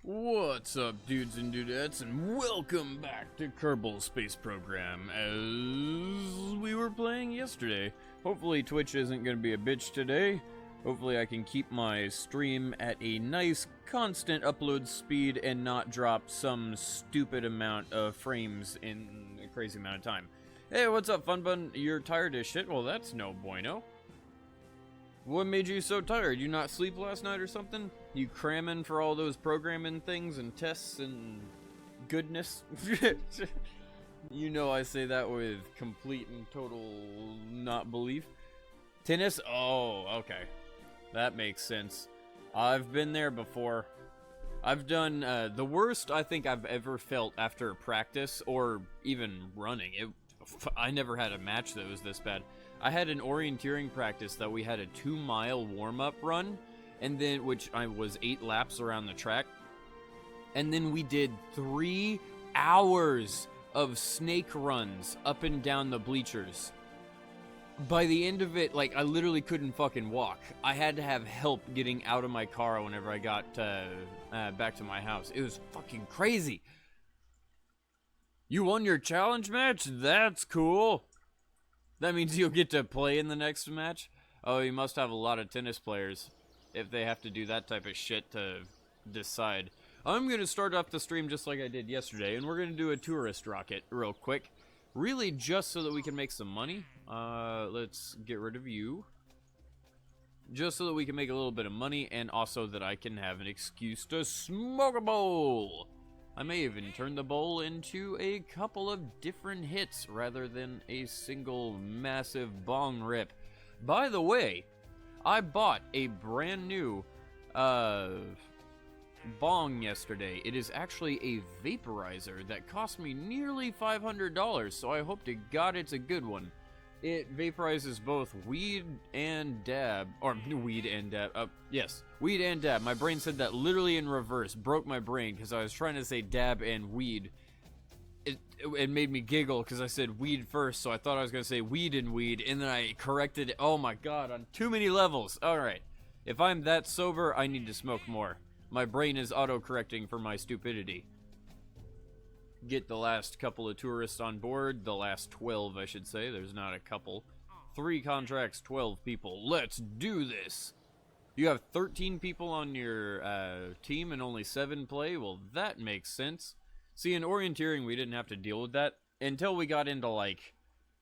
What's up, dudes and dudettes, and welcome back to Kerbal Space Program, as we were playing yesterday. Hopefully Twitch isn't going to be a bitch today. Hopefully I can keep my stream at a nice, constant upload speed and not drop some stupid amount of frames in a crazy amount of time. Hey, what's up, Fun Bun? You're tired as shit? Well, that's no bueno. What made you so tired? You not sleep last night or something? You cramming for all those programming things and tests and goodness? You know I say that with complete and total not belief. Tennis? Oh, okay. That makes sense. I've been there before. I've done the worst I think I've ever felt after practice or even running. I never had a match that was this bad. I had an orienteering practice that we had a 2-mile warm-up run, and then which I was 8 laps around the track, and then we did 3 hours of snake runs up and down the bleachers. By the end of it, like, I literally couldn't fucking walk. I had to have help getting out of my car whenever I got back to my house. It was fucking crazy. You won your challenge match? That's cool. That means you'll get to play in the next match? Oh, you must have a lot of tennis players if they have to do that type of shit to decide. I'm going to start off the stream just like I did yesterday, and we're going to do a tourist rocket real quick. Really just so that we can make some money. Let's get rid of you. Just so that we can make a little bit of money, and also that I can have an excuse to smoke a bowl. I may even turn the bowl into a couple of different hits rather than a single massive bong rip. By the way, I bought a brand new bong yesterday. It is actually a vaporizer that cost me nearly $500, so I hope to God it's a good one. It vaporizes both weed and dab, or weed and dab, yes, weed and dab. My brain said that literally in reverse, broke my brain because I was trying to say dab and weed. It made me giggle because I said weed first, so I thought I was going to say weed, and then I corrected it. Oh my God, on too many levels. Alright, if I'm that sober, I need to smoke more. My brain is auto-correcting for my stupidity. Get the last couple of tourists on board. The last 12, I should say. There's not a couple. 3 contracts, 12 people. Let's do this! You have 13 people on your team and only 7 play? Well, that makes sense. See, in orienteering, we didn't have to deal with that until we got into, like,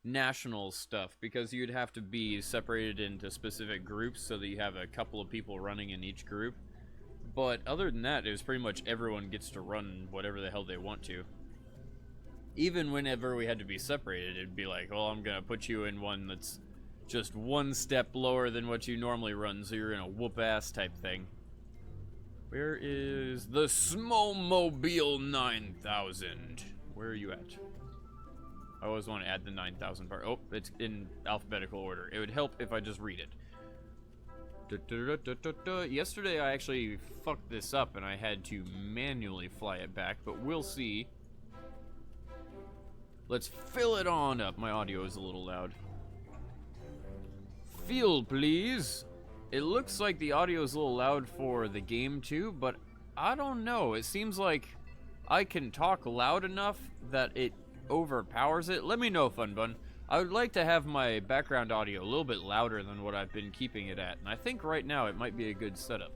national stuff, because you'd have to be separated into specific groups so that you have a couple of people running in each group. But other than that, it was pretty much everyone gets to run whatever the hell they want to. Even whenever we had to be separated, it'd be like, well, I'm gonna put you in one that's just 1 step lower than what you normally run, so you're in a whoop-ass type thing. Where is the Smomobile 9000? Where are you at? I always want to add the 9000 part. Oh, it's in alphabetical order. It would help if I just read it. Yesterday I actually fucked this up and I had to manually fly it back, but we'll see. Let's fill it on up. My audio is a little loud. Field, please. It looks like the audio is a little loud for the game too, but I don't know. It seems like I can talk loud enough that it overpowers it. Let me know, Fun Bun. I would like to have my background audio a little bit louder than what I've been keeping it at, and I think right now it might be a good setup.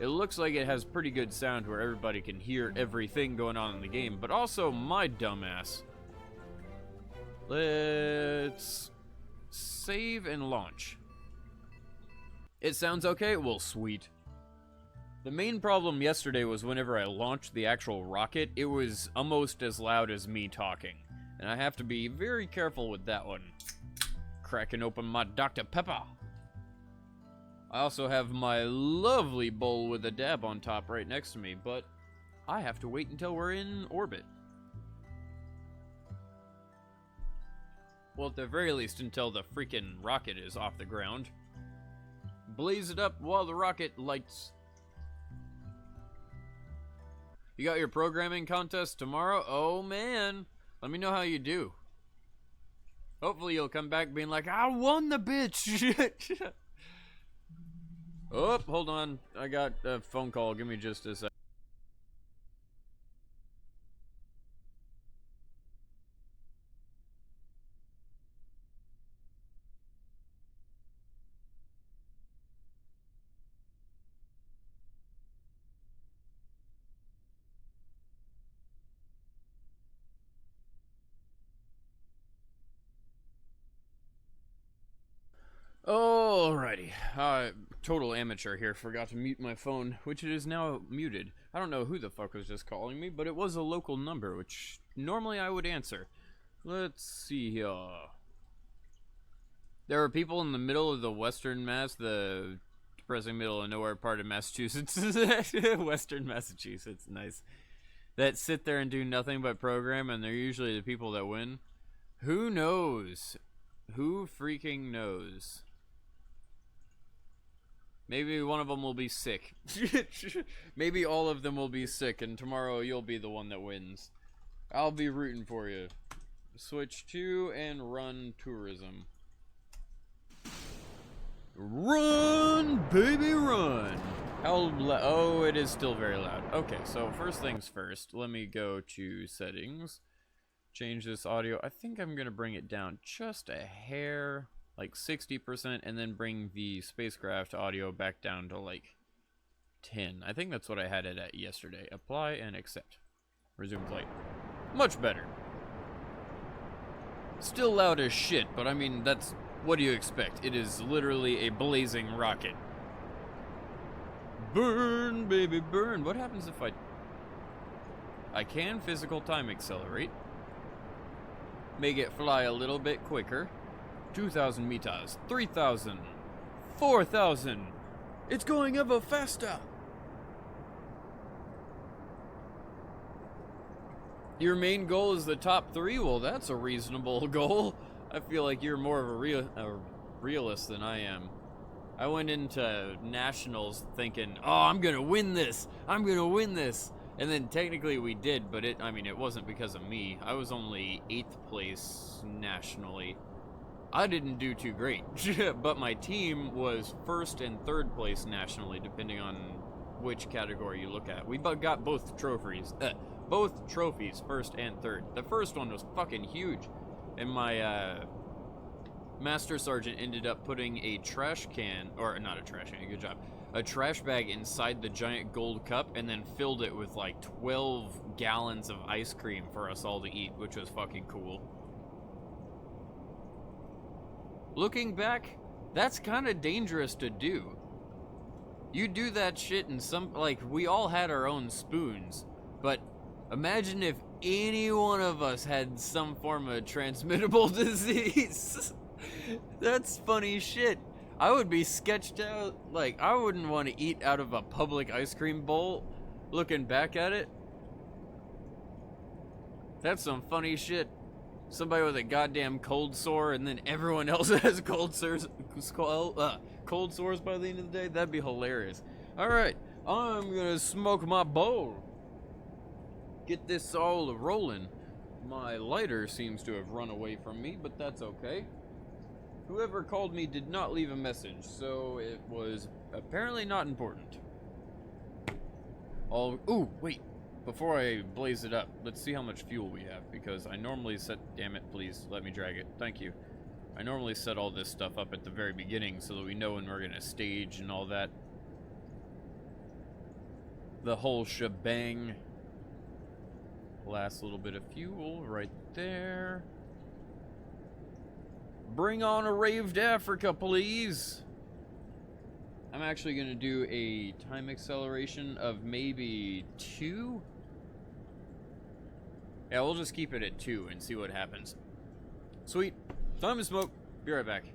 It looks like it has pretty good sound where everybody can hear everything going on in the game, but also my dumbass. Let's save and launch. It sounds okay? Well, sweet. The main problem yesterday was whenever I launched the actual rocket, it was almost as loud as me talking. And I have to be very careful with that one. Cracking open my Dr. Pepper. I also have my lovely bowl with a dab on top right next to me, but I have to wait until we're in orbit. Well, at the very least, until the freaking rocket is off the ground. Blaze it up while the rocket lights. You got your programming contest tomorrow? Oh, man. Let me know how you do. Hopefully you'll come back being like, I won the bitch! Oh, hold on. I got a phone call. Give me just a sec. Alrighty, total amateur here. Forgot to mute my phone, which it is now muted. I don't know who the fuck was just calling me, but it was a local number, which normally I would answer. Let's see here. There are people in the middle of the Western Mass, the depressing middle of nowhere part of Massachusetts, Western Massachusetts, nice, that sit there and do nothing but program, and they're usually the people that win. Who knows? Who freaking knows? Maybe one of them will be sick. Maybe all of them will be sick, and tomorrow you'll be the one that wins. I'll be rooting for you. Switch to and run tourism. Run, baby, run! Oh, it is still very loud. Okay, so first things first, let me go to settings. Change this audio. I think I'm going to bring it down just a hair, like 60%, and then bring the spacecraft audio back down to like 10. I think that's what I had it at yesterday. Apply and accept. Resume flight. Much better. Still loud as shit, but I mean, that's, what do you expect? It is literally a blazing rocket. Burn, baby, burn. What happens if I can physical time accelerate. Make it fly a little bit quicker. 2,000 meters, 3,000, 4,000. It's going ever faster. Your main goal is the top 3? Well, that's a reasonable goal. I feel like you're more of a realist than I am. I went into nationals thinking, oh, I'm gonna win this. I'm gonna win this. And then technically we did, but it wasn't because of me. I was only 8th place nationally. I didn't do too great, but my team was 1st and 3rd place nationally, depending on which category you look at. We got both trophies, 1st and 3rd. The first one was fucking huge, and my Master Sergeant ended up putting a trash can, or not a trash can, good job, a trash bag inside the giant gold cup, and then filled it with like 12 gallons of ice cream for us all to eat, which was fucking cool. Looking back, that's kind of dangerous to do. You do that shit and we all had our own spoons, but imagine if any one of us had some form of transmittable disease. That's funny shit. I would be sketched out, like, I wouldn't want to eat out of a public ice cream bowl, looking back at it. That's some funny shit. Somebody with a goddamn cold sore, and then everyone else has cold sores by the end of the day. That'd be hilarious. Alright, I'm gonna smoke my bowl. Get this all rolling. My lighter seems to have run away from me, but that's okay. Whoever called me did not leave a message, so it was apparently not important. Ooh, wait. Before I blaze it up, let's see how much fuel we have, because I normally set... Damn it, please, let me drag it. Thank you. I normally set all this stuff up at the very beginning so that we know when we're going to stage and all that. The whole shebang. Last little bit of fuel right there. Bring on a raved Africa, please! I'm actually going to do a time acceleration of maybe 2? Yeah, we'll just keep it at 2 and see what happens. Sweet. Time to smoke. Be right back.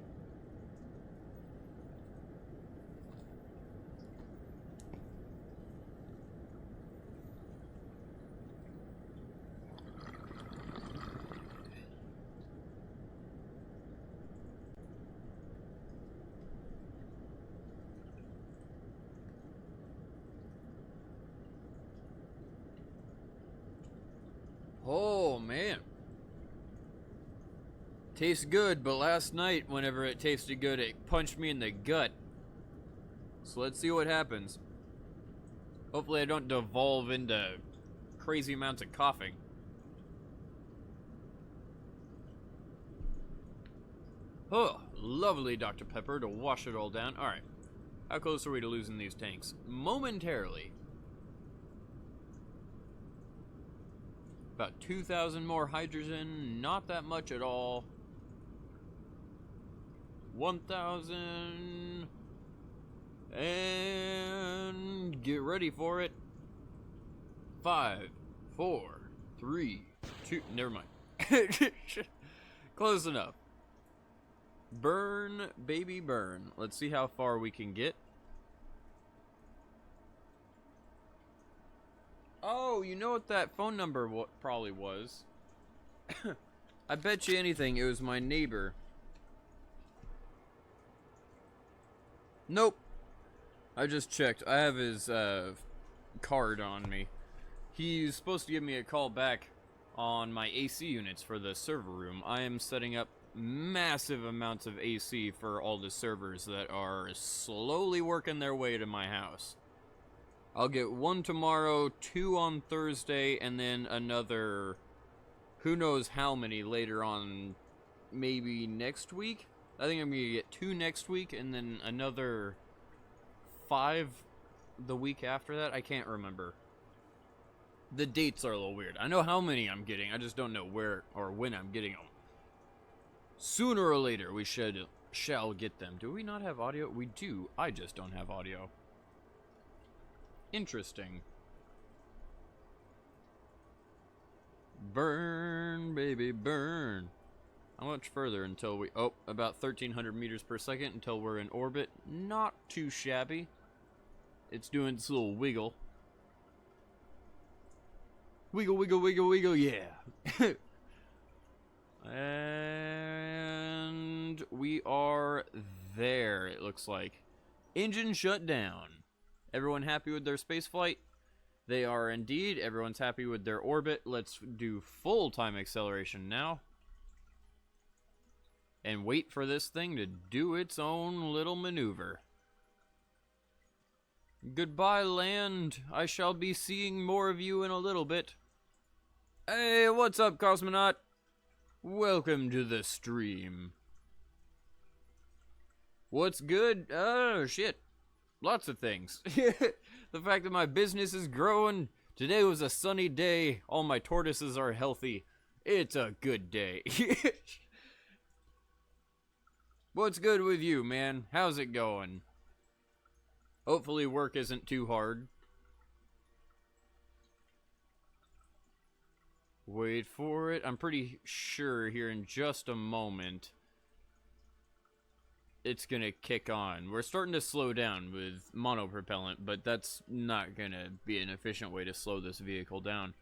Oh, man. Tastes good, but last night, whenever it tasted good, it punched me in the gut. So let's see what happens. Hopefully I don't devolve into crazy amounts of coughing. Oh, lovely Dr. Pepper to wash it all down. Alright. How close are we to losing these tanks? Momentarily. About 2,000 more hydrogen, not that much at all. 1,000. And get ready for it. 5, 4, 3, 2. Never mind. Close enough. Burn, baby, burn. Let's see how far we can get. Oh, you know what that phone number probably was? I bet you anything it was my neighbor. Nope. I just checked. I have his card on me. He's supposed to give me a call back on my AC units for the server room. I am setting up massive amounts of AC for all the servers that are slowly working their way to my house. I'll get 1 tomorrow, 2 on Thursday, and then another who knows how many later on, maybe next week? I think I'm going to get 2 next week, and then another 5 the week after that. I can't remember. The dates are a little weird. I know how many I'm getting, I just don't know where or when I'm getting them. Sooner or later, we shall get them. Do we not have audio? We do. I just don't have audio. Interesting. Burn, baby, burn. How much further until we... Oh, about 1,300 meters per second until we're in orbit. Not too shabby. It's doing its little wiggle. Wiggle, wiggle, wiggle, wiggle, yeah. And we are there, it looks like. Engine shut down. Everyone happy with their space flight? They are indeed. Everyone's happy with their orbit. Let's do full time acceleration now. And wait for this thing to do its own little maneuver. Goodbye, land. I shall be seeing more of you in a little bit. Hey, what's up, cosmonaut? Welcome to the stream. What's good? Oh, shit. Lots of things. The fact that my business is growing. Today was a sunny day. All my tortoises are healthy. It's a good day. What's good with you, man? How's it going? Hopefully work isn't too hard. Wait for it. I'm pretty sure here in just a moment it's gonna kick on. We're starting to slow down with monopropellant, but that's not gonna be an efficient way to slow this vehicle down.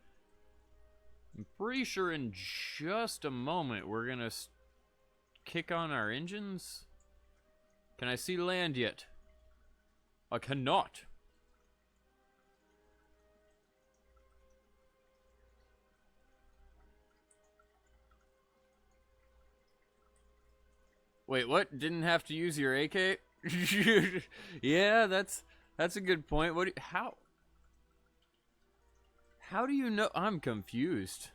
I'm pretty sure in just a moment we're gonna kick on our engines. Can I see land yet? I cannot. Wait, what? Didn't have to use your AK? Yeah, that's a good point. What? How do you know? I'm confused.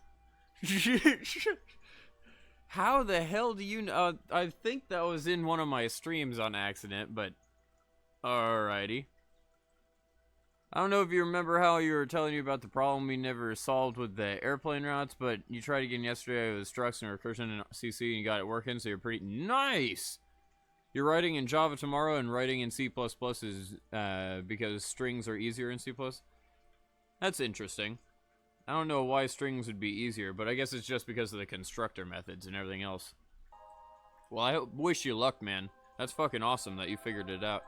How the hell do you know? I think that was in one of my streams on accident, but alrighty. I don't know if you remember how you were telling you about the problem we never solved with the airplane routes, but you tried again yesterday with structs and recursion and CC and you got it working, so you're pretty nice. You're writing in Java tomorrow and writing in C++ is because strings are easier in C++. That's interesting. I don't know why strings would be easier, but I guess it's just because of the constructor methods and everything else. Well, I wish you luck, man. That's fucking awesome that you figured it out.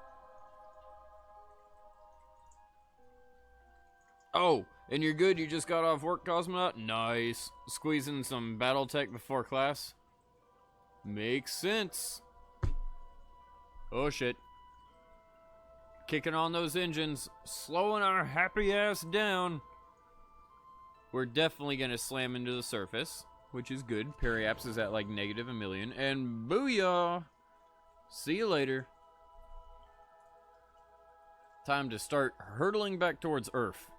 Oh, and you're good? You just got off work, cosmonaut? Nice. Squeezing some Battletech before class? Makes sense. Oh, shit. Kicking on those engines. Slowing our happy ass down. We're definitely going to slam into the surface, which is good. Periaps is at like -1 million. And booyah! See you later. Time to start hurtling back towards Earth.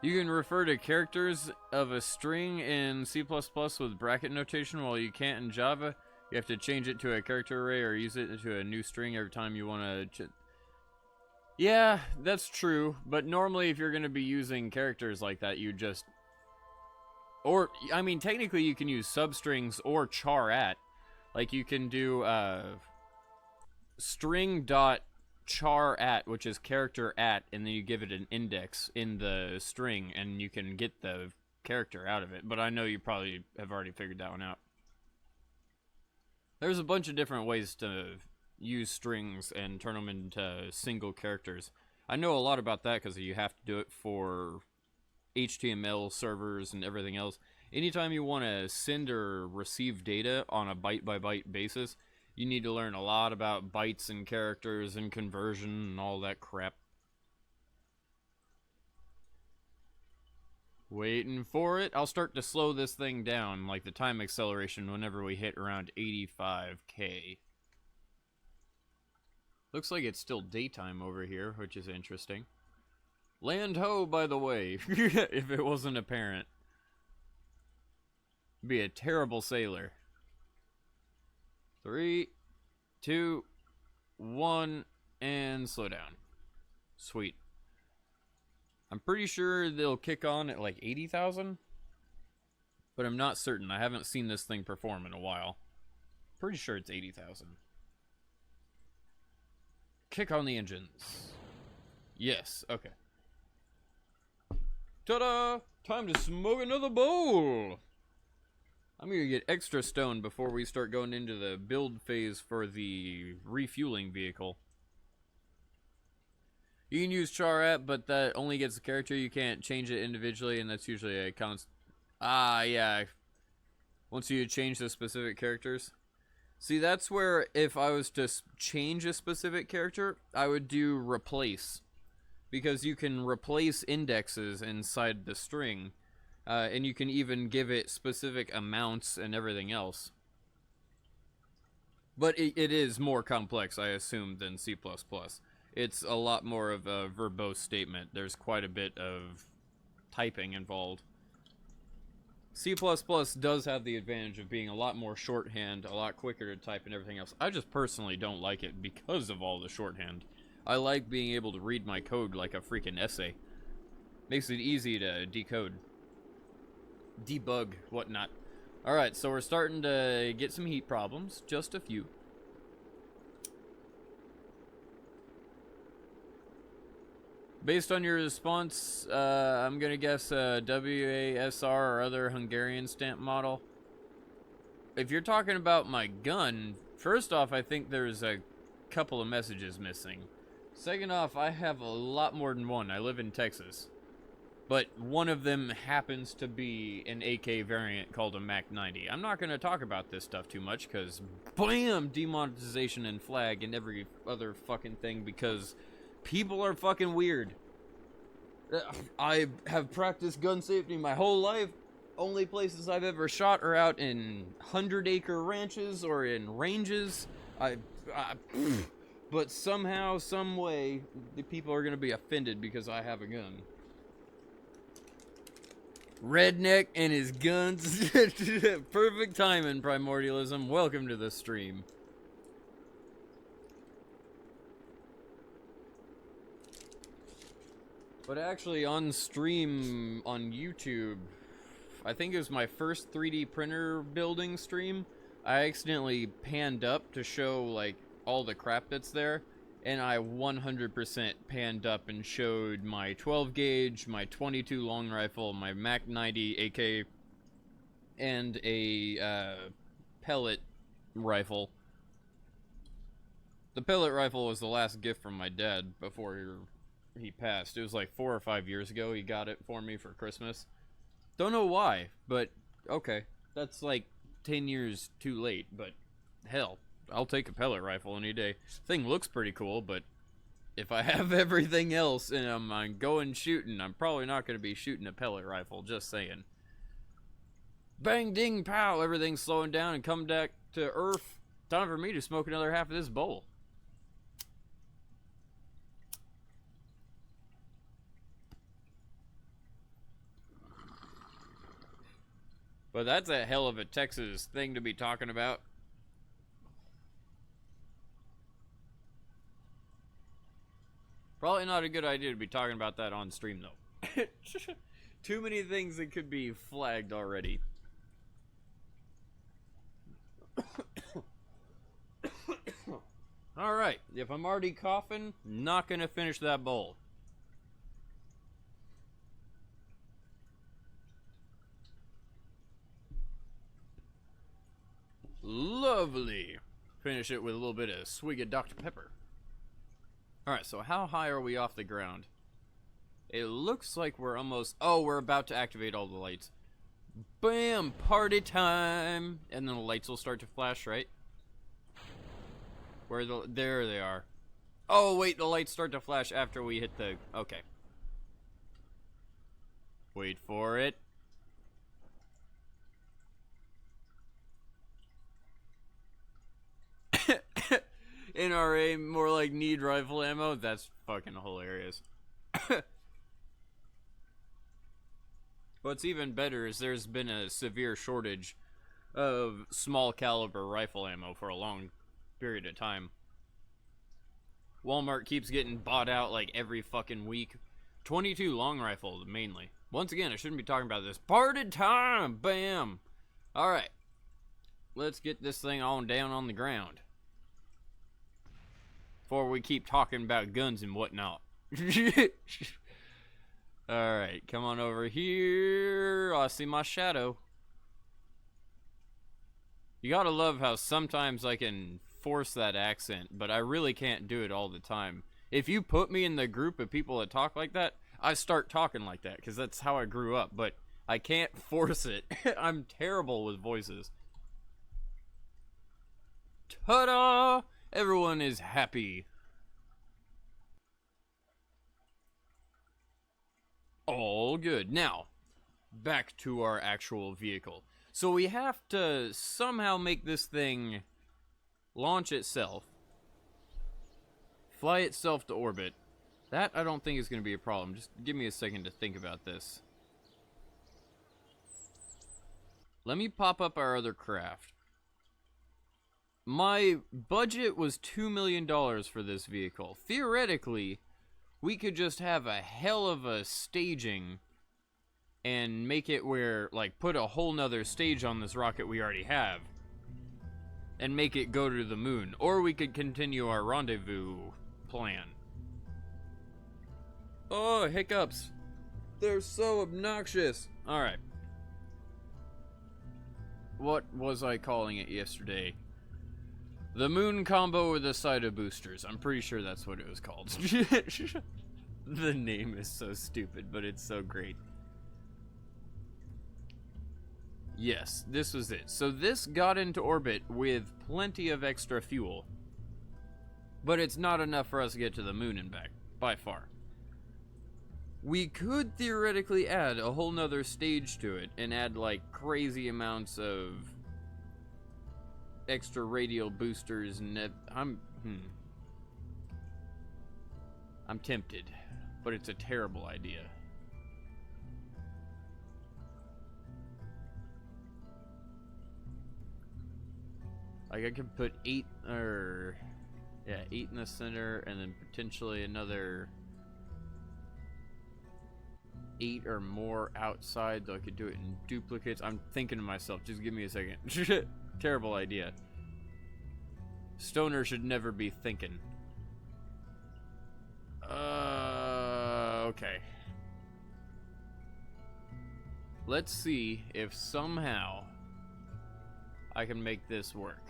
You can refer to characters of a string in C++ with bracket notation while you can't in Java. You have to change it to a character array or use it to a new string every time you want to... Yeah, that's true, but normally if you're going to be using characters like that, you just... Or, I mean, technically you can use substrings or char at. Like, you can do string dot char at, which is character at, and then you give it an index in the string, and you can get the character out of it. But I know you probably have already figured that one out. There's a bunch of different ways to use strings and turn them into single characters. I know a lot about that because you have to do it for HTML servers and everything else. Anytime you want to send or receive data on a byte-by-byte basis, you need to learn a lot about bytes and characters and conversion and all that crap. Waiting for it. I'll start to slow this thing down, like the time acceleration, whenever we hit around 85K. Looks like it's still daytime over here, which is interesting. Land ho, by the way, if it wasn't apparent. Be a terrible sailor. 3, 2, 1, and slow down. Sweet. I'm pretty sure they'll kick on at like 80,000, but I'm not certain. I haven't seen this thing perform in a while. Pretty sure it's 80,000. Kick on the engines. Yes, okay. Ta-da! Time to smoke another bowl! I'm gonna get extra stoned before we start going into the build phase for the refueling vehicle. You can use char at, but that only gets the character. You can't change it individually, and that's usually a yeah. Once you change the specific characters. See, that's where if I was to change a specific character, I would do replace. Because you can replace indexes inside the string. And you can even give it specific amounts and everything else. But it is more complex, I assume, than C++. It's a lot more of a verbose statement. There's quite a bit of typing involved. C++ does have the advantage of being a lot more shorthand, a lot quicker to type and everything else. I just personally don't like it because of all the shorthand. I like being able to read my code like a freaking essay. Makes it easy to decode. Debug, whatnot. Alright, so we're starting to get some heat problems. Just a few. Based on your response, I'm gonna guess a WASR or other Hungarian stamp model. If you're talking about my gun, first off, I think there's a couple of messages missing. Second off, I have a lot more than one. I live in Texas. But one of them happens to be an AK variant called a Mac 90. I'm not gonna talk about this stuff too much, because BAM! Demonetization and flag and every other fucking thing, because people are fucking weird. I have practiced gun safety my whole life. Only places I've ever shot are out in 100-acre ranches or in ranges. But somehow, some way, the people are going to be offended because I have a gun. Redneck and his guns. Perfect timing, Primordialism. Welcome to the stream. But actually, on stream on YouTube, I think it was my first 3D printer building stream, I accidentally panned up to show, like, all the crap that's there, and I 100% panned up and showed my 12 gauge, my 22 long rifle, my Mac 90 AK, and a pellet rifle. The pellet rifle was the last gift from my dad before he passed. It was like 4 or 5 years ago he got it for me for Christmas. Don't know why, but okay. That's like 10 years too late, but hell, I'll take a pellet rifle any day. Thing looks pretty cool, but if I have everything else and I'm going shooting, I'm probably not going to be shooting a pellet rifle, just saying. Bang, ding, pow, everything's slowing down and come back to earth. Time for me to smoke another half of this bowl. But that's a hell of a Texas thing to be talking about. Probably not a good idea to be talking about that on stream, though. Too many things that could be flagged already. Alright, if I'm already coughing, not gonna finish that bowl. Lovely. Finish it with a little bit of swig of Dr. Pepper. Alright, so how high are we off the ground? It looks like we're almost... Oh, we're about to activate all the lights. Bam! Party time! And then the lights will start to flash, right? There they are. Oh, wait, the lights start to flash after we hit the... Okay. Wait for it. NRA, more like need rifle ammo? That's fucking hilarious. What's even better is there's been a severe shortage of small caliber rifle ammo for a long period of time. Walmart keeps getting bought out like every fucking week. 22 long rifle mainly. Once again, I shouldn't be talking about this. Party time! Bam! Alright. Let's get this thing on down on the ground. Before we keep talking about guns and whatnot. Alright, come on over here. I see my shadow. You gotta love how sometimes I can force that accent, but I really can't do it all the time. If you put me in the group of people that talk like that, I start talking like that, because that's how I grew up, but I can't force it. I'm terrible with voices. Ta-da! Everyone is happy. All good. Now, back to our actual vehicle. So we have to somehow make this thing launch itself, fly itself to orbit. That I don't think is going to be a problem. Just give me a second to think about this. Let me pop up our other craft. My budget was $2 million for this vehicle. Theoretically, we could just have a hell of a staging and make it where, like, put a whole nother stage on this rocket we already have and make it go to the moon. Or we could continue our rendezvous plan. Oh, hiccups. They're so obnoxious. Alright. What was I calling it yesterday? The moon combo with the side of boosters. I'm pretty sure that's what it was called. The name is so stupid, but it's so great. Yes, this was it. So this got into orbit with plenty of extra fuel. But it's not enough for us to get to the moon and back, by far. We could theoretically add a whole nother stage to it and add like crazy amounts of extra radial boosters and I'm tempted, but it's a terrible idea. Like I could put 8 in the center and then potentially another 8 or more outside, though I could do it in duplicates. I'm thinking to myself, just give me a second. Terrible idea. Stoner should never be thinking. Okay. Let's see if somehow I can make this work.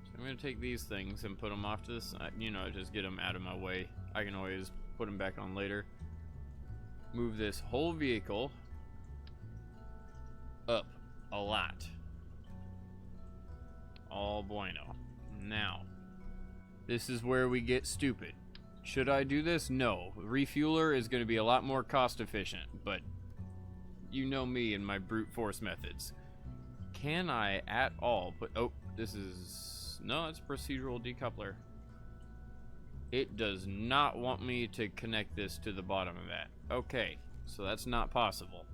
So I'm gonna take these things and put them off to this, just get them out of my way. I can always put them back on later. Move this whole vehicle up a lot. All bueno. Now, this is where we get stupid. Should I do this? No. Refueler is going to be a lot more cost efficient, but you know me and my brute force methods. Can I at all put... Oh, this is... No, it's procedural decoupler. It does not want me to connect this to the bottom of that. Okay, so that's not possible.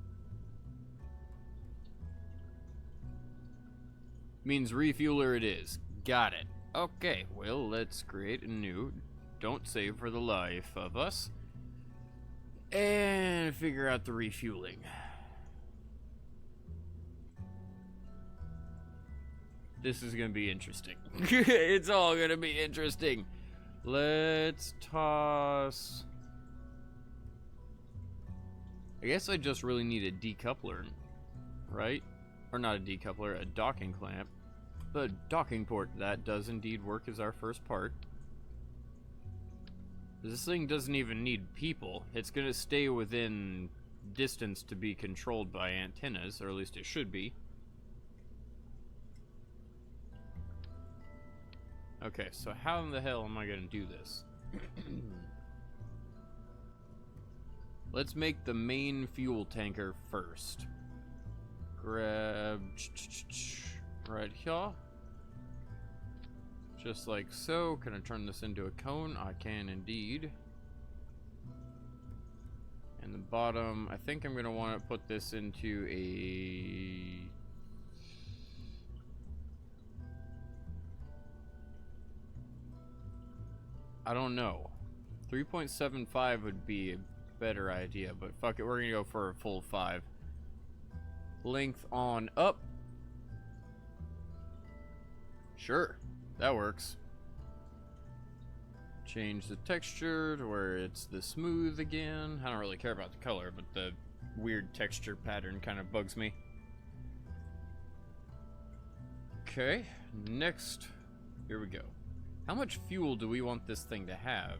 Means refueler it is. Got it. Okay, well, let's create a new don't save for the life of us. And figure out the refueling. This is gonna be interesting. It's all gonna be interesting. Let's toss... I guess I just really need a decoupler, right? Or not a decoupler, a docking clamp. The docking port, that does indeed work as our first part. This thing doesn't even need people. It's gonna stay within distance to be controlled by antennas, or at least it should be. Okay, so how in the hell am I gonna do this? Let's make the main fuel tanker first. Grab right here. Just like so. Can I turn this into a cone? I can indeed. And the bottom, I think I'm gonna want to put this into a... I don't know. 3.75 would be a better idea, but fuck it, we're gonna go for a full 5. Length on up. Sure, that works. Change the texture to where it's the smooth again. I don't really care about the color, but the weird texture pattern kind of bugs me. Okay, next, here we go. How much fuel do we want this thing to have?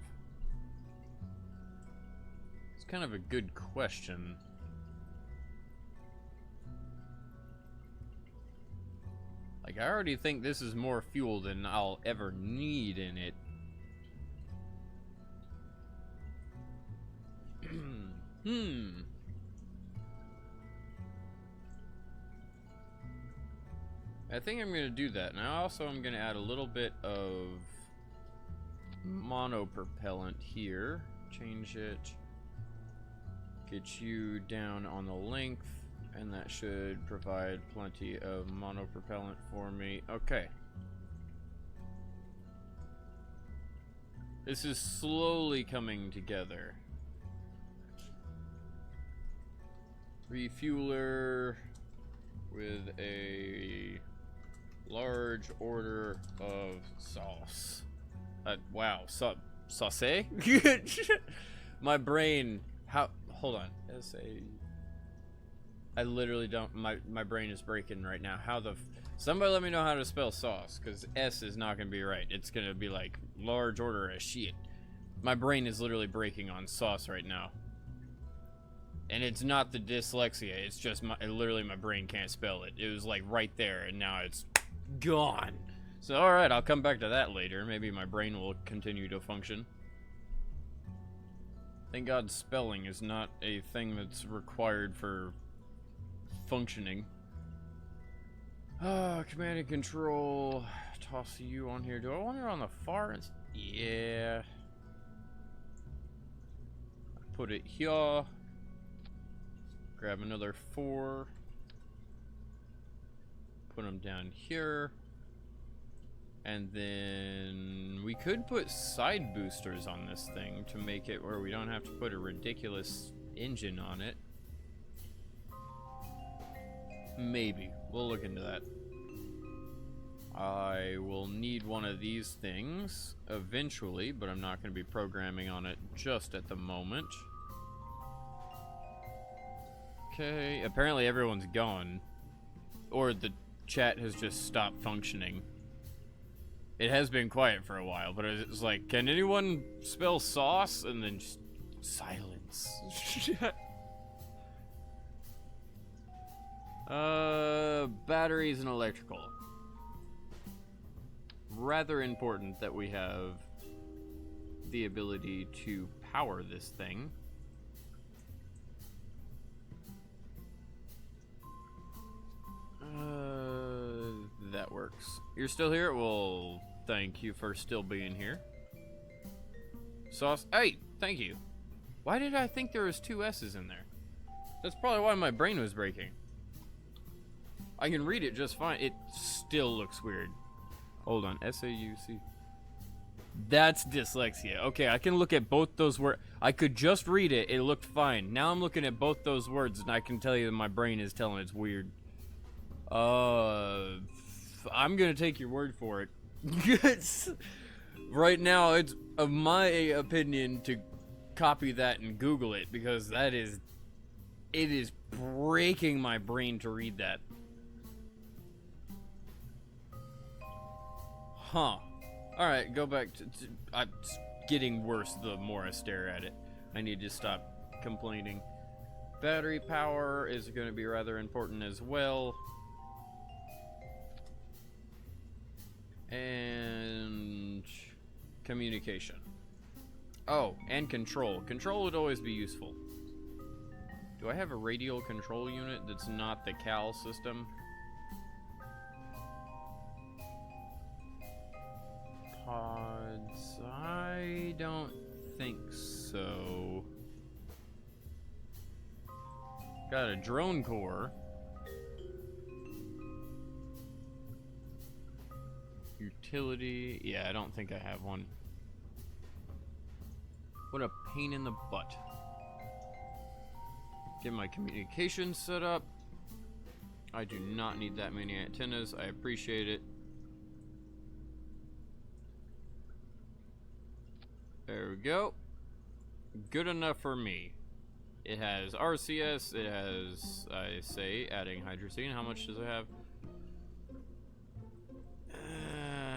It's kind of a good question. Like, I already think this is more fuel than I'll ever need in it. I think I'm gonna do that. Now also I'm gonna add a little bit of monopropellant here. Change it. Get you down on the length, and that should provide plenty of monopropellant for me. Okay. This is slowly coming together. Refueler with a large order of sauce. Wow, sauce? My brain, hold on. I literally don't, my brain is breaking right now. Somebody let me know how to spell sauce, because S is not going to be right. It's going to be like large order of shit. My brain is literally breaking on sauce right now. And it's not the dyslexia, it's just literally my brain can't spell it. It was like right there, and now it's gone. So alright, I'll come back to that later. Maybe my brain will continue to function. Thank God spelling is not a thing that's required for functioning. Command and control. Toss you on here. Do I want her on the far end? Yeah. Put it here. Grab another 4. Put them down here. And then we could put side boosters on this thing to make it where we don't have to put a ridiculous engine on it. Maybe. We'll look into that. I will need one of these things eventually, but I'm not going to be programming on it just at the moment. Okay, apparently everyone's gone. Or the chat has just stopped functioning. It has been quiet for a while, but it's like, can anyone spell sauce? And then just silence. Batteries and electrical. Rather important that we have the ability to power this thing. That works. You're still here? Well, thank you for still being here. Sauce. Hey, thank you. Why did I think there was 2 S's in there? That's probably why my brain was breaking. I can read it just fine. It still looks weird. Hold on. S-A-U-C. That's dyslexia. Okay, I can look at both those words. I could just read it. It looked fine. Now I'm looking at both those words, and I can tell you that my brain is telling it's weird. I'm gonna take your word for it. Right now, it's of my opinion to copy that and Google it, because it is breaking my brain to read that. Huh. Alright, go back to it's getting worse the more I stare at it. I need to stop complaining. Battery power is going to be rather important as well. And communication. Oh, and control. Control would always be useful. Do I have a radial control unit that's not the CAL system? Pods, I don't think so. Got a drone core. Utility, yeah, I don't think I have one. What a pain in the butt. Get my communication set up. I do not need that many antennas, I appreciate it. There we go. Good enough for me. It has RCS, it has, I say, adding hydrazine. How much does it have?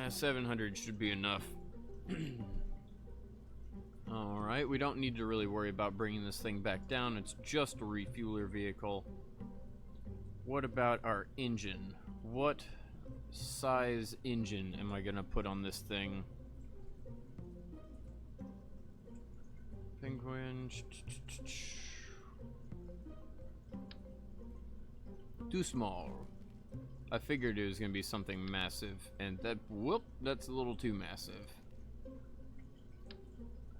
700 should be enough. Alright, we don't need to really worry about bringing this thing back down. It's just a refueler vehicle. What about our engine? What size engine am I gonna put on this thing? Penguin. Too small. I figured it was gonna be something massive, and that's a little too massive.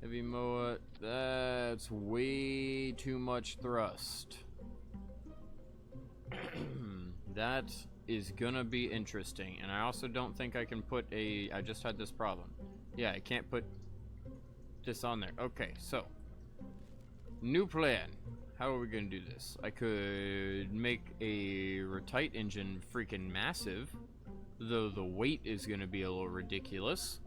Heavy MOA, that's way too much thrust. That is gonna be interesting, and I also don't think I can put I just had this problem. Yeah, I can't put this on there. Okay, so new plan. How are we gonna do this? I could make a Retite engine freaking massive, though the weight is gonna be a little ridiculous.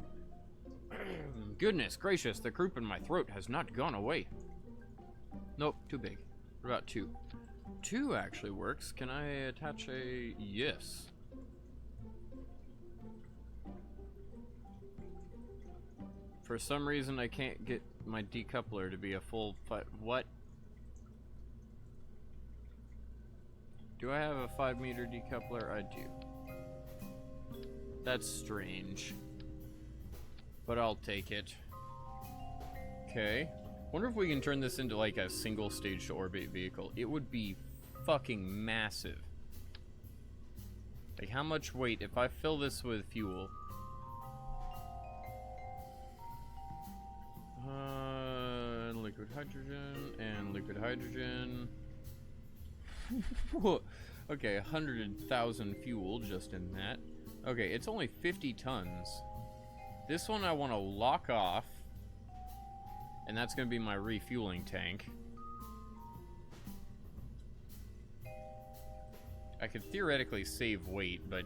Goodness gracious, the croup in my throat has not gone away. Nope, too big. What about 2? 2 actually works. Can I attach a... Yes. For some reason, I can't get my decoupler to be a full... What? Do I have a 5-meter decoupler? I do. That's strange. But I'll take it. Okay. Wonder if we can turn this into like a single stage to orbit vehicle. It would be fucking massive. Like how much weight if I fill this with fuel? Liquid hydrogen and liquid hydrogen. Okay, 100,000 fuel just in that. Okay, it's only 50 tons. This one I want to lock off, and that's going to be my refueling tank. I could theoretically save weight, but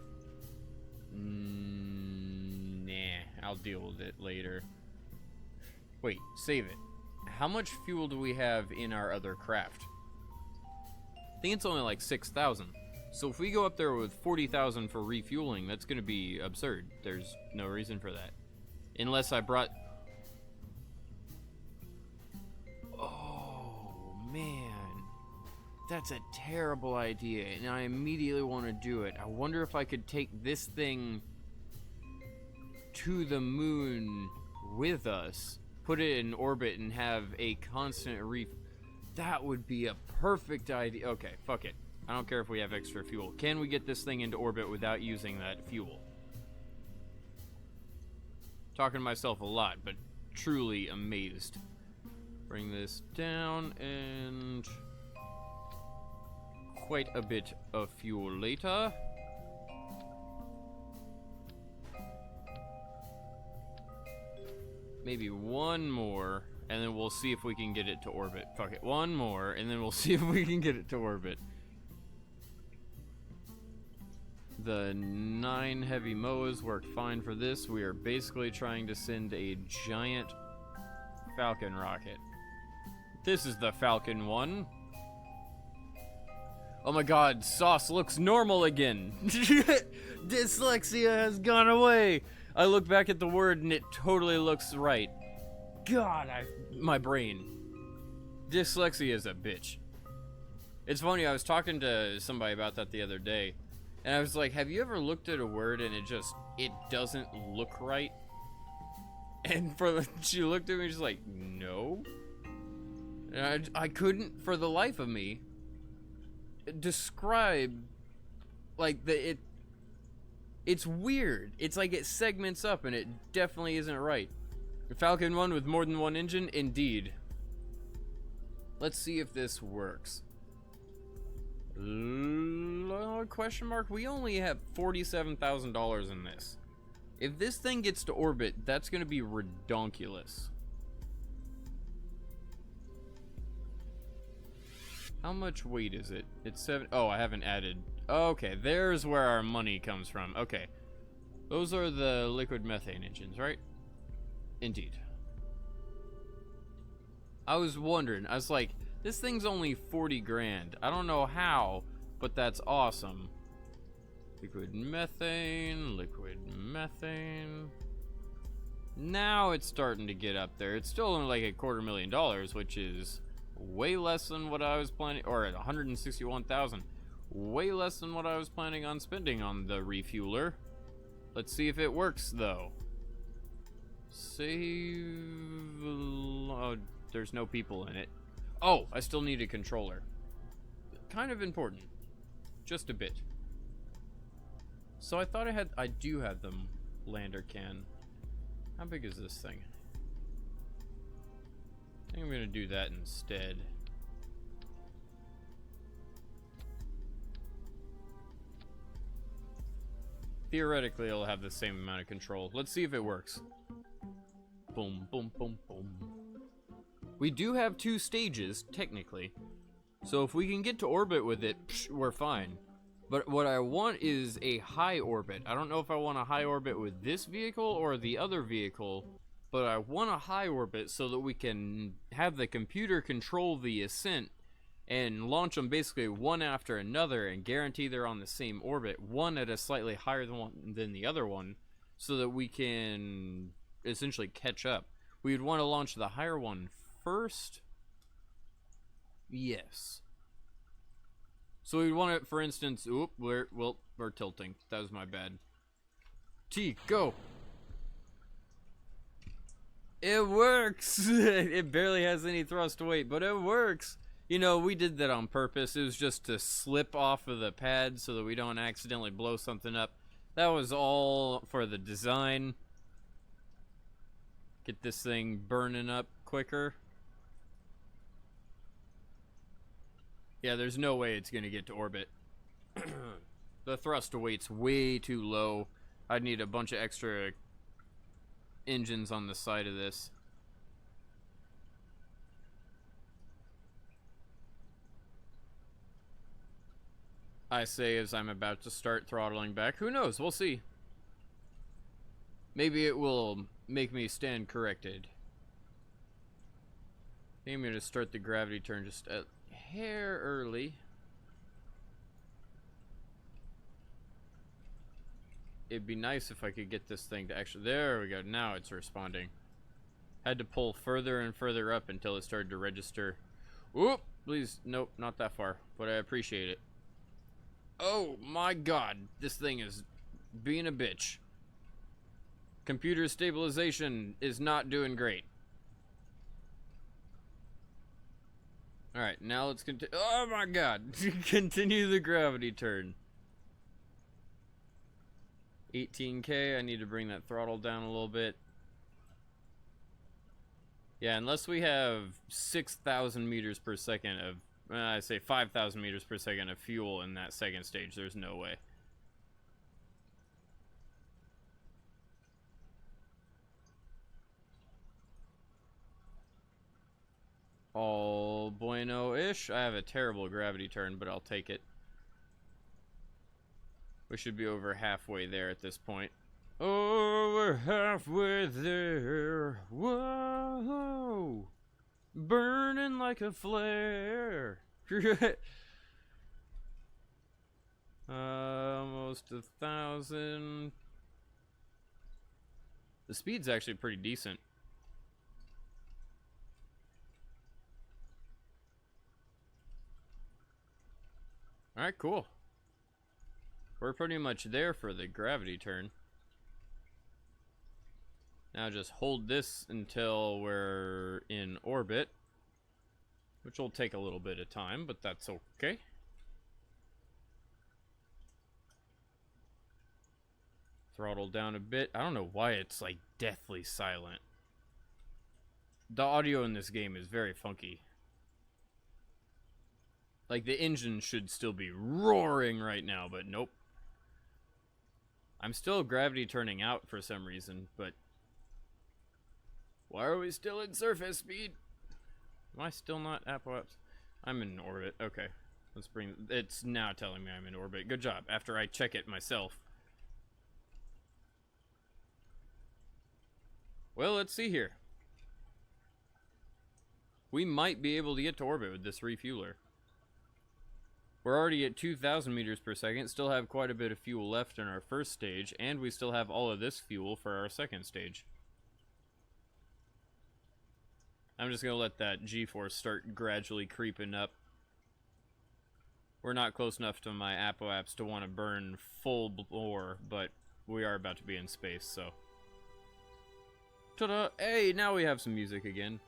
nah, I'll deal with it later. Wait, save it. How much fuel do we have in our other craft? I think it's only like 6,000. So if we go up there with 40,000 for refueling, that's going to be absurd. There's no reason for that. Unless I brought... Oh, man. That's a terrible idea, and I immediately want to do it. I wonder if I could take this thing to the moon with us, put it in orbit, and have a constant That would be a perfect idea. Okay, fuck it. I don't care if we have extra fuel. Can we get this thing into orbit without using that fuel? Talking to myself a lot, but truly amazed. Bring this down, and quite a bit of fuel later. maybe one more, and then we'll see if we can get it to orbit. Fuck it, one more, and then we'll see if we can get it to orbit. The 9 heavy MOAs worked fine for this. We are basically trying to send a giant Falcon rocket. This is the Falcon 1. Oh my god, Sauce looks normal again. Dyslexia has gone away. I look back at the word and it totally looks right. God, my brain. Dyslexia is a bitch. It's funny, I was talking to somebody about that the other day, and I was like, have you ever looked at a word and it doesn't look right? And she looked at me, she's like, no. And I couldn't, for the life of me, describe, like, it's weird. It's like it segments up, and it definitely isn't right. The Falcon 1 with more than one engine? Indeed. Let's see if this works. Question mark? We only have $47,000 in this. If this thing gets to orbit, that's going to be redonkulous. How much weight is it? It's 7. Oh, I haven't added. Okay, there's where our money comes from. Okay. Those are the liquid methane engines, right? Indeed. I was wondering. I was like, this thing's only 40 grand. I don't know how, but that's awesome. Liquid methane, liquid methane. Now it's starting to get up there. It's still only like $250,000, which is way less than what I was planning, or at 161,000. Way less than what I was planning on spending on the refueler. Let's see if it works though. Save. Oh, there's no people in it. Oh, I still need a controller. Kind of important. Just a bit. So I thought I do have the lander can. How big is this thing? I think I'm gonna do that instead. Theoretically, it'll have the same amount of control. Let's see if it works. Boom, boom, boom, boom. We do have 2 stages, technically. So if we can get to orbit with it, we're fine. But what I want is a high orbit. I don't know if I want a high orbit with this vehicle or the other vehicle, but I want a high orbit so that we can have the computer control the ascent and launch them basically one after another and guarantee they're on the same orbit, one at a slightly higher than the other one, so that we can essentially catch up. We would want to launch the higher one first. Yes. So we'd want it, for instance, oop, we're tilting. That was my bad. T, go. It works. It barely has any thrust weight, but it works. You know, we did that on purpose. It was just to slip off of the pad so that we don't accidentally blow something up. That was all for the design. Get this thing burning up quicker. Yeah, there's no way it's gonna get to orbit. The thrust weight's way too low. I'd need a bunch of extra engines on the side of this. I say as I'm about to start throttling back. Who knows? We'll see. Maybe it will make me stand corrected. I think I'm going to start the gravity turn just a hair early. It'd be nice if I could get this thing to actually... There we go. Now it's responding. Had to pull further and further up until it started to register. Whoop! Please, nope, not that far. But I appreciate it. Oh my god, this thing is being a bitch. Computer stabilization is not doing great. Alright, now let's continue. Oh my god! Continue the gravity turn. 18K, I need to bring that throttle down a little bit. Yeah, unless we have 6,000 meters per second of, I say 5,000 meters per second of fuel in that second stage, there's no way. all bueno-ish. I have a terrible gravity turn, but I'll take it. We should be over halfway there at this point. Over halfway there. Whoa. Burning like a flare. Almost 1,000. The speed's actually pretty decent. Alright, cool. We're pretty much there for the gravity turn. Now just hold this until we're in orbit, which will take a little bit of time, but that's okay. Throttle down a bit. I don't know why it's like deathly silent. The audio in this game is very funky. Like the engine should still be roaring right now, but nope. I'm still gravity turning out for some reason, but why are we still in surface speed? Am I still not apoapse? I'm in orbit. Okay. Let's bring... It's now telling me I'm in orbit. Good job. After I check it myself. Well, let's see here. We might be able to get to orbit with this refueler. We're already at 2,000 meters per second, still have quite a bit of fuel left in our first stage, and we still have all of this fuel for our second stage. I'm just going to let that G-force start gradually creeping up. We're not close enough to my apoapse to want to burn full bore, but we are about to be in space, so... Ta-da! Hey, now we have some music again.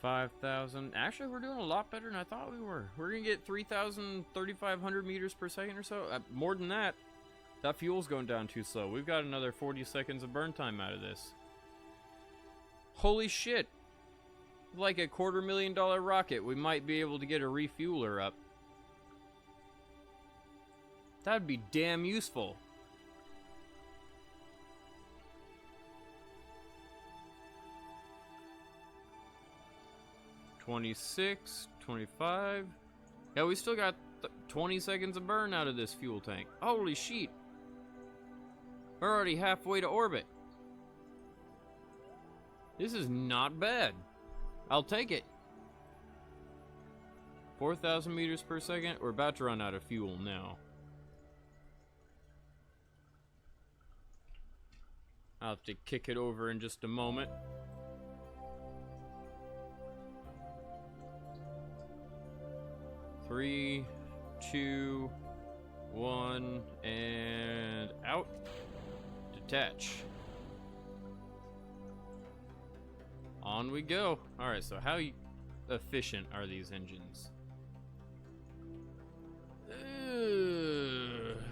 5,000. Actually, we're doing a lot better than I thought we were. We're going to get 3,000, 3,500 meters per second or so. More than that. That fuel's going down too slow. We've got another 40 seconds of burn time out of this. Holy shit. Like a $250,000 rocket, we might be able to get a refueler up. That'd be damn useful. $26, $25. Yeah, we still got 20 seconds of burn out of this fuel tank. Holy shit. We're already halfway to orbit. This is not bad. I'll take it. 4,000 meters per second. We're about to run out of fuel now. I'll have to kick it over in just a moment. Three, 2, 1, and out. Detach. On we go. Alright, so how efficient are these engines?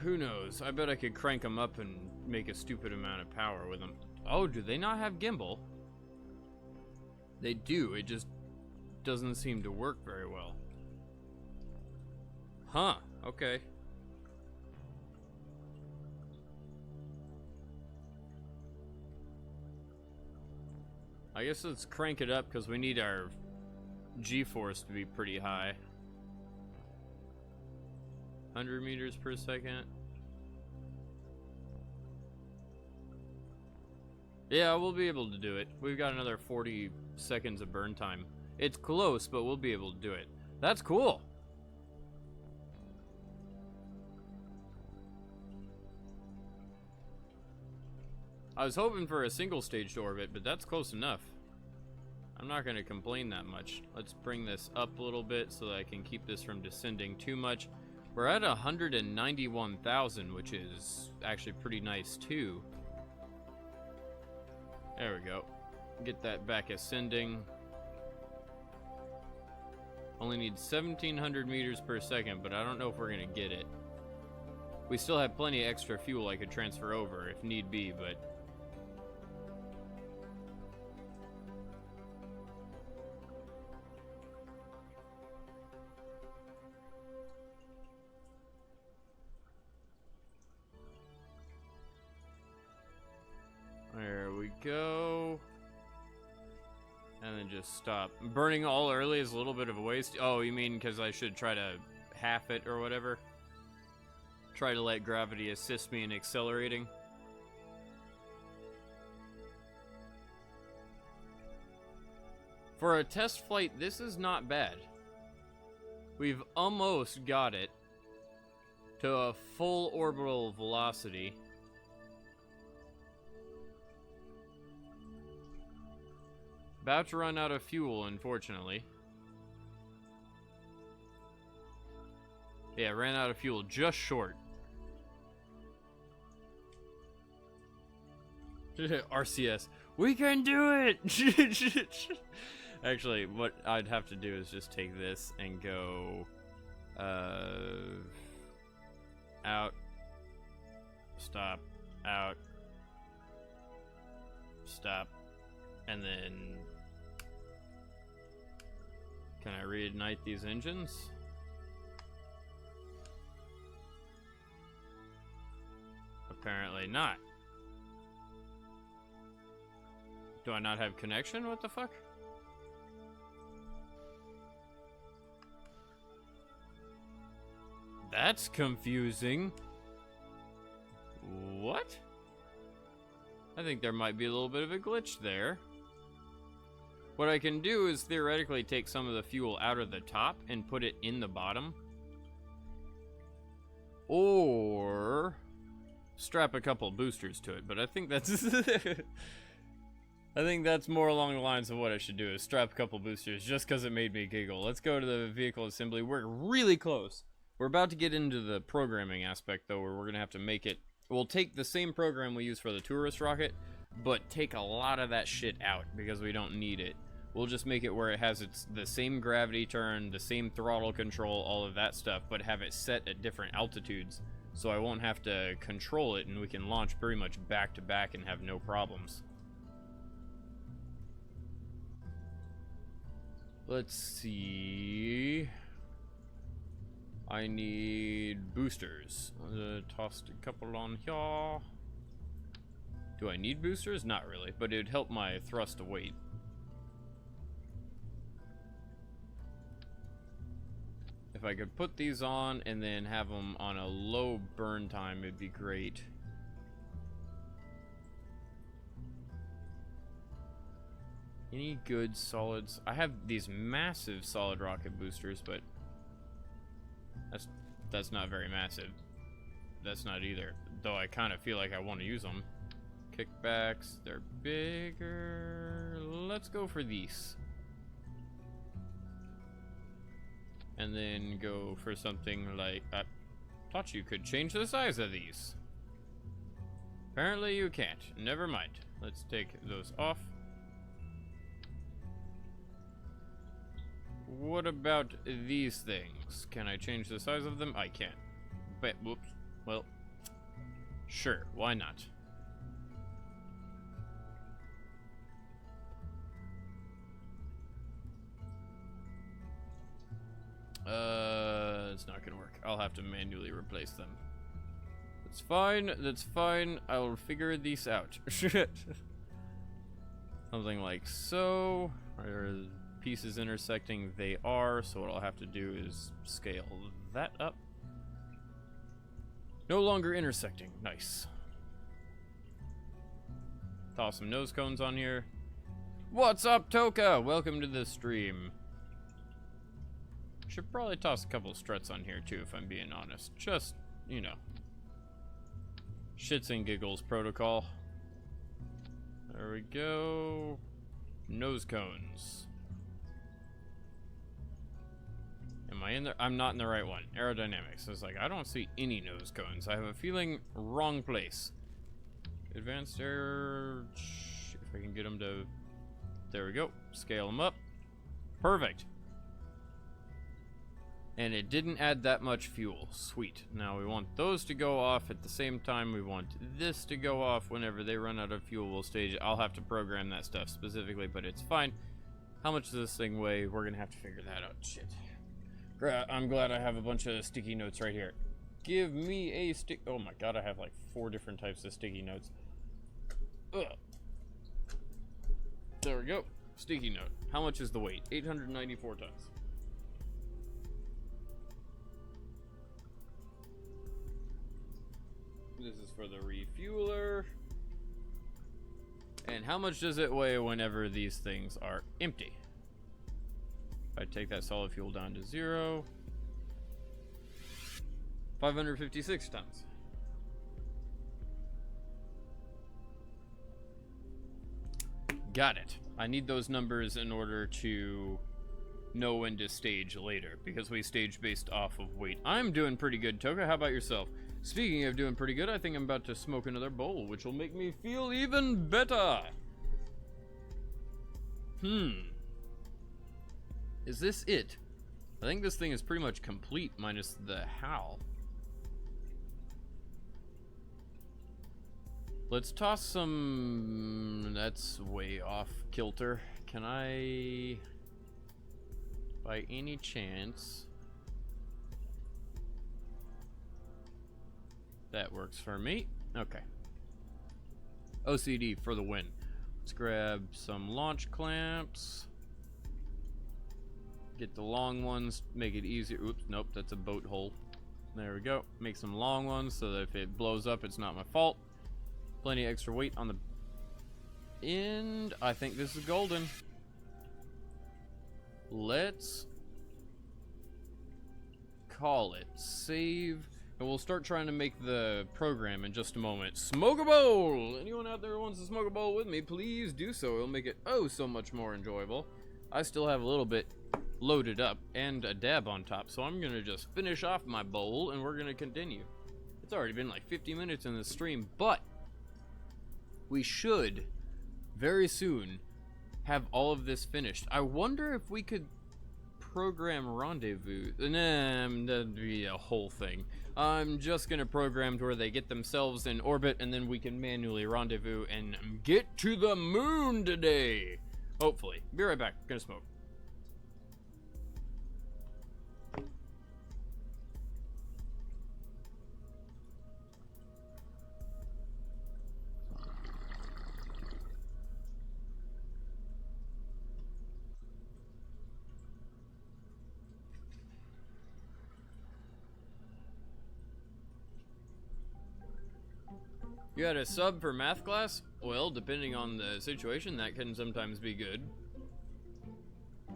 Who knows? I bet I could crank them up and make a stupid amount of power with them. Oh, do they not have gimbal? They do, it just doesn't seem to work very well. Huh, okay. I guess let's crank it up because we need our G-force to be pretty high. 100 meters per second. Yeah, we'll be able to do it. We've got another 40 seconds of burn time. It's close, but we'll be able to do it. That's cool. I was hoping for a single stage to orbit, but that's close enough. I'm not going to complain that much. Let's bring this up a little bit so that I can keep this from descending too much. We're at 191,000, which is actually pretty nice too. There we go. Get that back ascending. Only need 1,700 meters per second, but I don't know if we're going to get it. We still have plenty of extra fuel I could transfer over if need be, but... There we go. And then just stop. Burning all early is a little bit of a waste. Oh, you mean because I should try to half it or whatever? Try to let gravity assist me in accelerating. For a test flight, this is not bad. We've almost got it to a full orbital velocity. About to run out of fuel, unfortunately. Yeah, ran out of fuel just short. RCS. We can do it! Actually, what I'd have to do is just take this and go out, stop, out, stop, and then can I reignite these engines? Apparently not. Do I not have connection? What the fuck? That's confusing. What? I think there might be a little bit of a glitch there. What I can do is theoretically take some of the fuel out of the top and put it in the bottom. Or strap a couple boosters to it, but I think that's I think that's more along the lines of what I should do, is strap a couple boosters just because it made me giggle. Let's go to the vehicle assembly. We're really close. We're about to get into the programming aspect, though, where we're going to have to make it... We'll take the same program we use for the tourist rocket, but take a lot of that shit out because we don't need it. We'll just make it where it has the same gravity turn, the same throttle control, all of that stuff, but have it set at different altitudes, so I won't have to control it, and we can launch pretty much back to back and have no problems. Let's see... I need boosters. Tossed a couple on here. Do I need boosters? Not really, but it would help my thrust to weight. If I could put these on and then have them on a low burn time, it'd be great. Any good solids? I have these massive solid rocket boosters, but that's not very massive. That's not either. Though I kind of feel like I want to use them. Kickbacks, they're bigger. Let's go for these. And then go for something like... I thought you could change the size of these. Apparently you can't. Never mind. Let's take those off. What about these things? Can I change the size of them? I can't. But, whoops. Well, sure, why not? It's not gonna work. I'll have to manually replace them. That's fine, that's fine. I will figure these out. Something like so. Are pieces intersecting? They are, so what I'll have to do is scale that up. No longer intersecting. Nice. Toss some nose cones on here. What's up, Toka? Welcome to the stream. Should probably toss a couple struts on here too, if I'm being honest. Just, you know, shits and giggles protocol. There we go. Nose cones. Am I in there? I'm not in the right one. Aerodynamics. I was like, I don't see any nose cones. I have a feeling wrong place. Advanced air. If I can get them to... There we go. Scale them up. Perfect. And it didn't add that much fuel. Sweet. Now we want those to go off at the same time. We want this to go off whenever they run out of fuel. We'll stage it. I'll have to program that stuff specifically, but it's fine. How much does this thing weigh? We're going to have to figure that out. Shit. I'm glad I have a bunch of sticky notes right here. Give me a stick. Oh my god, I have like 4 different types of sticky notes. Ugh. There we go. Sticky note. How much is the weight? 894 tons. This is for the refueler. And how much does it weigh whenever these things are empty? If I take that solid fuel down to 0, 556 tons. Got it. I need those numbers in order to know when to stage later, because we stage based off of weight. I'm doing pretty good, Toka. How about yourself? Speaking of doing pretty good, I think I'm about to smoke another bowl, which will make me feel even better. Is this it? I think this thing is pretty much complete, minus the how. Let's toss some... That's way off kilter. Can I... by any chance... That works for me. Okay. OCD for the win. Let's grab some launch clamps. Get the long ones, make it easier. Oops, nope, that's a boat hole. There we go. Make some long ones so that if it blows up, it's not my fault. Plenty of extra weight on the end. I think this is golden. Let's call it. Save. And we'll start trying to make the program in just a moment. Smoke a bowl! Anyone out there who wants to smoke a bowl with me, please do so. It'll make it oh so much more enjoyable. I still have a little bit loaded up and a dab on top, so I'm gonna just finish off my bowl and we're gonna continue. It's already been like 50 minutes in the stream, but we should very soon have all of this finished. I wonder if we could program rendezvous. That'd be a whole thing. I'm just gonna program to where they get themselves in orbit and then we can manually rendezvous and get to the moon today. Hopefully. Be right back. Gonna smoke. You had a sub for math class? Well, depending on the situation, that can sometimes be good.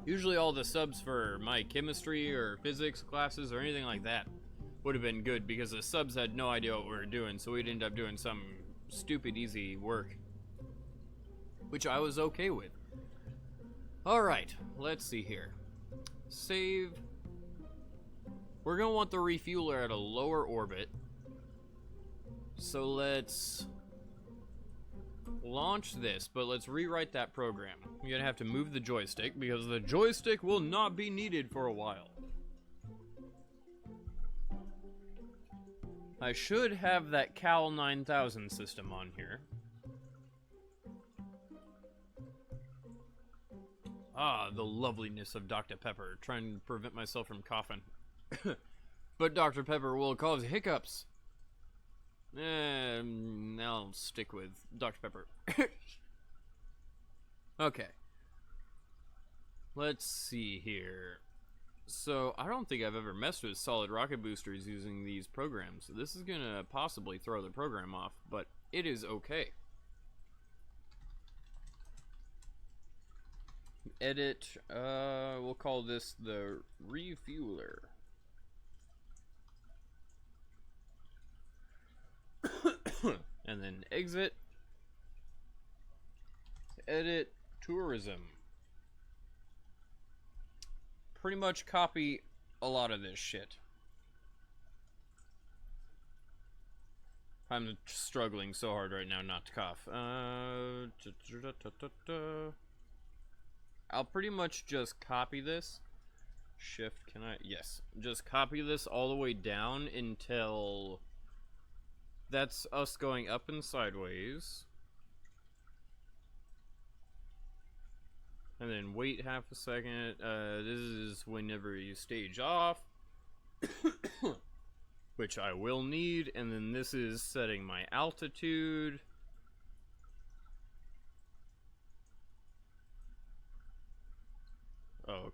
Usually all the subs for my chemistry or physics classes or anything like that would have been good because the subs had no idea what we were doing, so we'd end up doing some stupid easy work, which I was okay with. Alright, let's see here. Save. We're gonna want the refueler at a lower orbit. So let's launch this, but let's rewrite that program. You're gonna have to move the joystick because the joystick will not be needed for a while. I should have that Cal 9000 system on here. Ah, the loveliness of Dr. Pepper, trying to prevent myself from coughing. But Dr. Pepper will cause hiccups. I'll stick with Dr. Pepper. Okay. Let's see here. So, I don't think I've ever messed with solid rocket boosters using these programs. This is gonna possibly throw the program off, but it is okay. Edit, we'll call this the refueler. And then exit, edit, tourism. Pretty much copy a lot of this shit. I'm struggling so hard right now not to cough. I'll pretty much just copy this. Shift, can I? Yes. Just copy this all the way down until that's us going up and sideways. And then wait half a second. This is whenever you stage off. Which I will need. And then this is setting my altitude.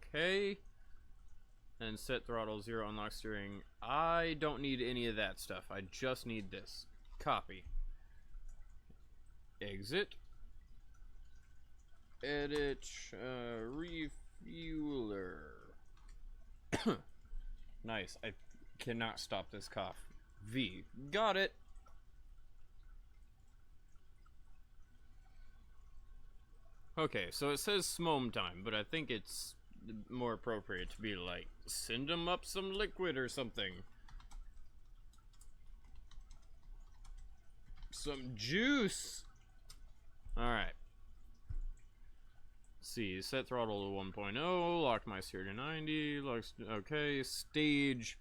Okay. And set throttle 0, unlock steering. I don't need any of that stuff. I just need this. Copy. Exit. Edit. Refueler. Nice. I cannot stop this cough. V. Got it. Okay, so it says smom time, but I think it's more appropriate to be like, send them up some liquid or something. Some juice. Alright. See, set throttle to 1.0, lock my steer to 90, okay, stage,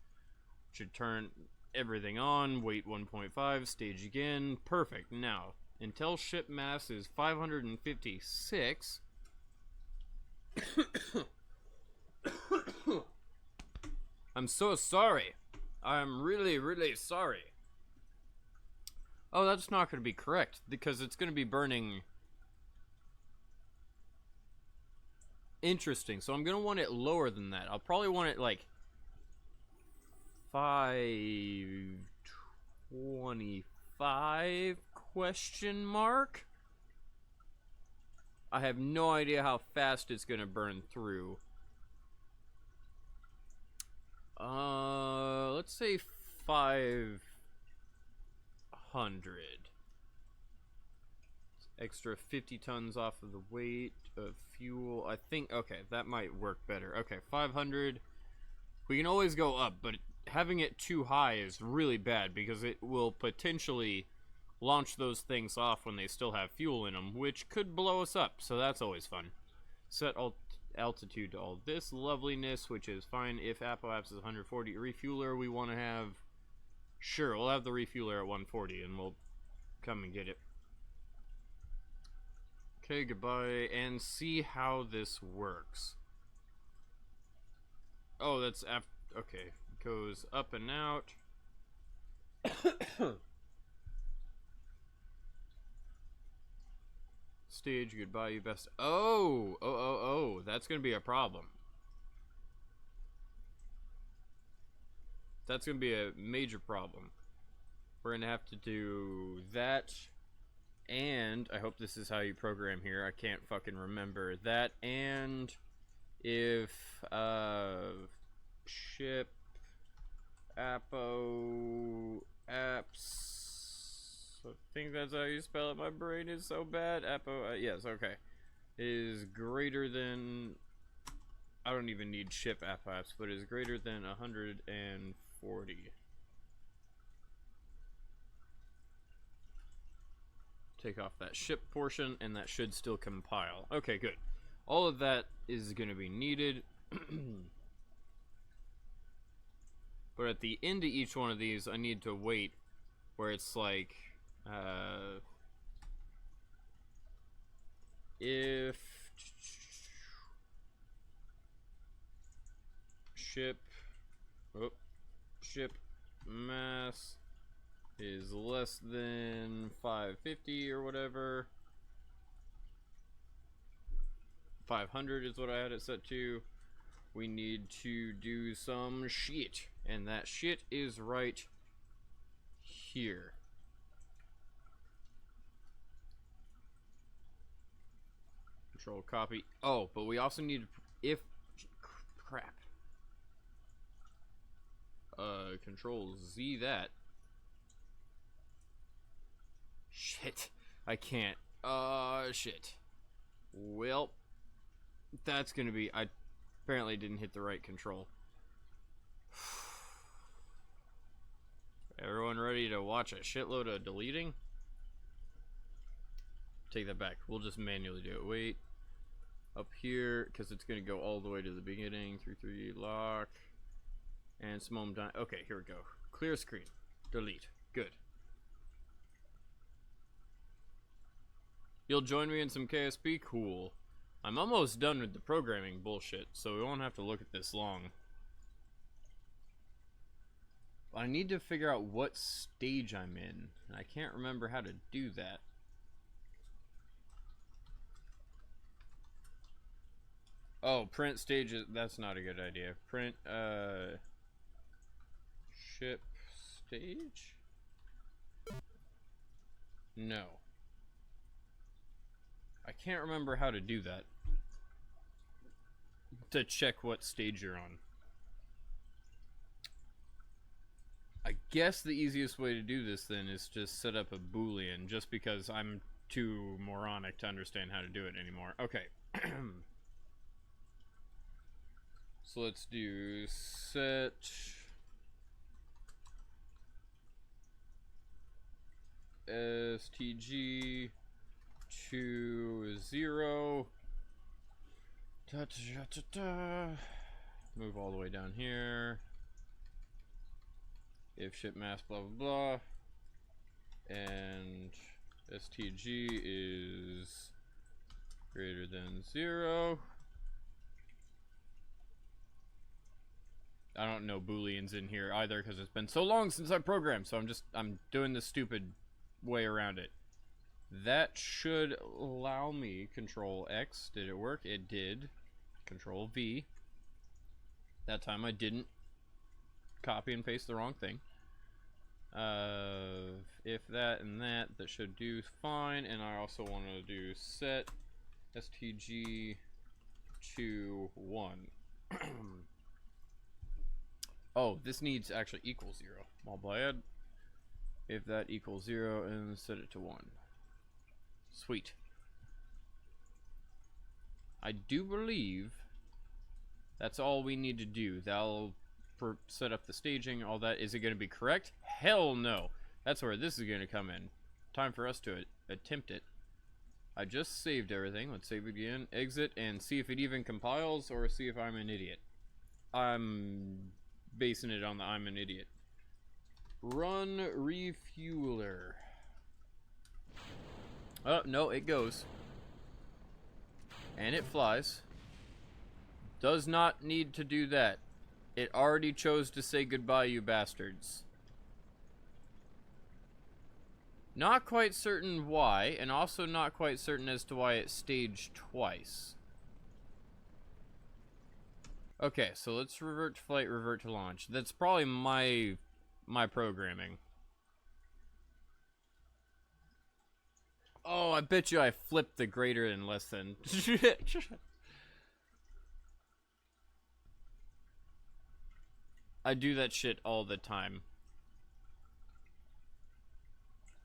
should turn everything on, weight 1.5, stage again, perfect. Now, until ship mass is 556, I'm so sorry. I'm really, really sorry. Oh, that's not going to be correct, because it's going to be burning. Interesting. So I'm going to want it lower than that. I'll probably want it like 525 question mark. I have no idea how fast it's going to burn through. Let's say 500. Extra 50 tons off of the weight of fuel. I think, okay, that might work better. Okay, 500. We can always go up, but having it too high is really bad because it will potentially launch those things off when they still have fuel in them, which could blow us up, so that's always fun. Set altitude to all this loveliness, which is fine. If Apoapps is 140 refueler, we want to have... Sure, we'll have the refueler at 140, and we'll come and get it. Okay, goodbye, and see how this works. Oh, that's after. Okay, goes up and out. Stage, goodbye, you best. Oh, that's gonna be a problem. That's gonna be a major problem. We're gonna have to do that. And I hope this is how you program here. I can't fucking remember that. And if ship apps, I think that's how you spell it. My brain is so bad. Yes, okay, is greater than. I don't even need ship apps, but is greater than 140. Take off that ship portion, and that should still compile. Okay, good. All of that is going to be needed. But at the end of each one of these, I need to wait where it's like, if ship mass is less than 550 or whatever. 500 is what I had it set to. We need to do some shit, and that shit is right here. Control copy. Oh, but we also need if crap. Control Z that. Shit, I can't. Shit. Well, that's gonna be. I apparently didn't hit the right control. Everyone ready to watch a shitload of deleting? Take that back. We'll just manually do it. Wait. Up here, because it's gonna go all the way to the beginning. 3 lock. And smom time. Okay, here we go. Clear screen. Delete. Good. You'll join me in some KSP? Cool. I'm almost done with the programming bullshit, so we won't have to look at this long. I need to figure out what stage I'm in, and I can't remember how to do that. Oh, print stages. That's not a good idea. Print, ship stage? No. I can't remember how to do that. To check what stage you're on. I guess the easiest way to do this then is just set up a boolean, just because I'm too moronic to understand how to do it anymore. Okay. So let's do set stg to 0. Move all the way down here. If ship mass blah blah blah, and stg is greater than 0. I don't know booleans in here either because it's been so long since I programmed, so I'm doing the stupid way around it. That should allow me Control X. Did it work? It did. Control V. That time I didn't copy and paste the wrong thing. If that and that should do fine. And I also want to do set stg to 1. Oh, this needs actually equal 0. Multiply if that equals 0 and set it to 1. Sweet. I do believe that's all we need to do. That'll set up the staging, all that. Is it going to be correct? Hell no. That's where this is going to come in. Time for us to attempt it. I just saved everything. Let's save it again. Exit and see if it even compiles or see if I'm an idiot. I'm basing it on the I'm an idiot. Run refueler. Oh, no, it goes. And it flies. Does not need to do that. It already chose to say goodbye, you bastards. Not quite certain why, and also not quite certain as to why it staged twice. Okay, so let's revert to flight, revert to launch. That's probably my programming. Oh, I bet you I flipped the greater than less than. I do that shit all the time.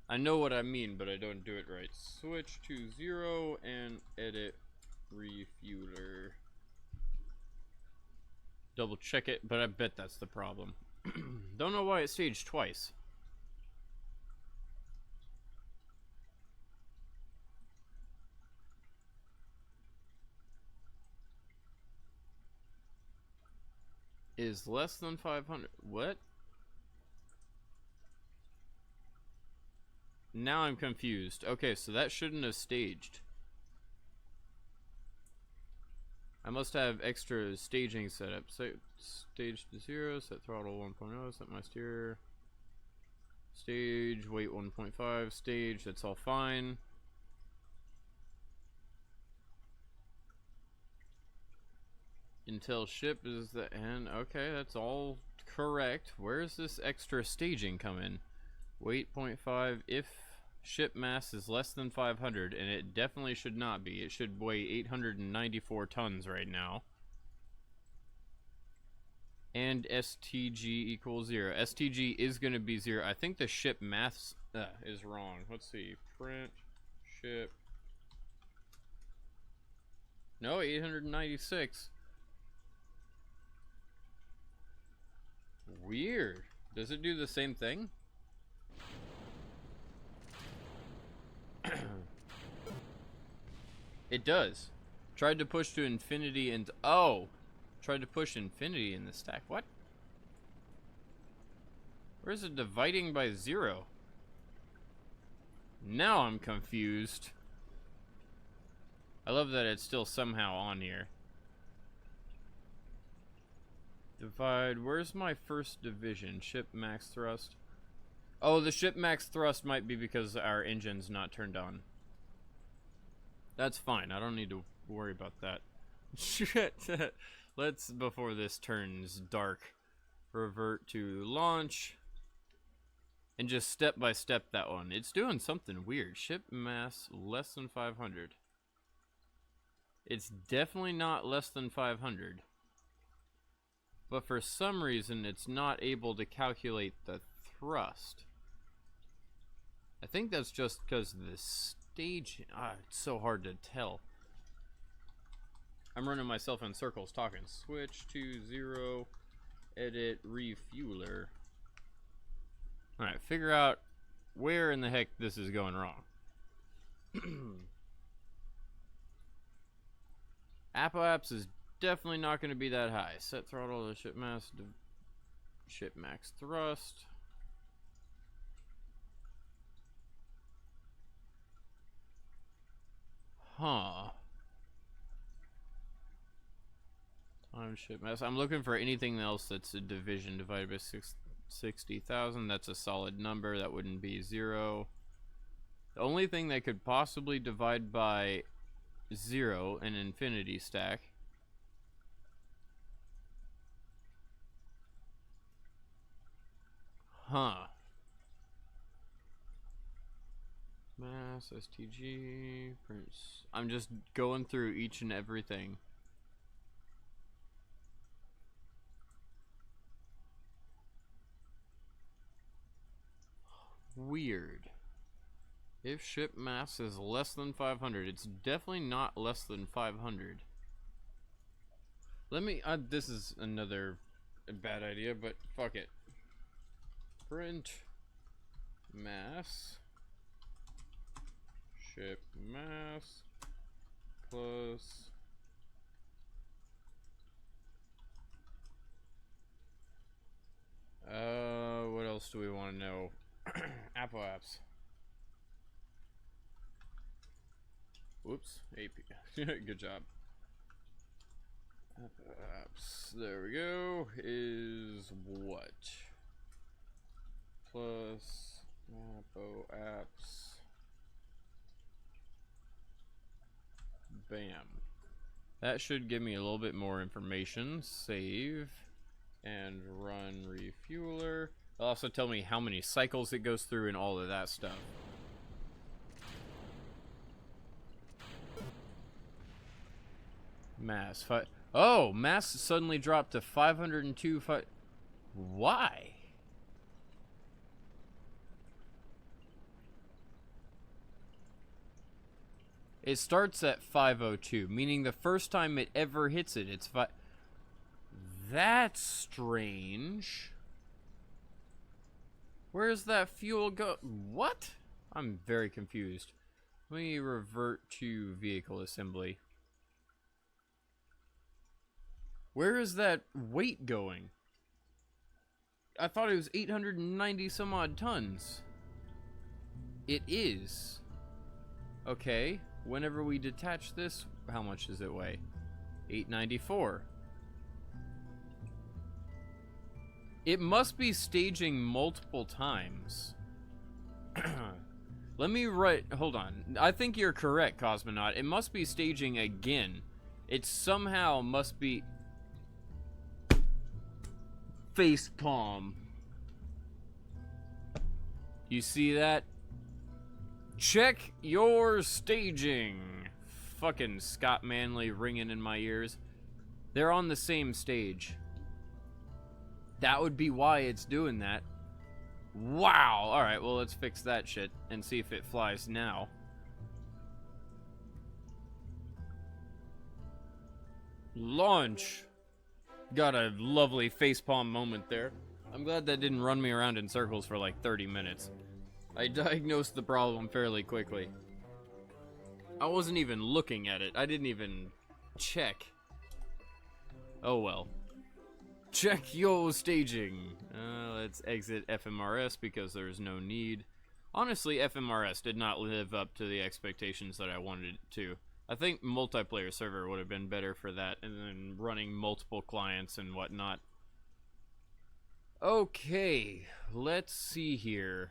I know what I mean, but I don't do it right. Switch to 0 and edit refueler. Double check it, but I bet that's the problem. Don't know why it staged twice. Is less than 500. What? Now I'm confused. Okay, so that shouldn't have staged. I must have extra staging set up. Set stage to 0, set throttle 1.0, set my steer. Stage, weight 1.5, stage, that's all fine. Until ship is the end. Okay, that's all correct. Where's this extra staging come in? Weight 0.5 if ship mass is less than 500, and it definitely should not be. It should weigh 894 tons right now. And STG equals 0. STG is going to be 0. I think the ship mass is wrong. Let's see. Print ship. No, 896. Weird. Does it do the same thing? It does. Tried to push to infinity and... Oh! Tried to push infinity in the stack. What? Where's it dividing by 0? Now I'm confused. I love that it's still somehow on here. Divide. Where's my first division? Ship max thrust. Oh, the ship max thrust might be because our engine's not turned on. That's fine. I don't need to worry about that. Shit. Let's, before this turns dark, revert to launch. And just step by step that one. It's doing something weird. Ship mass less than 500. It's definitely not less than 500. But for some reason, it's not able to calculate the thrust. I think that's just because of the stage. It's so hard to tell. I'm running myself in circles talking. Switch to 0, edit, refueler. Alright, figure out where in the heck this is going wrong. Apoapse is definitely not going to be that high. Set throttle to ship mass, ship max thrust. Huh. Time ship mass. I'm looking for anything else that's a division divided by 60,000. That's a solid number. That wouldn't be 0. The only thing that could possibly divide by 0, an infinity stack. Huh. Mass, STG, prints. I'm just going through each and everything. Weird. If ship mass is less than 500, it's definitely not less than 500. Let me, this is another bad idea, but fuck it. Print mass, ship mass plus what else do we want to know? Apoapse. Whoops, AP. Good job. Apoapse. There we go. Is what? Plus Apoapse. Bam. That should give me a little bit more information. Save and run refueler. It'll also tell me how many cycles it goes through and all of that stuff. Mass. Oh, mass suddenly dropped to 502. Why? It starts at 502, meaning the first time it ever hits it, it's That's strange. Where's that fuel go? What? I'm very confused. Let me revert to vehicle assembly. Where is that weight going? I thought it was 890 some odd tons. It is. Okay, whenever we detach this, how much does it weigh? 894. It must be staging multiple times. Let me write, hold on. I think you're correct, Cosmonaut. It must be staging again. It somehow must be... Facepalm. You see that? Check your staging. Fucking Scott Manley ringing in my ears. They're on the same stage. That would be why it's doing that. Wow. Alright, well, let's fix that shit and see if it flies now. Launch. Got a lovely facepalm moment there. I'm glad that didn't run me around in circles for like 30 minutes. I diagnosed the problem fairly quickly. I wasn't even looking at it. I didn't even check. Oh well. Check your staging. Let's exit FMRS because there's no need. Honestly, FMRS did not live up to the expectations that I wanted it to. I think multiplayer server would have been better for that, and then running multiple clients and whatnot. Okay, let's see here.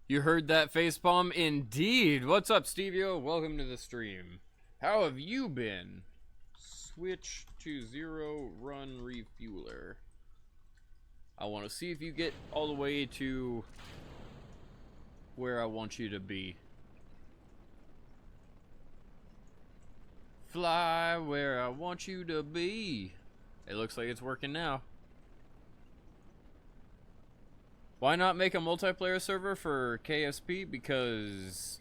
You heard that facepalm? Indeed. What's up, Stevio? Welcome to the stream. How have you been? Switch to 0 run refueler. I want to see if you get all the way to where I want you to be. Fly where I want you to be. It looks like it's working now. Why not make a multiplayer server for KSP? Because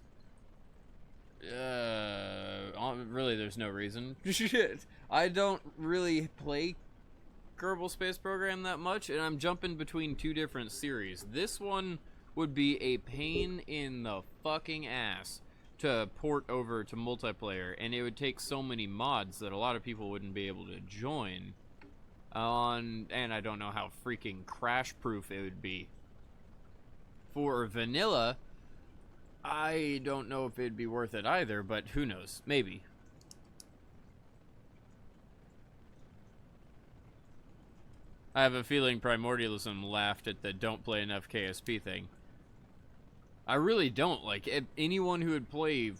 really there's no reason. Shit. I don't really play Kerbal Space Program that much, and I'm jumping between two different series. This one would be a pain in the fucking ass to port over to multiplayer, and it would take so many mods that a lot of people wouldn't be able to join on, and I don't know how freaking crash proof it would be. For vanilla, I don't know if it'd be worth it either, but who knows, maybe. I have a feeling Primordialism laughed at the don't play enough KSP thing. I really don't. Like, anyone who would play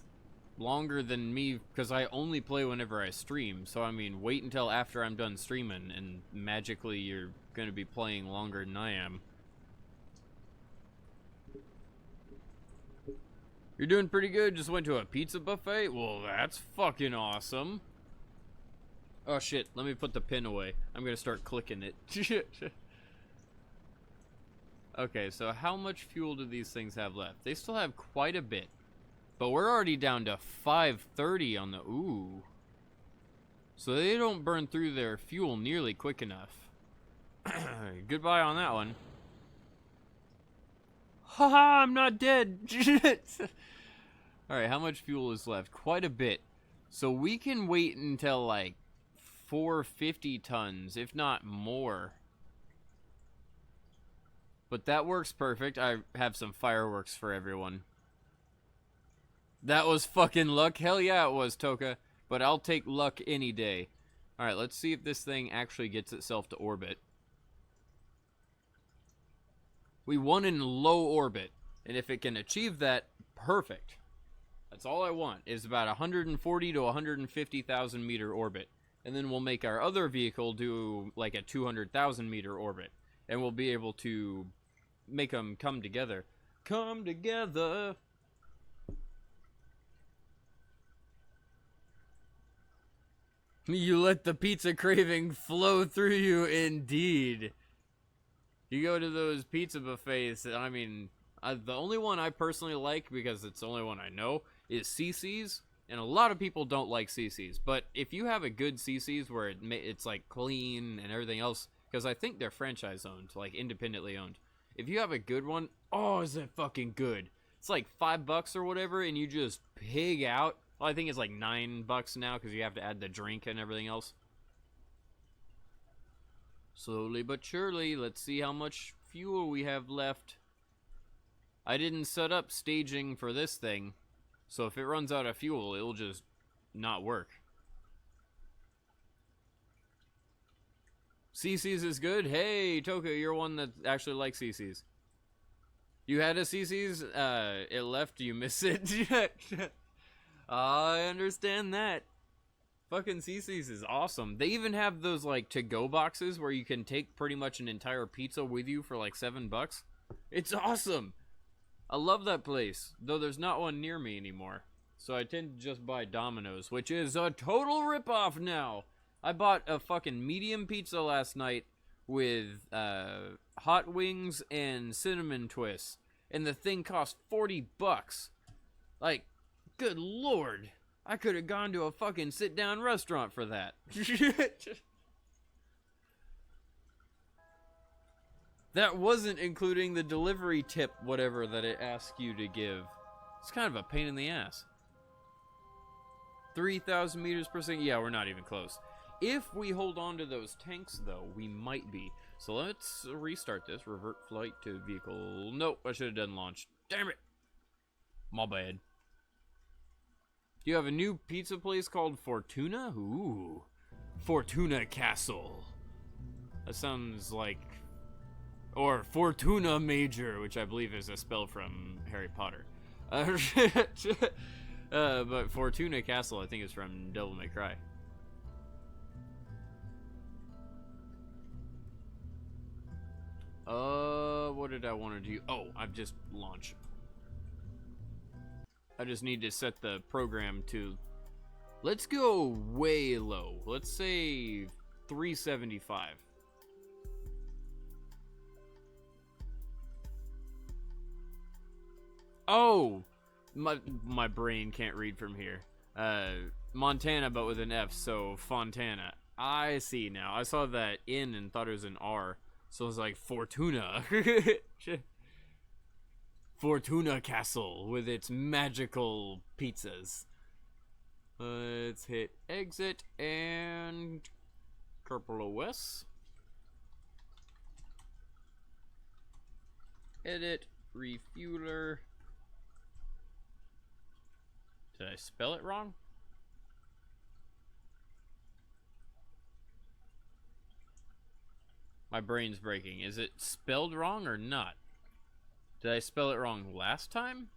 longer than me, because I only play whenever I stream, so I mean, wait until after I'm done streaming, and magically you're going to be playing longer than I am. You're doing pretty good, just went to a pizza buffet? Well, that's fucking awesome. Oh shit, let me put the pin away. I'm gonna start clicking it. Okay, so how much fuel do these things have left? They still have quite a bit. But we're already down to 530 on the... Ooh. So they don't burn through their fuel nearly quick enough. Goodbye on that one. Haha, I'm not dead. Alright, how much fuel is left? Quite a bit. So we can wait until like 450 tons, if not more. But that works perfect. I have some fireworks for everyone. That was fucking luck. Hell yeah, it was, Toka. But I'll take luck any day. Alright, let's see if this thing actually gets itself to orbit. We won in low orbit. And if it can achieve that, perfect. That's all I want, is about 140 to 150,000 meter orbit. And then we'll make our other vehicle do like a 200,000 meter orbit. And we'll be able to make them come together. Come together! You let the pizza craving flow through you, indeed. You go to those pizza buffets, I mean, the only one I personally like, because it's the only one I know, is CC's. And a lot of people don't like CC's. But if you have a good CC's where it's like clean and everything else, because I think they're franchise owned, like independently owned. If you have a good one, oh, is that fucking good. It's like $5 or whatever, and you just pig out. Well, I think it's like $9 now, because you have to add the drink and everything else. Slowly but surely, let's see how much fuel we have left. I didn't set up staging for this thing, so if it runs out of fuel, it'll just not work. CC's is good? Hey, Toka, you're one that actually likes CC's. You had a CC's, it left, you miss it. I understand that. Fucking CC's is awesome. They even have those like to-go boxes where you can take pretty much an entire pizza with you for like $7. It's awesome. I love that place, though there's not one near me anymore. So I tend to just buy Domino's, which is a total ripoff now. I bought a fucking medium pizza last night with hot wings and cinnamon twists, and the thing cost $40. Like, good lord. I could have gone to a fucking sit-down restaurant for that. That wasn't including the delivery tip, whatever, that it asks you to give. It's kind of a pain in the ass. 3,000 meters per second? Yeah, we're not even close. If we hold on to those tanks, though, we might be. So let's restart this. Revert flight to vehicle. Nope, I should have done launch. Damn it! My bad. You have a new pizza place called Fortuna? Ooh. Fortuna Castle. That sounds like Or Fortuna Major, which I believe is a spell from Harry Potter. But Fortuna Castle, I think, is from Devil May Cry. What did I want to do? Oh, I've just launched. I just need to set the program to... Let's go way low. Let's say 375. Oh! My brain can't read from here. Montana, but with an F, so Fontana. I see now. I saw that N and thought it was an R. So it was like Fortuna. Fortuna Castle with its magical pizzas. Let's hit exit and Purple OS. Edit refueler. Did I spell it wrong? My brain's breaking. Is it spelled wrong or not? Did I spell it wrong last time?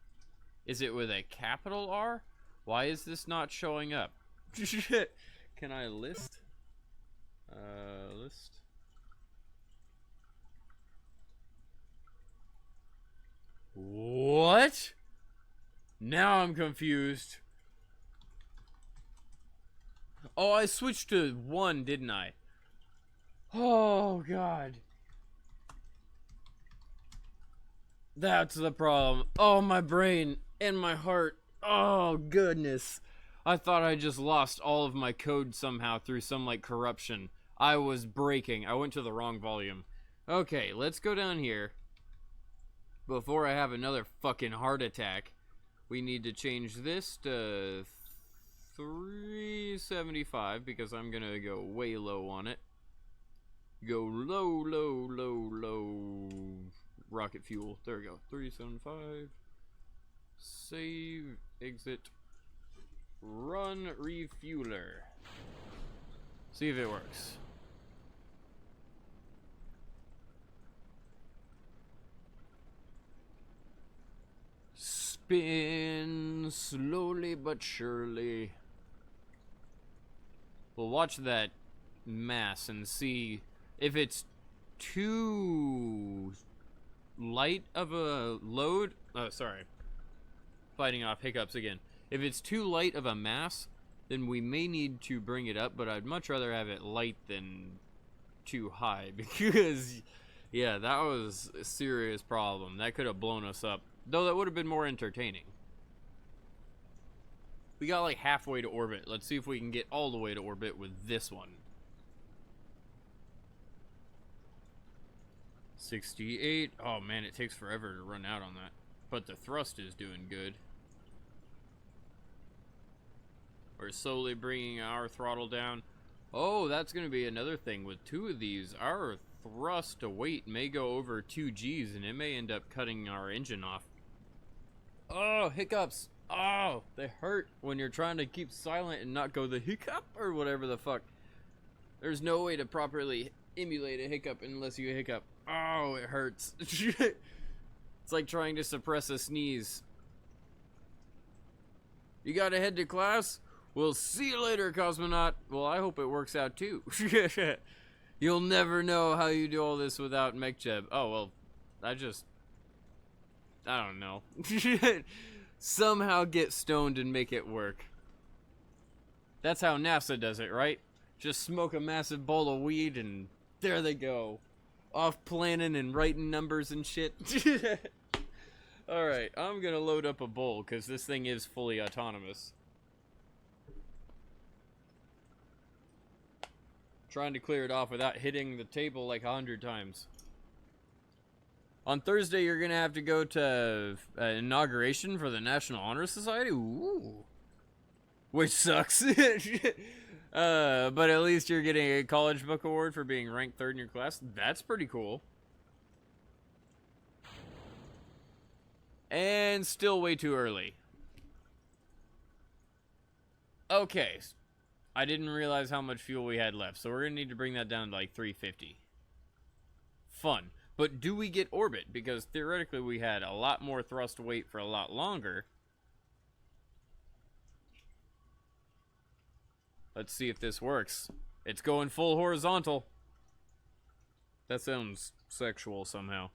Is it with a capital R? Why is this not showing up? Can I list? List. What? Now I'm confused. Oh, I switched to 1, didn't I? Oh, God. That's the problem. Oh, my brain and my heart. Oh, goodness. I thought I just lost all of my code somehow through some, like, corruption. I was breaking. I went to the wrong volume. Okay, let's go down here. Before I have another fucking heart attack, we need to change this to 375 because I'm gonna go way low on it. Go low, low, low, low. Rocket fuel. There we go. 375. Save. Exit. Run refueler. See if it works. Spin slowly but surely. We'll watch that mass and see if it's too light of a load. Oh, sorry. Fighting off hiccups again. If it's too light of a mass, then we may need to bring it up, but I'd much rather have it light than too high because, yeah, that was a serious problem. That could have blown us up. Though that would have been more entertaining. We got like halfway to orbit. Let's see if we can get all the way to orbit with this one. 68. Oh man, it takes forever to run out on that. But the thrust is doing good. We're slowly bringing our throttle down. Oh, that's going to be another thing. With 2 of these, our thrust to weight may go over 2 Gs and it may end up cutting our engine off. Oh, hiccups. Oh, they hurt when you're trying to keep silent and not go the hiccup or whatever the fuck. There's no way to properly emulate a hiccup unless you hiccup. Oh, it hurts. It's like trying to suppress a sneeze. You gotta head to class? We'll see you later, cosmonaut. Well, I hope it works out too. You'll never know how you do all this without MechJeb. Oh, well, I don't know. Somehow get stoned and make it work. That's how NASA does it, right? Just smoke a massive bowl of weed and there they go. Off planning and writing numbers and shit. Alright, I'm gonna load up a bowl because this thing is fully autonomous. Trying to clear it off without hitting the table like 100 times. On Thursday, you're gonna have to go to inauguration for the National Honor Society. Ooh, which sucks. But at least you're getting a college book award for being ranked 3rd in your class. That's pretty cool. And still way too early. Okay. I didn't realize how much fuel we had left, so we're gonna need to bring that down to like 350. Fun. But do we get orbit? Because theoretically we had a lot more thrust weight for a lot longer. Let's see if this works. It's going full horizontal. That sounds sexual somehow.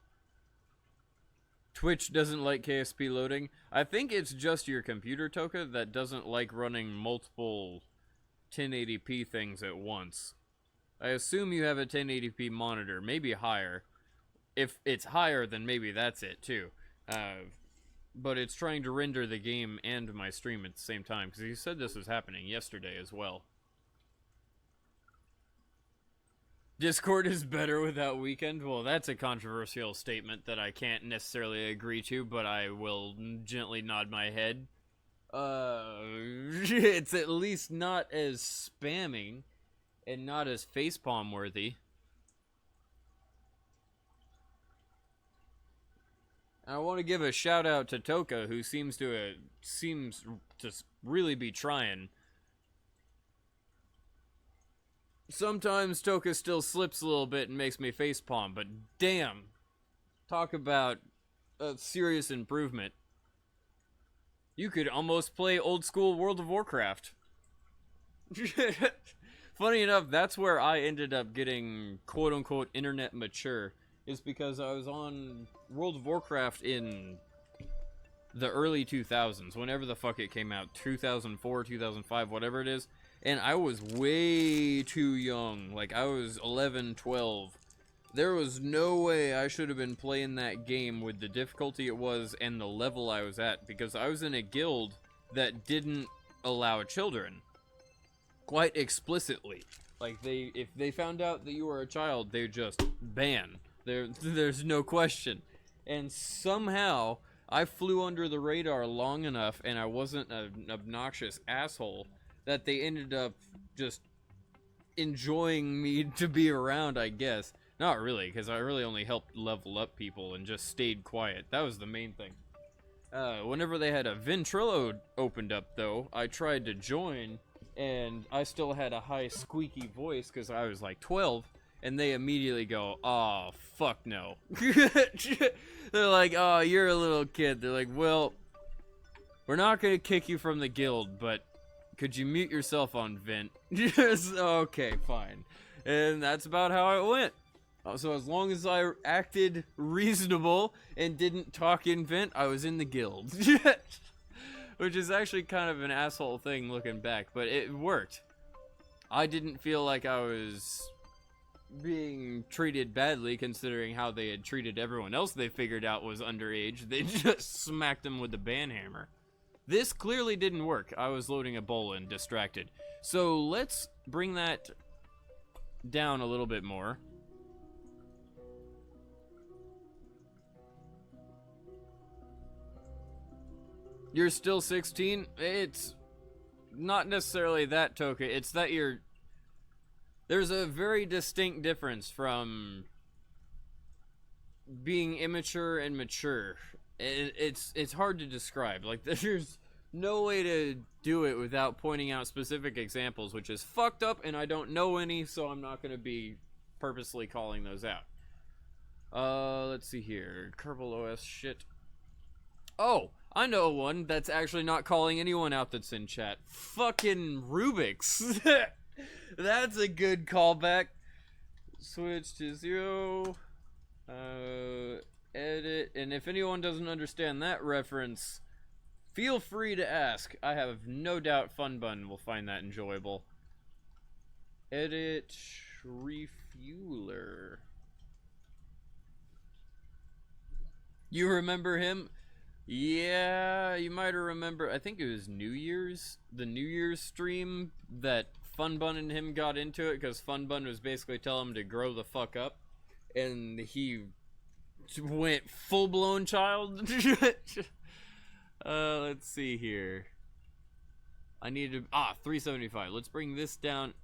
Twitch doesn't like KSP loading. I think it's just your computer, Toka, that doesn't like running multiple 1080p things at once. I assume you have a 1080p monitor, maybe higher. If it's higher, then maybe that's it, too. But it's trying to render the game and my stream at the same time, because you said this was happening yesterday as well. Discord is better without Weekend? Well, that's a controversial statement that I can't necessarily agree to, but I will gently nod my head. It's at least not as spamming and not as facepalm worthy. I want to give a shout out to Toka, who seems to really be trying. Sometimes Toka still slips a little bit and makes me facepalm, but damn, talk about a serious improvement. You could almost play old school World of Warcraft. Funny enough, that's where I ended up getting quote-unquote internet mature, is because I was on World of Warcraft in the early 2000s, whenever the fuck it came out, 2004, 2005, whatever it is. And I was way too young. Like, I was 11, 12. There was no way I should have been playing that game with the difficulty it was and the level I was at, because I was in a guild that didn't allow children. Quite explicitly. Like, if they found out that you were a child, they just ban. There's no question. And somehow, I flew under the radar long enough, and I wasn't an obnoxious asshole, that they ended up just enjoying me to be around, I guess. Not really, because I really only helped level up people and just stayed quiet. That was the main thing. Whenever they had a Ventrilo opened up, though, I tried to join, and I still had a high squeaky voice because I was like 12, and they immediately go, "Oh, fuck no." They're like, "Oh, you're a little kid." They're like, "Well, we're not going to kick you from the guild, but could you mute yourself on Vent?" Yes, okay, fine. And that's about how it went. So as long as I acted reasonable and didn't talk in Vent, I was in the guild. Which is actually kind of an asshole thing looking back, but it worked. I didn't feel like I was being treated badly, considering how they had treated everyone else they figured out was underage. They just smacked them with the ban hammer. This clearly didn't work. I was loading a bowl and distracted. So let's bring that down a little bit more. You're still 16? It's not necessarily that, Toka. It's that there's a very distinct difference from being immature and mature. It's hard to describe. Like, there's no way to do it without pointing out specific examples, which is fucked up, and I don't know any, so I'm not going to be purposely calling those out. Let's see here. Kerbal OS shit. Oh, I know one that's actually not calling anyone out that's in chat. Fucking Rubik's. That's a good callback. Switch to 0. Edit. And if anyone doesn't understand that reference, feel free to ask. I have no doubt Funbun will find that enjoyable. Edit Refueler. You remember him? Yeah, you might remember. I think it was New Year's, the New Year's stream that Funbun and him got into it because Funbun was basically telling him to grow the fuck up, and he went full-blown child. Let's see here. I need to 375. Let's bring this down.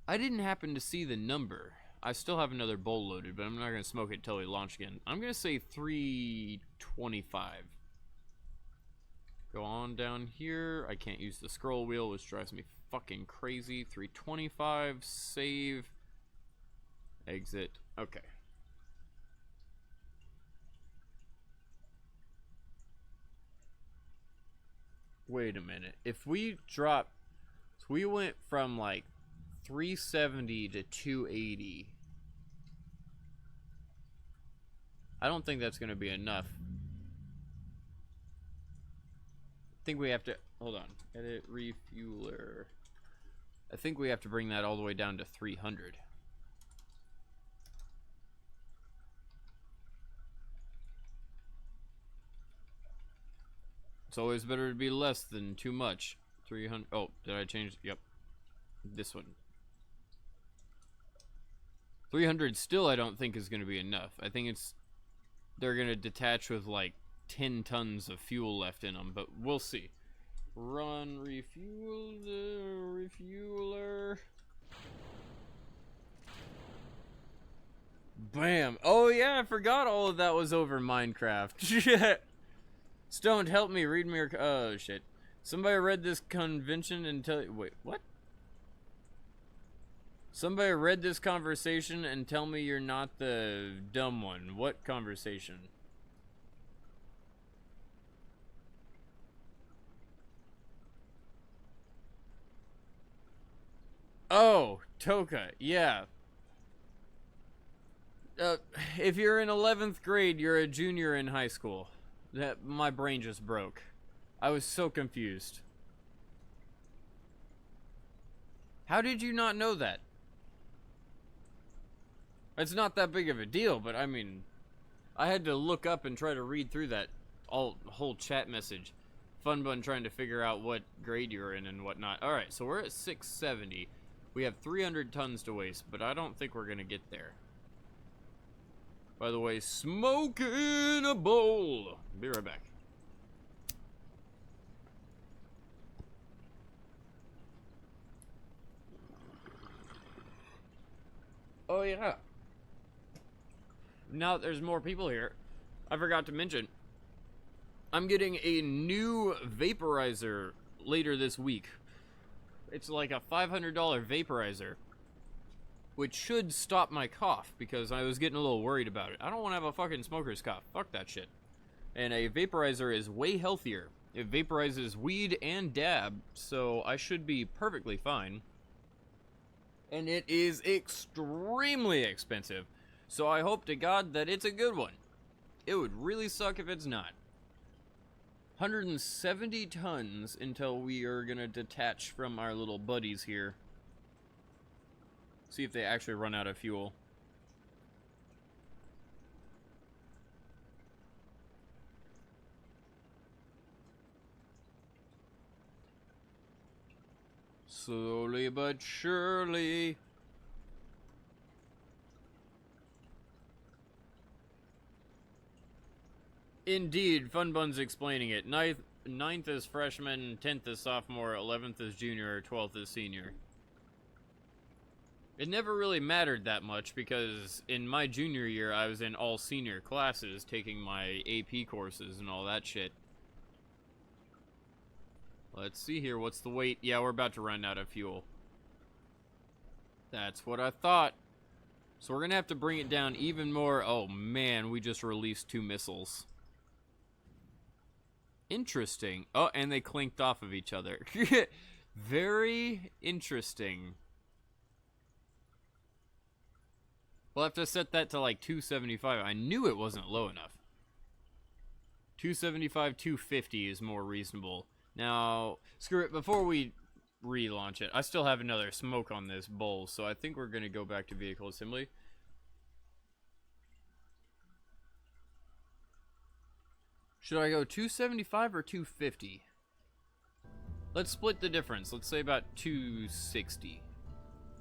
I didn't happen to see the number. I still have another bowl loaded, but I'm not going to smoke it until we launch again. I'm going to say 325. Go on down here. I can't use the scroll wheel, which drives me fucking crazy. 325, save, exit. Okay. Wait a minute. If we drop... So we went from, like, 370 to 280. I don't think that's going to be enough. I think we have to... Hold on. Edit refueler. I think we have to bring that all the way down to 300. It's always better to be less than too much. 300. Oh, did I change? Yep. This one. 300 still I don't think is going to be enough. I think it's... They're going to detach with like 10 tons of fuel left in them, but we'll see. Run refueler. Bam. Oh yeah, I forgot all of that was over Minecraft. Stoned, help me read me your... Oh shit. Somebody read this convention and tell... Wait, what? Somebody read this conversation and tell me you're not the dumb one. What conversation? Oh, Toka, yeah. If you're in 11th grade, you're a junior in high school. My brain just broke. I was so confused. How did you not know that? It's not that big of a deal, but I mean, I had to look up and try to read through that whole chat message. Fun bun trying to figure out what grade you're in and whatnot. Alright, so we're at 670. We have 300 tons to waste, but I don't think we're gonna get there. By the way, smoke in a bowl. Be right back. Oh yeah. Now that there's more people here, I forgot to mention, I'm getting a new vaporizer later this week. It's like a $500 vaporizer, which should stop my cough, because I was getting a little worried about it. I don't want to have a fucking smoker's cough. Fuck that shit. And a vaporizer is way healthier. It vaporizes weed and dab, so I should be perfectly fine. And it is extremely expensive. So I hope to God that it's a good one. It would really suck if it's not. 170 tons until we are going to detach from our little buddies here. See if they actually run out of fuel. Slowly but surely. Indeed, Funbun's explaining it. Ninth is freshman, 10th is sophomore, 11th is junior, 12th is senior. It never really mattered that much because in my junior year I was in all senior classes taking my AP courses and all that shit. Let's see here, what's the weight? Yeah, we're about to run out of fuel. That's what I thought. So we're gonna have to bring it down even more. Oh man, we just released 2 missiles. Interesting. Oh, and they clinked off of each other. Very interesting. We'll have to set that to like 275. I knew it wasn't low enough. 275, 250 is more reasonable. Now, screw it. Before we relaunch it, I still have another smoke on this bowl, so I think we're going to go back to vehicle assembly. Should I go 275 or 250? Let's split the difference. Let's say about 260.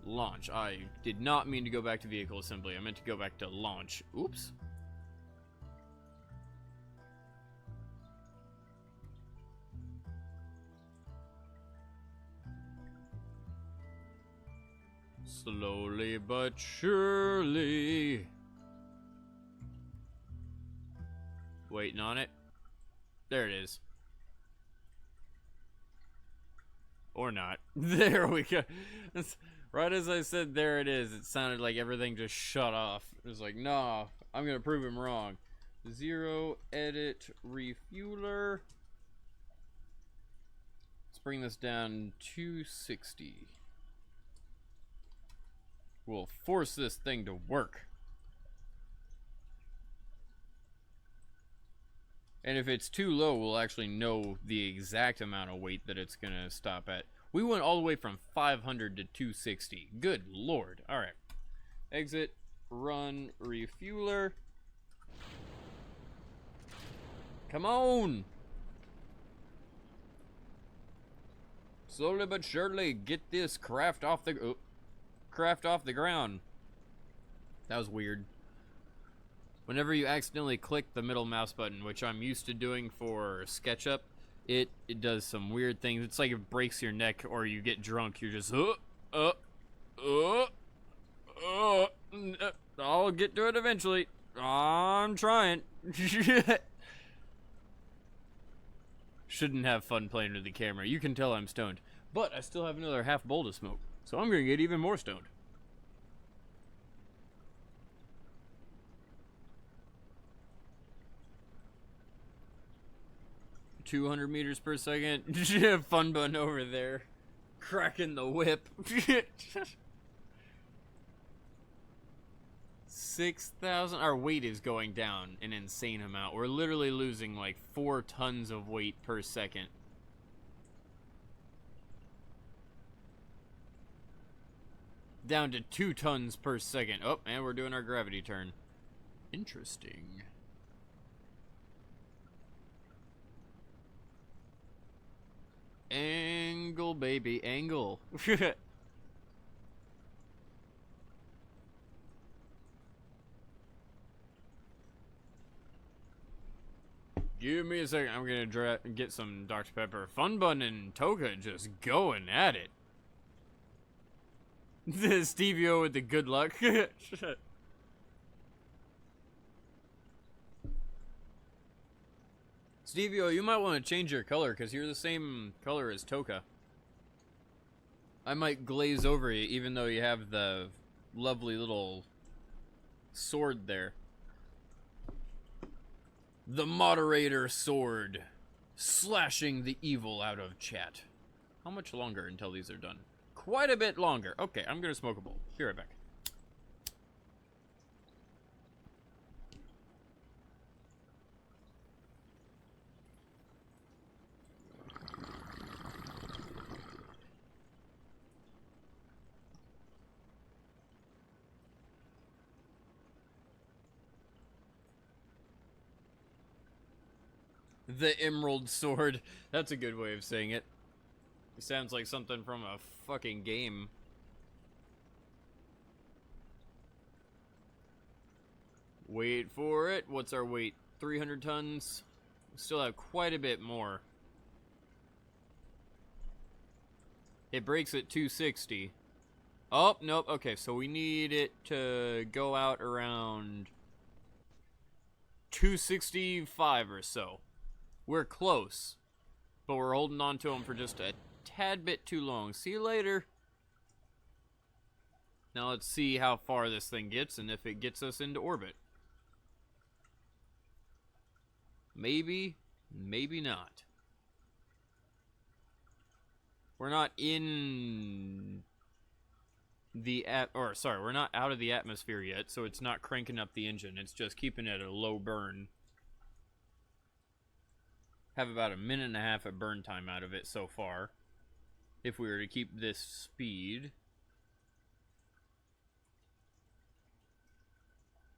Launch. I did not mean to go back to vehicle assembly. I meant to go back to launch. Oops. Slowly but surely. Waiting on it. There it is. Or not. There we go. Right as I said, there it is. It sounded like everything just shut off. It was like, nah, I'm gonna prove him wrong. 0 edit refueler. bring this down 260. We'll force this thing to work. And if it's too low, we'll actually know the exact amount of weight that it's gonna stop at. We went all the way from 500 to 260. Good lord. Alright. Exit, run, refueler. Come on! Slowly but surely, get this craft off the ground. That was weird. Whenever you accidentally click the middle mouse button, which I'm used to doing for SketchUp, it does some weird things. It's like it breaks your neck or you get drunk. You're just, I'll get to it eventually. I'm trying. Shouldn't have fun playing with the camera. You can tell I'm stoned. But I still have another half bowl to smoke. So I'm going to get even more stoned. 200 meters per second. Fun button over there. Cracking the whip. 6,000. Our weight is going down an insane amount. We're literally losing like 4 tons of weight per second. Down to 2 tons per second. Oh, and we're doing our gravity turn. Interesting. Angle, baby, angle. Give me a second. I'm gonna get some Dr. Pepper. Fun Bun and Toka just going at it. Stevie-O with the good luck. Stevie-O, you might want to change your color because you're the same color as Toka. I might glaze over you even though you have the lovely little sword there. The moderator sword. Slashing the evil out of chat. How much longer until these are done? Quite a bit longer. Okay, I'm gonna smoke a bowl. Be right back. The Emerald Sword. That's a good way of saying it. It sounds like something from a fucking game. Wait for it. What's our weight? 300 tons. We still have quite a bit more. It breaks at 260. Oh, nope. Okay, so we need it to go out around 265 or so. We're close, but we're holding on to them for just a tad bit too long. See you later. Now let's see how far this thing gets and if it gets us into orbit. Maybe, maybe not. We're not in the we're not out of the atmosphere yet, so it's not cranking up the engine. It's just keeping it at a low burn. Have about a minute and a half of burn time out of it so far. If we were to keep this speed.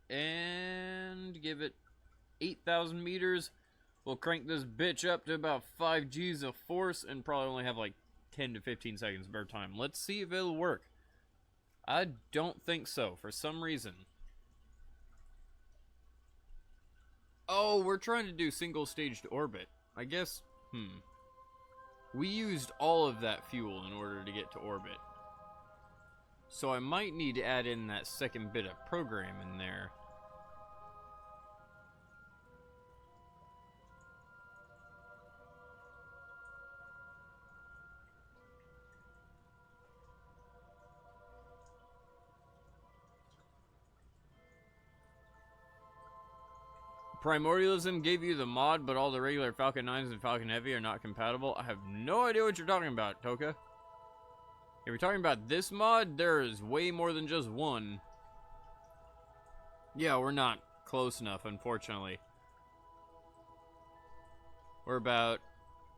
And give it 8,000 meters. We'll crank this bitch up to about 5 Gs of force and probably only have like 10 to 15 seconds burn time. Let's see if it'll work. I don't think so for some reason. Oh, we're trying to do single staged orbit. I guess, we used all of that fuel in order to get to orbit. So I might need to add in that second bit of program in there. Primordialism gave you the mod, but all the regular Falcon 9s and Falcon Heavy are not compatible. I have no idea what you're talking about, Toka. If you're talking about this mod, there is way more than just one. Yeah, we're not close enough, unfortunately. We're about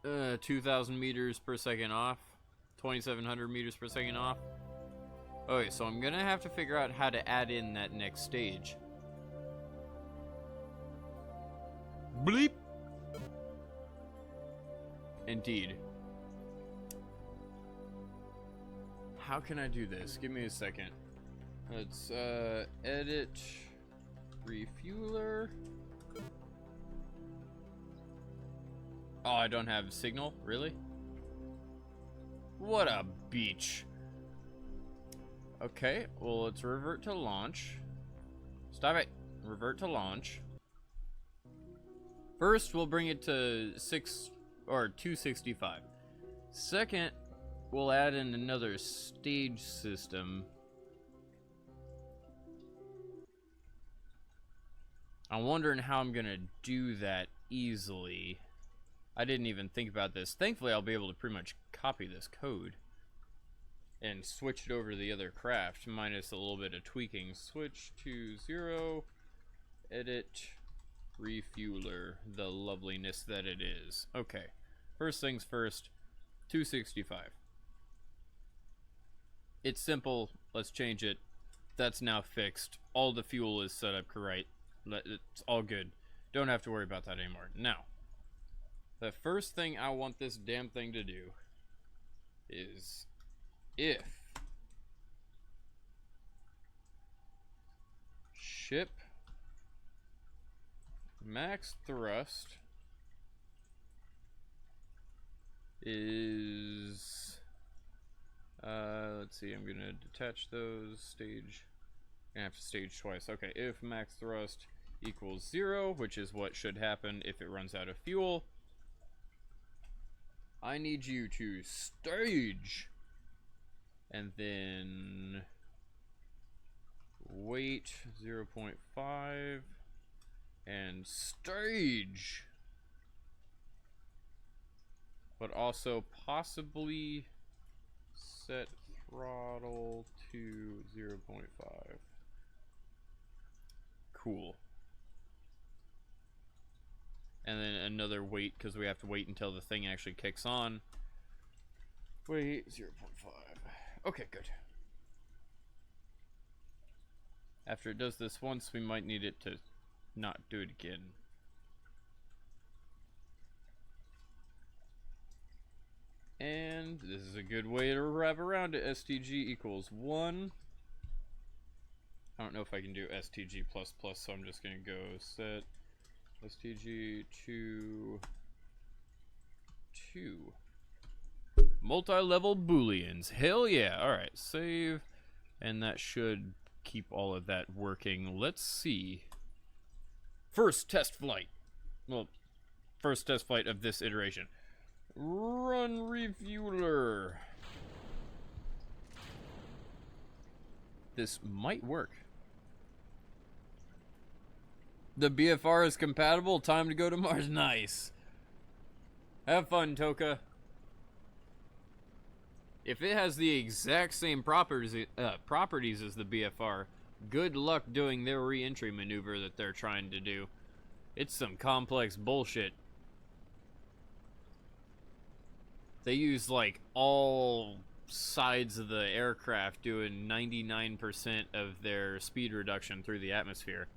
2,000 meters per second off. 2,700 meters per second off. Okay, so I'm gonna have to figure out how to add in that next stage. Bleep! Indeed. How can I do this? Give me a second. Let's edit refueler. Oh, I don't have signal? Really? What a beach. Okay, well, let's revert to launch. Stop it. Revert to launch. First, we'll bring it to 265. Second, we'll add in another stage system. I'm wondering how I'm gonna do that easily. I didn't even think about this. Thankfully, I'll be able to pretty much copy this code and switch it over to the other craft, minus a little bit of tweaking. Switch to 0, edit, refueler, the loveliness that it is. Okay, first things first, 265. It's simple, let's change it. That's now fixed. All the fuel is set up correct. It's all good. Don't have to worry about that anymore. Now, the first thing I want this damn thing to do is if ship max thrust is let's see, I'm gonna detach those stage. I have to stage twice. Okay, if max thrust equals 0, which is what should happen if it runs out of fuel, I need you to stage and then weight 0.5 and stage, but also possibly set throttle to 0.5. Cool. And then another wait, because we have to wait until the thing actually kicks on. Wait, 0.5. Okay, good. After it does this once, we might need it to not do it again. And this is a good way to wrap around it. STG equals 1. I don't know if I can do STG++, so I'm just going to go set STG to 2. Multi-level booleans. Hell yeah. Alright, save. And that should keep all of that working. Let's see. First test flight. Well, first test flight of this iteration. Run refueler. This might work. The BFR is compatible. Time to go to Mars. Nice. Have fun, Toka. If it has the exact same properties as the BFR, good luck doing their re-entry maneuver that they're trying to do. It's some complex bullshit. They use like all sides of the aircraft doing 99% of their speed reduction through the atmosphere.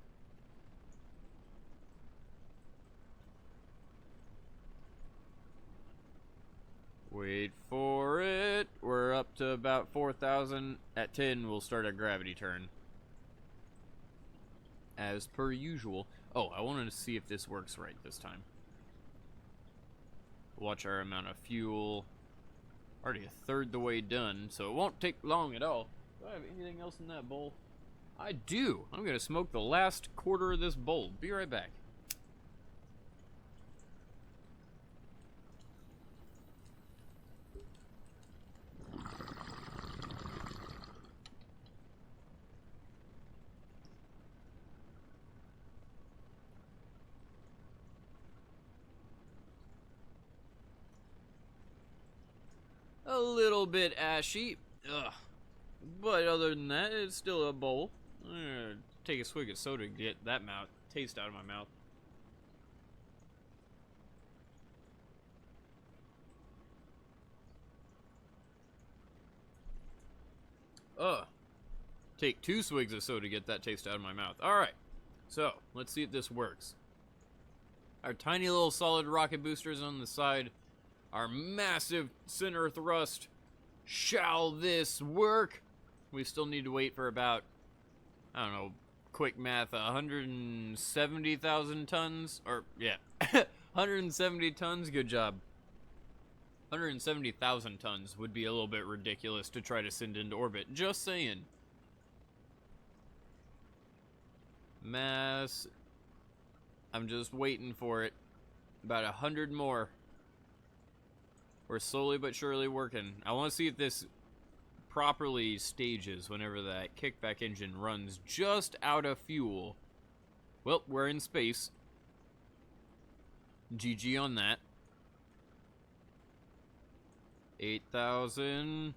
Wait for it. We're up to about 4,000. At 10, we'll start a gravity turn. As per usual. Oh, I wanted to see if this works right this time. Watch our amount of fuel. Already a third the way done, so it won't take long at all. Do I have anything else in that bowl? I do. I'm going to smoke the last quarter of this bowl. Be right back. a little bit ashy. Ugh. But other than that, it's still a bowl. I'm gonna take a swig of soda to get that taste out of my mouth. Ugh. Take 2 swigs of soda to get that taste out of my mouth. Alright, so let's see if this works. Our tiny little solid rocket boosters on the side. Our massive center thrust. Shall this work? We still need to wait for about, I don't know, quick math, 170,000 tons? Or, yeah, 170 tons, good job. 170,000 tons would be a little bit ridiculous to try to send into orbit. Just saying. Mass. I'm just waiting for it. About 100 more. We're slowly but surely working. I want to see if this properly stages whenever that kickback engine runs just out of fuel. Well, we're in space. GG on that. 8,000.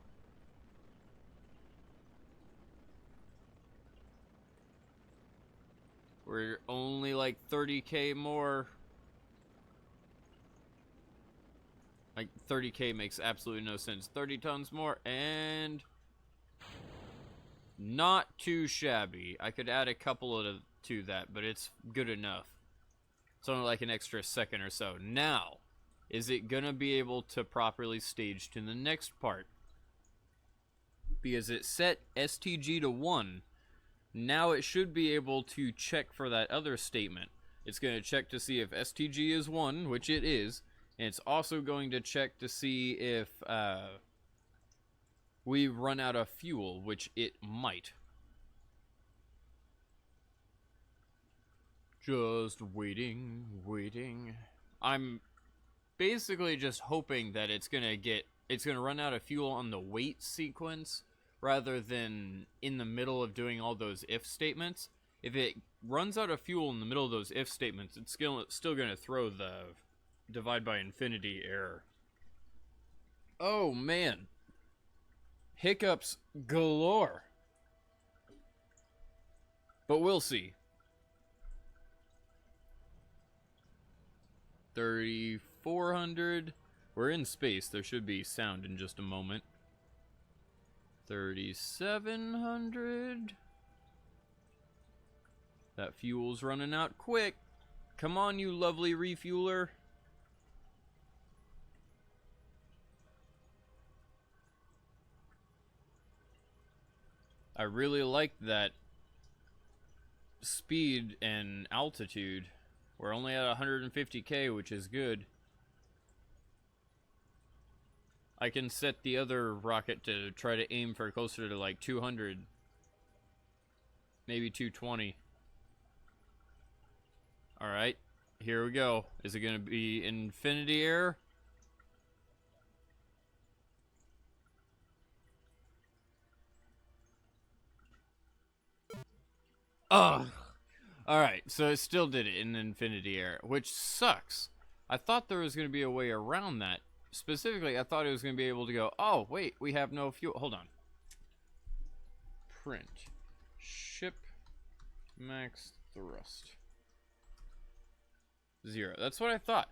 We're only like 30k more. Like 30k makes absolutely no sense. 30 tons more and not too shabby. I could add a couple to that, but it's good enough. It's only like an extra second or so. Now, is it gonna be able to properly stage to the next part? Because it set STG to 1. Now it should be able to check for that other statement. It's going to check to see if STG is 1, which it is. And it's also going to check to see if we run out of fuel, which it might. Just waiting. I'm basically just hoping that it's going to run out of fuel on the wait sequence rather than in the middle of doing all those if statements. If it runs out of fuel in the middle of those if statements, it's still going to throw the divide by infinity error. Oh man. Hiccups galore. But we'll see. 3,400. We're in space. There should be sound in just a moment. 3,700. That fuel's running out quick. Come on, you lovely refueler. I really like that speed and altitude. We're only at 150k, which is good. I can set the other rocket to try to aim for closer to like 200. Maybe 220. Alright, here we go. Is it going to be infinity air? Ugh. Alright, so it still did it in infinity air, which sucks. I thought there was going to be a way around that. Specifically, I thought it was going to be able to go, oh, wait, we have no fuel. Hold on. Print. Ship max thrust. 0. That's what I thought.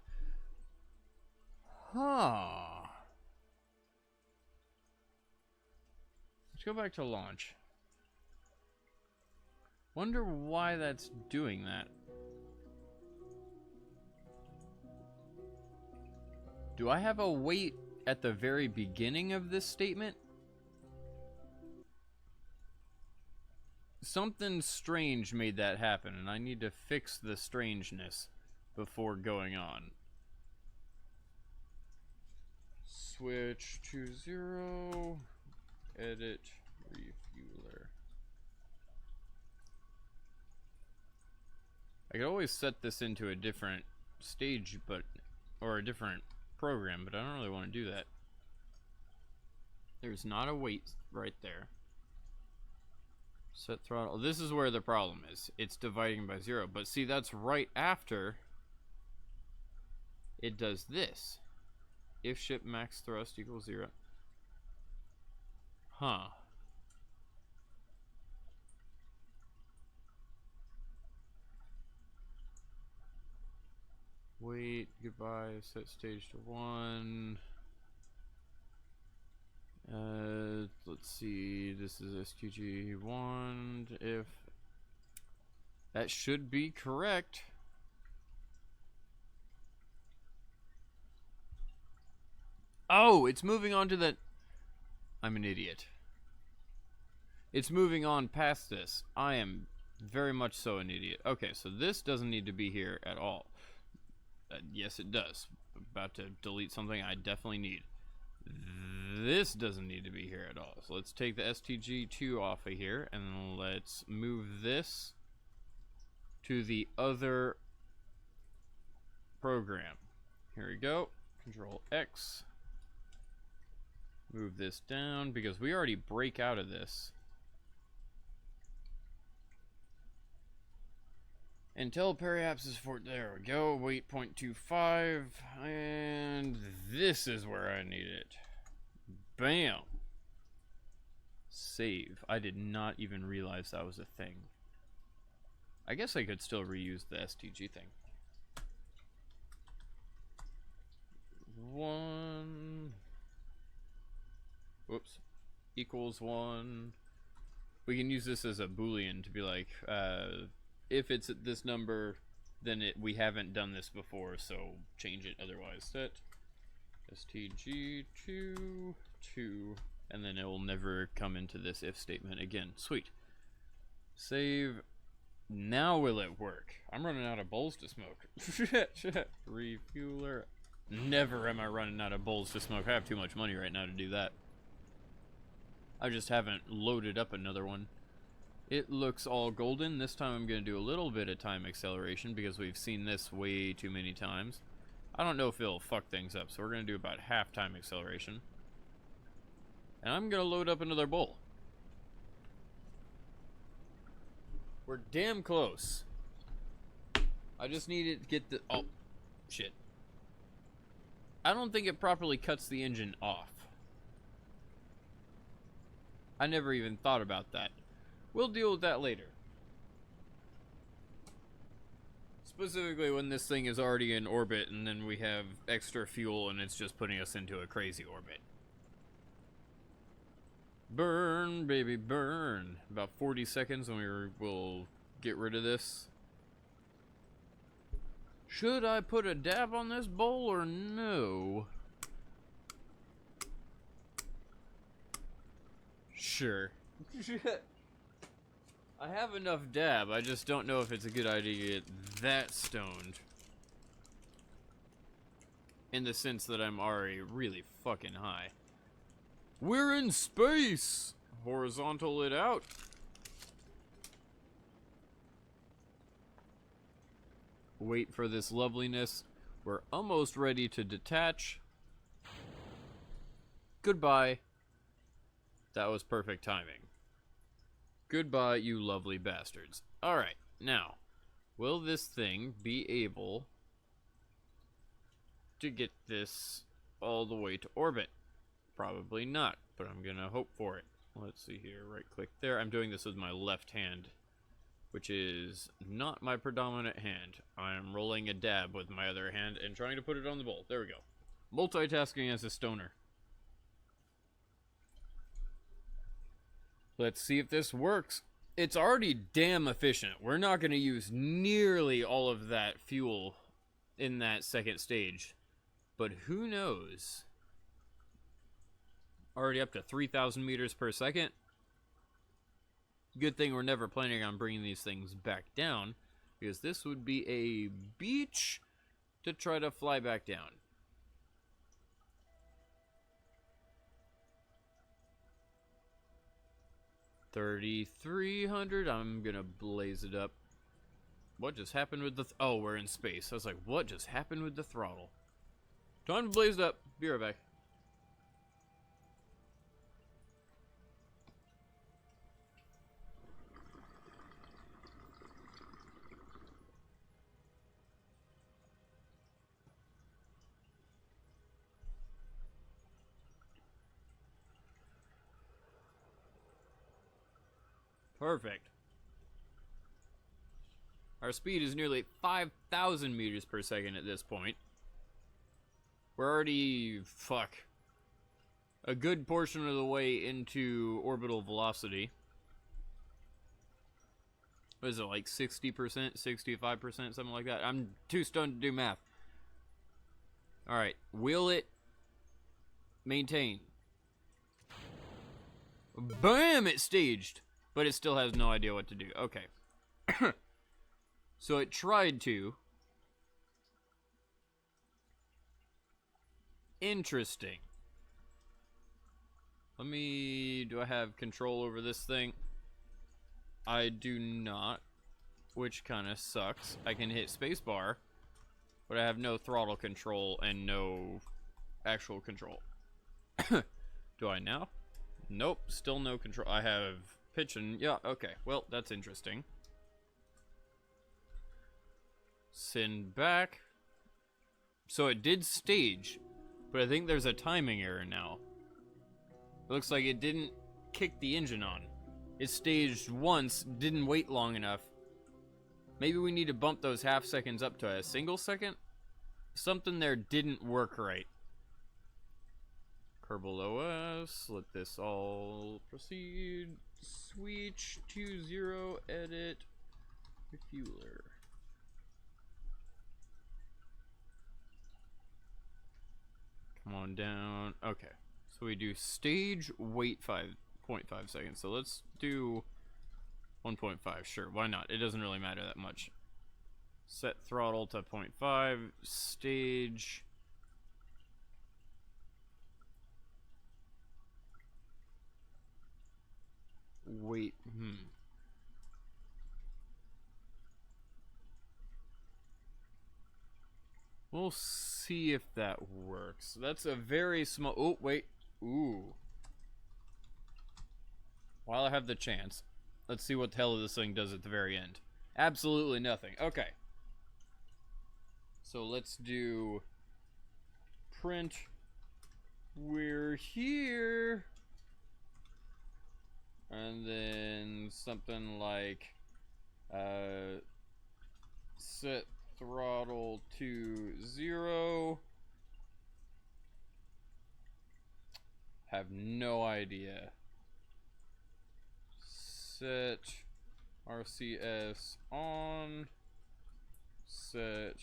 Huh. Let's go back to launch. Wonder why that's doing that. Do I have a wait at the very beginning of this statement? Something strange made that happen, and I need to fix the strangeness before going on. Switch to 0. Edit refueler. I could always set this into a different stage, or a different program, but I don't really want to do that. There's not a wait right there. Set throttle. This is where the problem is. It's dividing by 0, but see, that's right after it does this. If ship max thrust equals 0. Huh. Wait, goodbye, set stage to 1. Let's see, this is STG1. If that should be correct. Oh, it's moving on to the... I'm an idiot. It's moving on past this. I am very much so an idiot. Okay, so this doesn't need to be here at all. Yes, it does. About to delete something I definitely need. This doesn't need to be here at all. So let's take the STG2 off of here, and let's move this to the other program. Here we go. Control X. Move this down, because we already break out of this. Until periapsis for, there we go, weight 0.25, and this is where I need it. Bam! Save. I did not even realize that was a thing. I guess I could still reuse the STG thing. 1. Whoops. Equals 1. We can use this as a boolean to be like, if it's at this number, then we haven't done this before, so change it otherwise. Set STG2, 2, and then it will never come into this if statement again. Sweet. Save. Now will it work? I'm running out of bowls to smoke. Refueler. Never am I running out of bowls to smoke. I have too much money right now to do that. I just haven't loaded up another one. It looks all golden. This time I'm going to do a little bit of time acceleration because we've seen this way too many times. I don't know if it'll fuck things up, so we're going to do about half time acceleration. And I'm going to load up another bowl. We're damn close. I just need to get the... Oh, shit. I don't think it properly cuts the engine off. I never even thought about that. We'll deal with that later. Specifically when this thing is already in orbit and then we have extra fuel and it's just putting us into a crazy orbit. Burn, baby, burn. About 40 seconds and we'll get rid of this. Should I put a dab on this bowl or no? Sure. I have enough dab, I just don't know if it's a good idea to get that stoned. In the sense that I'm already really fucking high. We're in space! Horizontal it out. Wait for this loveliness. We're almost ready to detach. Goodbye. That was perfect timing. Goodbye, you lovely bastards. Alright, now, will this thing be able to get this all the way to orbit? Probably not, but I'm gonna hope for it. Let's see here, right click there. I'm doing this with my left hand, which is not my predominant hand. I'm rolling a dab with my other hand and trying to put it on the bowl. There we go. Multitasking as a stoner. Let's see if this works. It's already damn efficient. We're not going to use nearly all of that fuel in that second stage. But who knows? Already up to 3,000 meters per second. Good thing we're never planning on bringing these things back down, because this would be a beach to try to fly back down. $3,300. I'm gonna blaze it up. What just happened with the... Oh, we're in space. I was like, what just happened with the throttle? Time to blaze it up. Be right back. Perfect. Our speed is nearly 5,000 meters per second at this point. We're already, a good portion of the way into orbital velocity. What is it, like 60%, 65%, something like that? I'm too stoned to do math. Alright, will it maintain? Bam! It staged! But it still has no idea what to do. Okay. So it tried to. Interesting. Do I have control over this thing? I do not, which kind of sucks. I can hit spacebar, but I have no throttle control and no actual control. Do I now? Nope, still no control. I have pitch and, yeah, okay. Well, that's interesting. Send back. So it did stage, but I think there's a timing error now. It looks like it didn't kick the engine on. It staged once, didn't wait long enough. Maybe we need to bump those half seconds up to a single second? Something there didn't work right. Kerbal OS, let this all proceed. Switch to 0, edit, refueler. Come on down. Okay. So we do stage, wait 5.5 seconds. So let's do 1.5. Sure, why not? It doesn't really matter that much. Set throttle to 0.5. Stage. Wait. We'll see if that works. That's a very small... Oh, wait. Ooh. While I have the chance, let's see what the hell this thing does at the very end. Absolutely nothing. Okay. So let's do... print. We're here. And then something like... set throttle to 0. Have no idea. Set RCS on. Set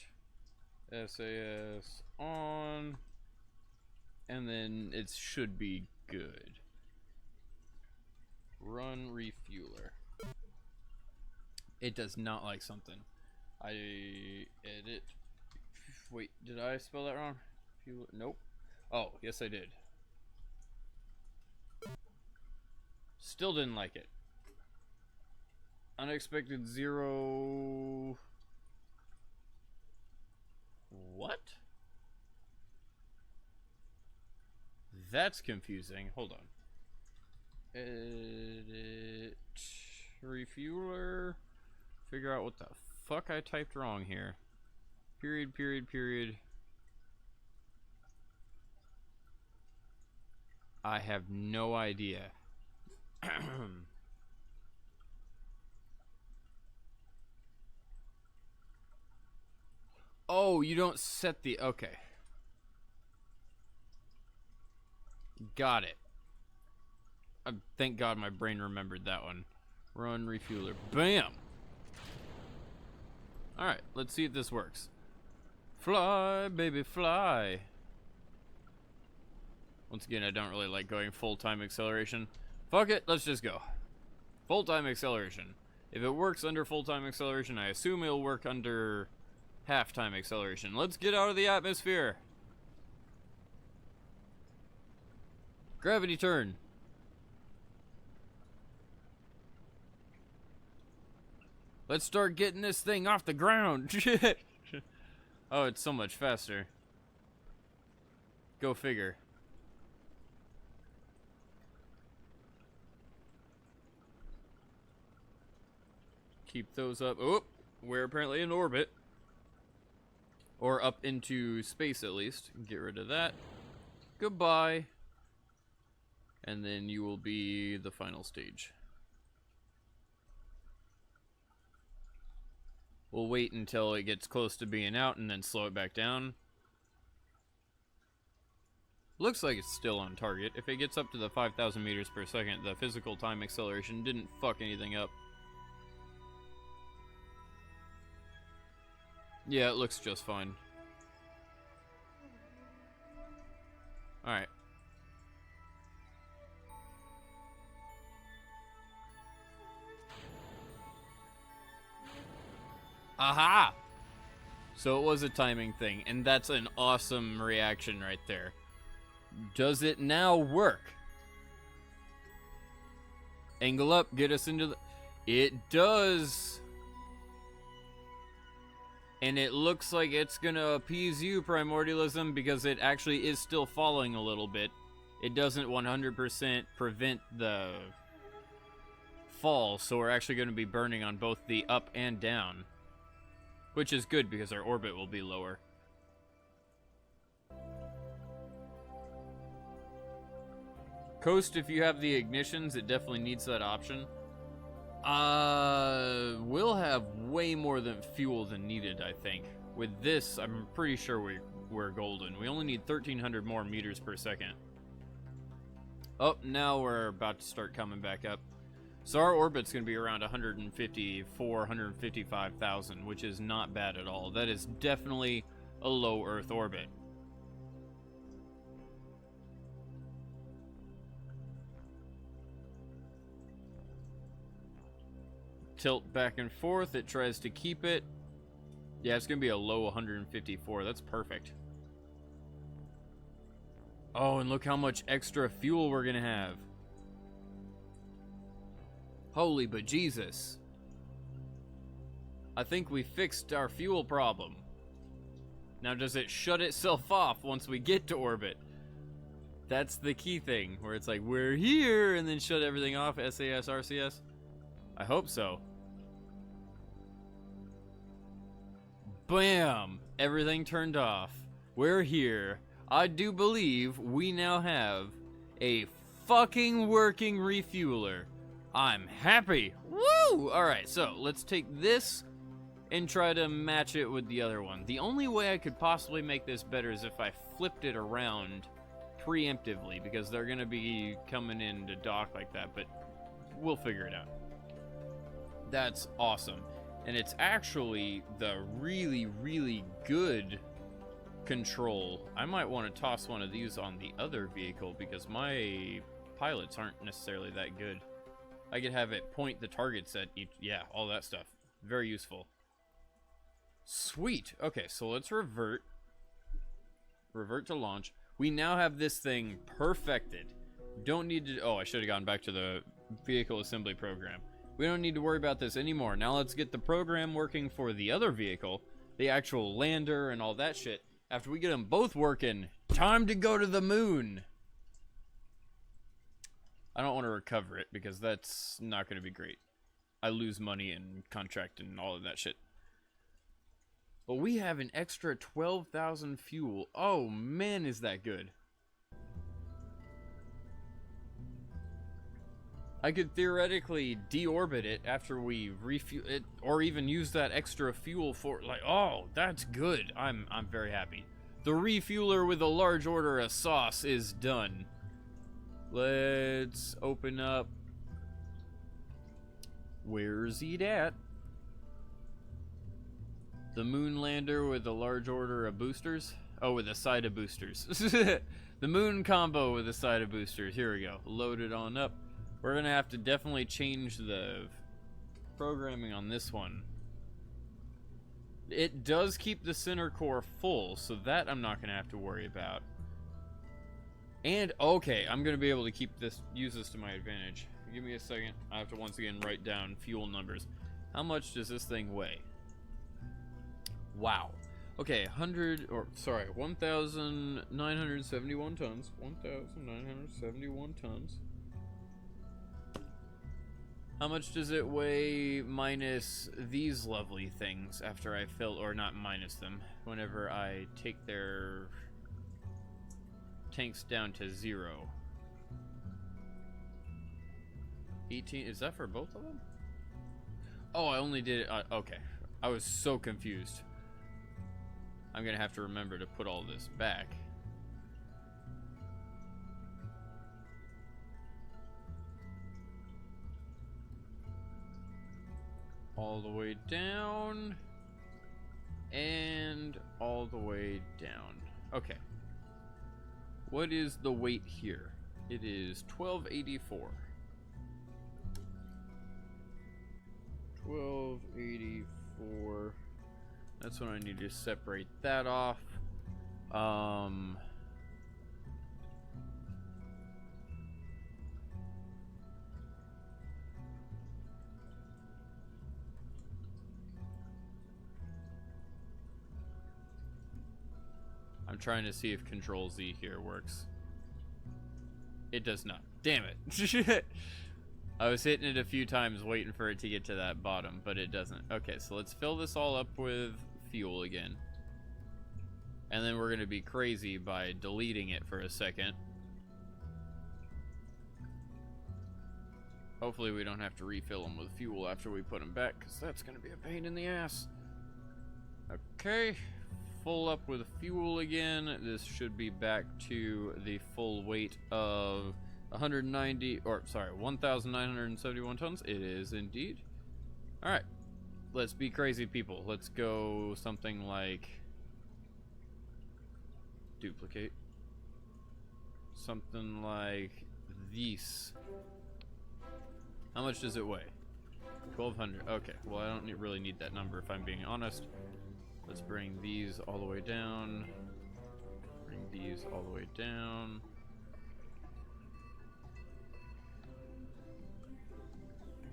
SAS on. And then it should be good. Run refueler. It does not like something. I edit. Wait, did I spell that wrong? Nope. Oh, yes I did. Still didn't like it. Unexpected 0. What? That's confusing. Hold on. Edit refueler. Figure out what the fuck I typed wrong here. Period, period, period. I have no idea. Oh, you don't set the... Okay. Got it. Thank God my brain remembered that one. Run refueler. Bam! Alright, let's see if this works. Fly, baby, fly. Once again, I don't really like going full-time acceleration. Fuck it, let's just go. Full-time acceleration. If it works under full-time acceleration, I assume it'll work under half-time acceleration. Let's get out of the atmosphere. Gravity turn. Let's start getting this thing off the ground. Oh, it's so much faster. Go figure. Keep those up. Oh, we're apparently in orbit. Or up into space at least. Get rid of that. Goodbye. And then you will be the final stage. We'll wait until it gets close to being out and then slow it back down. Looks like it's still on target. If it gets up to the 5,000 meters per second, the physical time acceleration didn't fuck anything up. Yeah, it looks just fine. Alright. Aha! So it was a timing thing, and that's an awesome reaction right there. Does it now work? Angle up, get us into the... It does! And it looks like it's gonna appease you, Primordialism, because it actually is still falling a little bit. It doesn't 100% prevent the fall, so we're actually gonna be burning on both the up and down. Which is good, because our orbit will be lower. Coast, if you have the ignitions, it definitely needs that option. We'll have way more than fuel than needed, I think. With this, I'm pretty sure we're golden. We only need 1,300 more meters per second. Oh, now we're about to start coming back up. So our orbit's going to be around 154, 155,000, which is not bad at all. That is definitely a low Earth orbit. Tilt back and forth, it tries to keep it. Yeah, it's going to be a low 154. That's perfect. Oh, and look how much extra fuel we're going to have. Holy bejesus. I think we fixed our fuel problem. Now, does it shut itself off once we get to orbit? That's the key thing, where it's like, we're here, and then shut everything off, SAS, RCS? I hope so. Bam! Everything turned off. We're here. I do believe we now have a fucking working refueler. I'm happy. Woo! Alright, so let's take this and try to match it with the other one. The only way I could possibly make this better is if I flipped it around preemptively, because they're going to be coming in to dock like that, but we'll figure it out. That's awesome. And it's actually the really, really good control. I might want to toss one of these on the other vehicle because my pilots aren't necessarily that good. I could have it point the targets at each, yeah, all that stuff. Very useful. Sweet. Okay, so let's revert. Revert to launch. We now have this thing perfected. Don't need to, oh, I should have gone back to the vehicle assembly program. We don't need to worry about this anymore. Now let's get the program working for the other vehicle, the actual lander and all that shit. After we get them both working, time to go to the moon. I don't want to recover it because that's not going to be great. I lose money and contract and all of that shit. But we have an extra 12,000 fuel. Oh man, is that good. I could theoretically deorbit it after we refuel it, or even use that extra fuel for, like, oh, that's good. I'm very happy. The refueler with a large order of sauce is done. Let's open up. Where's it at? The moon lander with a large order of boosters. Oh, with a side of boosters. The moon combo with a side of boosters. Here we go. Load it on up. We're going to have to definitely change the programming on this one. It does keep the center core full, so that I'm not going to have to worry about. And, okay, I'm going to be able to keep this, use this to my advantage. Give me a second. I have to once again write down fuel numbers. How much does this thing weigh? Wow. Okay, 1,971 tons. 1,971 tons. How much does it weigh minus these lovely things after I fill, or not minus them, whenever I take their tanks down to 0? 18, is that for both of them? Oh, I only did it, okay. I was so confused. I'm gonna have to remember to put all this back. All the way down. And all the way down. Okay. What is the weight here? It is 1284. 1284. That's when I need to separate that off. I'm trying to see if Control Z here works. It does not. Damn it. I was hitting it a few times waiting for it to get to that bottom, but it doesn't. Okay, so let's fill this all up with fuel again. And then we're going to be crazy by deleting it for a second. Hopefully we don't have to refill them with fuel after we put them back, because that's going to be a pain in the ass. Okay, full up with fuel again. This should be back to the full weight of 1,971 tons. It is indeed. Alright, let's be crazy people. Let's go something like duplicate. Something like this. How much does it weigh? 1,200. Okay, well I don't really need that number if I'm being honest. Let's bring these all the way down. Bring these all the way down.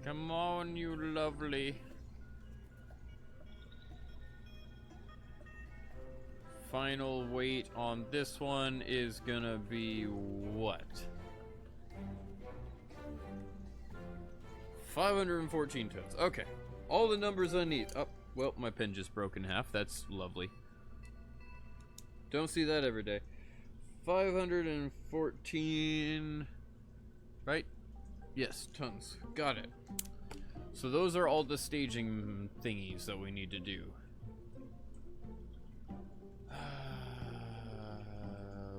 Come on, you lovely. Final weight on this one is gonna be what? 514 tons. Okay. All the numbers I need. Oh, well, my pen just broke in half. That's lovely. Don't see that every day. 514. Right? Yes, tons. Got it. So those are all the staging thingies that we need to do.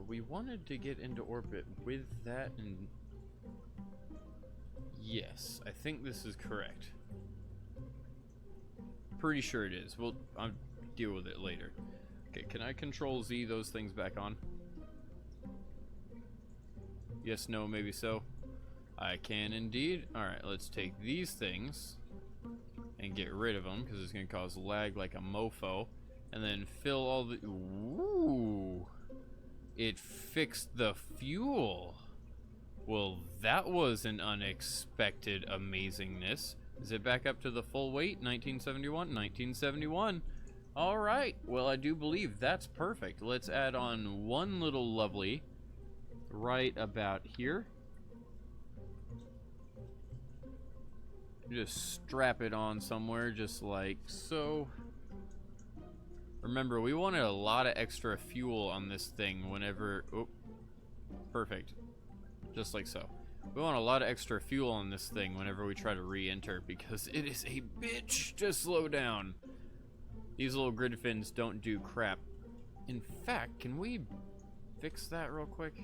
We wanted to get into orbit with that, and yes, I think this is correct. Pretty sure it is. I'll deal with it later. Okay, can I Control Z those things back on? Yes, no, maybe so. I can indeed. Alright, let's take these things and get rid of them because it's going to cause lag like a mofo. And then fill all the... Ooh! It fixed the fuel. Well, that was an unexpected amazingness. Is it back up to the full weight? 1971? 1971. Alright, well I do believe that's perfect. Let's add on one little lovely right about here. Just strap it on somewhere just like so. Remember, we wanted a lot of extra fuel on this thing whenever... Oh, perfect. Just like so. We want a lot of extra fuel on this thing whenever we try to re-enter because it is a bitch to slow down. These little grid fins don't do crap. In fact, can we fix that real quick?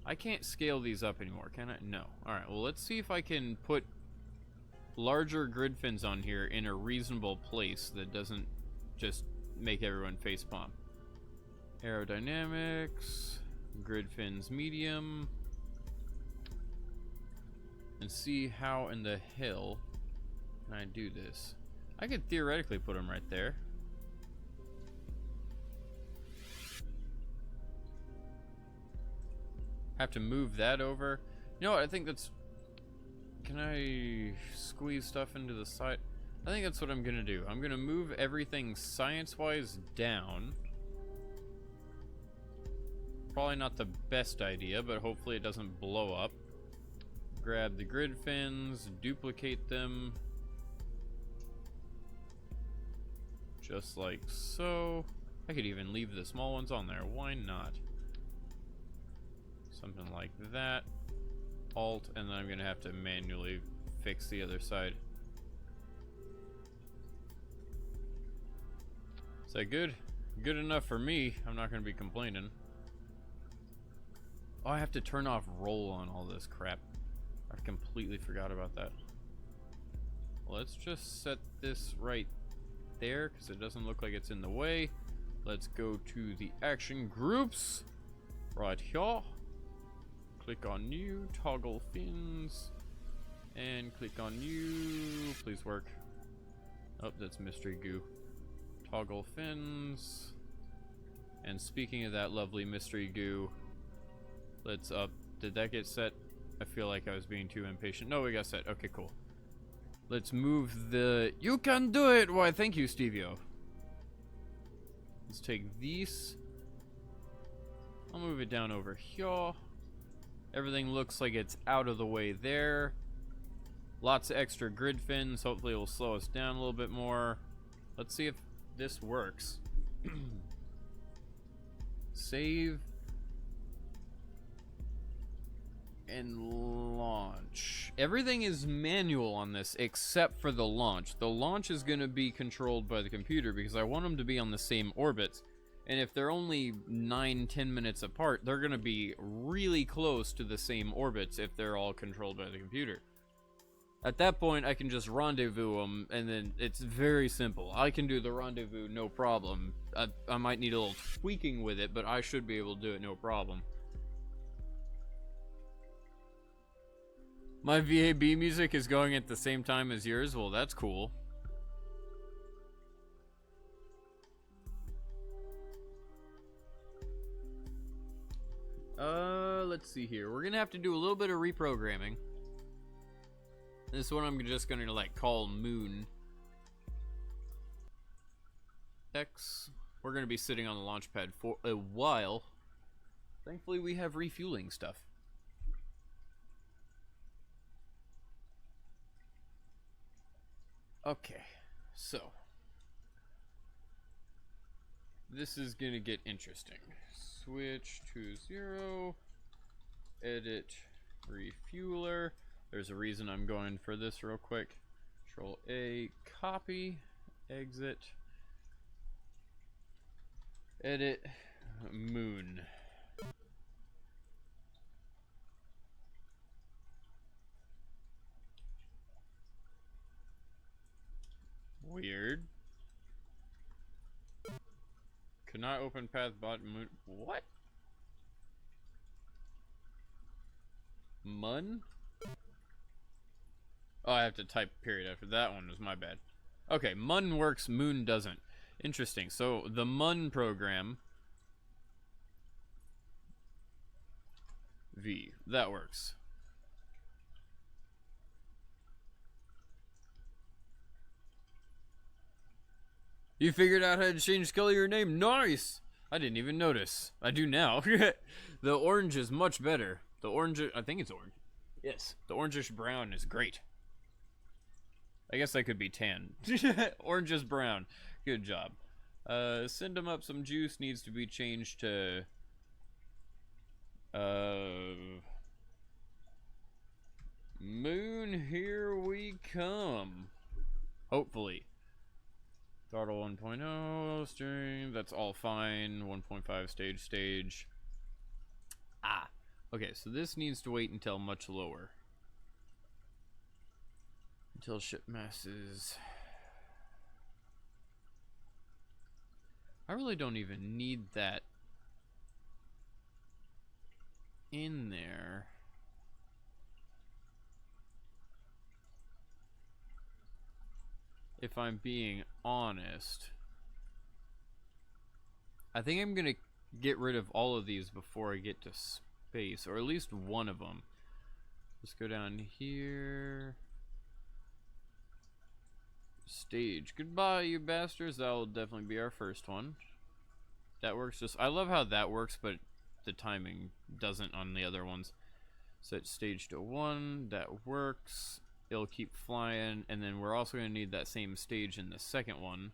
I can't scale these up anymore, can I? No. Alright, well let's see if I can put larger grid fins on here in a reasonable place that doesn't just make everyone facepalm. Aerodynamics, grid fins medium, and see how in the hell can I do this. I could theoretically put them right there. Have to move that over. You know what, I think that's... Can I squeeze stuff into the side? I think that's what I'm gonna do. I'm gonna move everything science-wise down. Probably not the best idea, but hopefully it doesn't blow up. Grab the grid fins, duplicate them. Just like so. I could even leave the small ones on there. Why not? Something like that. Alt, and then I'm gonna have to manually fix the other side. Is that good? Good enough for me. I'm not going to be complaining. Oh, I have to turn off roll on all this crap. I completely forgot about that. Let's just set this right there because it doesn't look like it's in the way. Let's go to the action groups right here. Click on new, toggle fins, and click on new. Please work. Oh, that's mystery goo. Toggle fins. And speaking of that lovely mystery goo, let's up. Did that get set? I feel like I was being too impatient. No, we got set. Okay, cool. Let's move the... You can do it! Why, thank you, Stevio. Let's take these. I'll move it down over here. Everything looks like it's out of the way there. Lots of extra grid fins. Hopefully it will slow us down a little bit more. Let's see if this works. Save. And launch. Everything is manual on this except for the launch. The launch is going to be controlled by the computer because I want them to be on the same orbits. And if they're only 9-10 minutes apart, they're going to be really close to the same orbits if they're all controlled by the computer. At that point, I can just rendezvous them, and then it's very simple. I can do the rendezvous no problem. I might need a little tweaking with it, but I should be able to do it no problem. My VAB music is going at the same time as yours? Well, that's cool. Let's see here. We're gonna have to do a little bit of reprogramming. This one I'm just gonna like call Moon X. We're gonna be sitting on the launch pad for a while. Thankfully we have refueling stuff. Okay, so this is gonna get interesting. Switch to 0, edit refueler. There's a reason I'm going for this real quick. Control A, copy, exit, edit, Moon. Weird. Cannot open path bot Moon. What? Mun? Oh, I have to type period after that one. Was my bad. Okay, Mun works, Moon doesn't. Interesting. So the Mun program V, that works. You figured out how to change color of your name. Nice! I didn't even notice. I do now. The orange is much better. The orange, I think it's orange. Yes. The orangish brown is great. I guess I could be tan. Orange is brown. Good job. Send them up some juice needs to be changed to... Moon, here we come. Hopefully. Throttle 1.0, steering, that's all fine. 1.5 stage. Ah, okay, so this needs to wait until much lower. Until ship masses. I really don't even need that in there. If I'm being honest, I think I'm gonna get rid of all of these before I get to space, or at least one of them. Let's go down here. Stage. Goodbye, you bastards. That will definitely be our first one. That works just... I love how that works, but the timing doesn't on the other ones. Set stage to 1. That works. It'll keep flying, and then we're also going to need that same stage in the second one.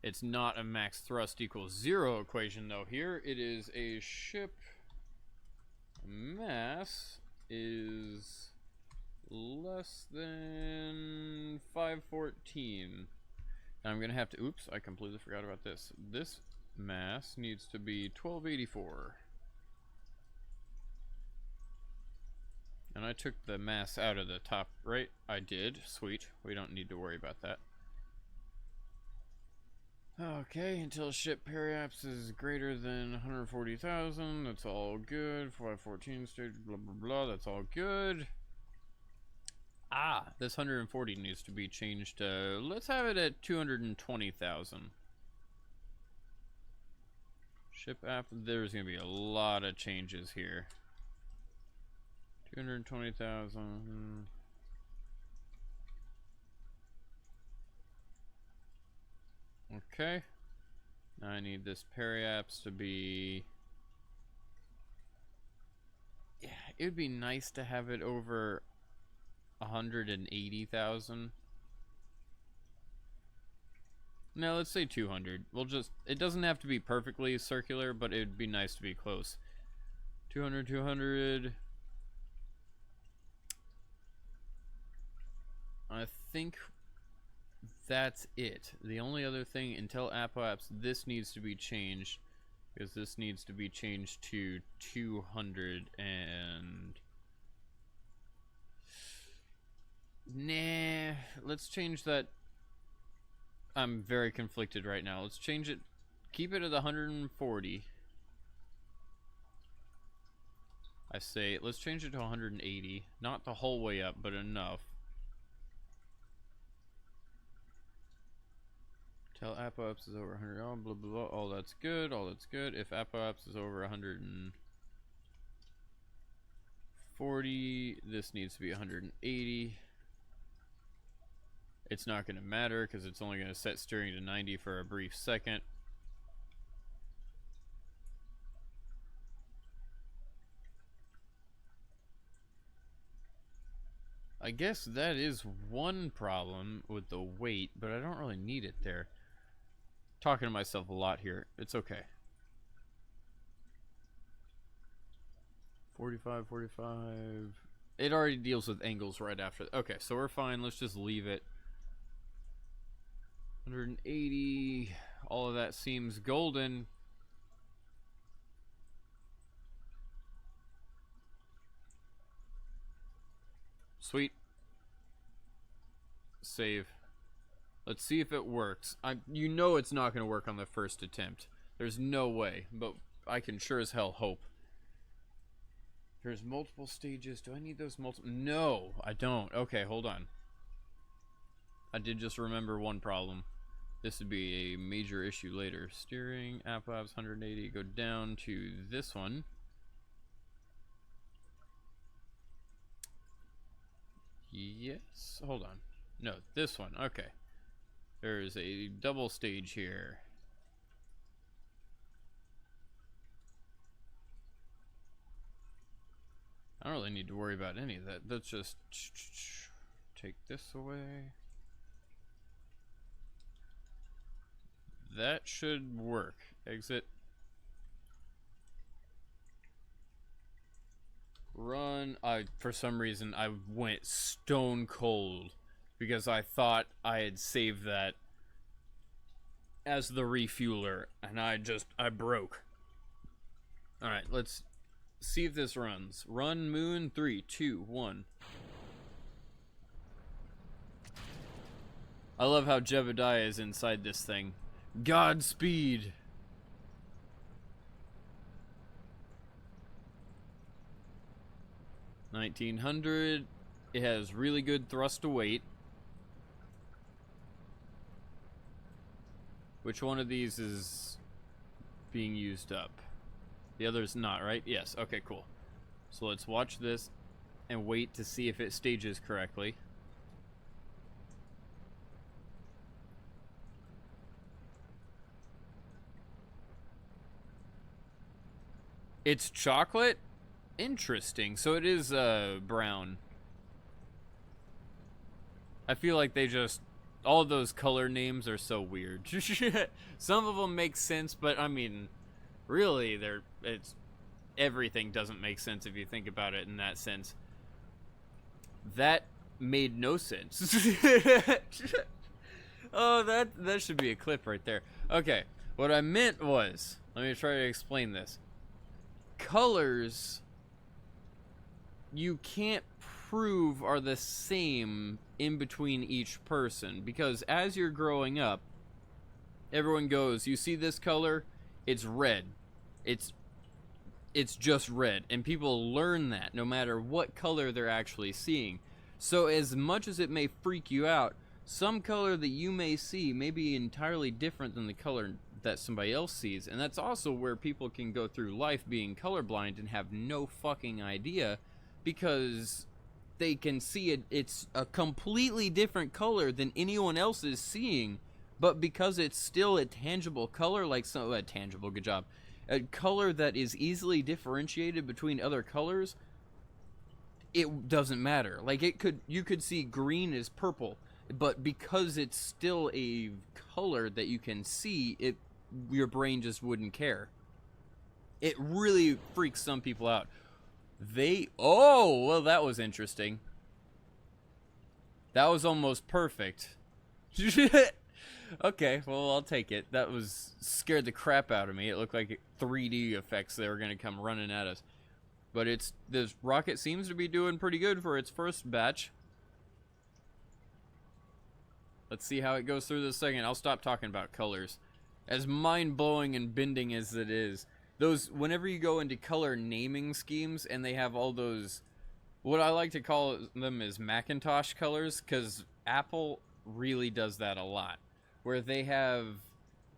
It's not a max thrust equals 0 equation, though. Here it is a ship mass is less than 514. And I'm gonna have to, oops, I completely forgot about this. This mass needs to be 1284. And I took the mass out of the top right. I did. Sweet. We don't need to worry about that. Okay, until ship periapse is greater than 140,000. That's all good. 514 stage, blah, blah, blah. That's all good. Ah, this 140 needs to be changed to, let's have it at 220,000. Ship app, there's going to be a lot of changes here. 220,000. Okay. Now I need this periapse to be... Yeah, it would be nice to have it over 180,000. No, let's say 200. We'll just... It doesn't have to be perfectly circular, but it would be nice to be close. 200, 200... I think that's it. The only other thing, until Apple Apps, this needs to be changed, because this needs to be changed to 200 and... Nah, let's change that. I'm very conflicted right now. Let's change it, keep it at 140. I say, let's change it to 180. Not the whole way up, but enough. Tell Apple Apps is over 100. Oh, blah, blah, blah. All that's good. All that's good. If Apple Apps is over 140, this needs to be 180. It's not going to matter because it's only going to set steering to 90 for a brief second. I guess that is one problem with the weight, but I don't really need it there. Talking to myself a lot here. It's okay. 45, 45. It already deals with angles right after. Okay, so we're fine. Let's just leave it. 180. All of that seems golden. Sweet. Save. Let's see if it works. You know it's not going to work on the first attempt. There's no way, but I can sure as hell hope. There's multiple stages. Do I need those multiple? No, I don't. Okay, hold on. I did just remember one problem. This would be a major issue later. Steering, Apple Apps 180. Go down to this one. Yes. Hold on. No, this one. Okay. There's a double stage here. I don't really need to worry about any of that. Let's just take this away. That should work. Exit. Run. For some reason, I went stone cold because I thought I had saved that as the refueler, and I broke. Alright, let's see if this runs. Run moon, 3, 2, 1. I love how Jebediah is inside this thing. Godspeed! $1,900. It has really good thrust to weight. Which one of these is being used up? The other's not, right? Yes. Okay, cool. So let's watch this and wait to see if it stages correctly. It's chocolate? Interesting. So it is brown. I feel like they just... all of those color names are so weird. Some of them make sense, but I mean, really, everything doesn't make sense if you think about it in that sense. That made no sense. Oh, that should be a clip right there. Okay, what I meant was, let me try to explain this. Colors, you can't prove are the same in between each person, because as you're growing up, everyone goes, you see this color, it's red. It's just red, and people learn that no matter what color they're actually seeing. So as much as it may freak you out, some color that you may see may be entirely different than the color that somebody else sees, and that's also where people can go through life being colorblind and have no fucking idea, because they can see it's a completely different color than anyone else is seeing, but because it's still a tangible color, like tangible, good job, a color that is easily differentiated between other colors, it doesn't matter. Like you could see green as purple, but because it's still a color that you can see, your brain just wouldn't care. It really freaks some people out. Oh, well, that was interesting. That was almost perfect. Okay, well, I'll take it. That scared the crap out of me. It looked like 3D effects they were going to come running at us. But this rocket seems to be doing pretty good for its first batch. Let's see how it goes through this second. I'll stop talking about colors. As mind-blowing and bending as it is, whenever you go into color naming schemes and they have all those, what I like to call them is Macintosh colors, because Apple really does that a lot, where they have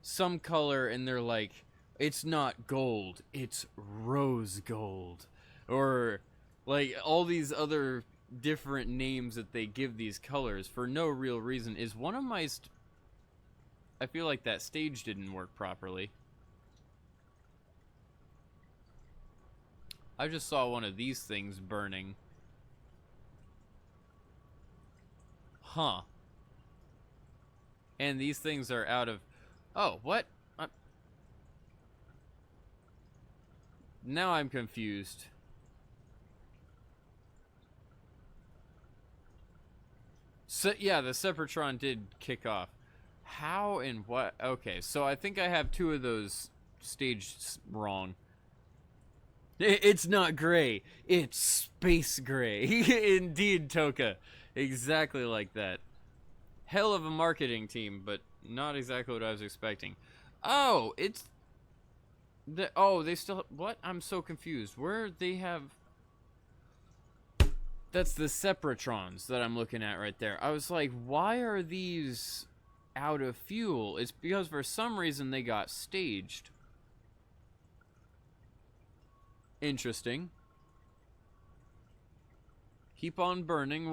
some color and they're like, it's not gold, it's rose gold, or like all these other different names that they give these colors for no real reason. Is one of my I feel like that stage didn't work properly. I just saw one of these things burning. Huh. And these things are out of... Oh, what? Now I'm confused. So, yeah, the Sepratron did kick off. How and what? Okay, so I think I have two of those staged wrong. It's not gray. It's space gray. Indeed, Toka. Exactly like that. Hell of a marketing team, but not exactly what I was expecting. Oh, it's... they still... What? I'm so confused. Where they have... That's the Sepratrons that I'm looking at right there. I was like, why are these out of fuel? It's because for some reason they got staged. Interesting. Keep on burning.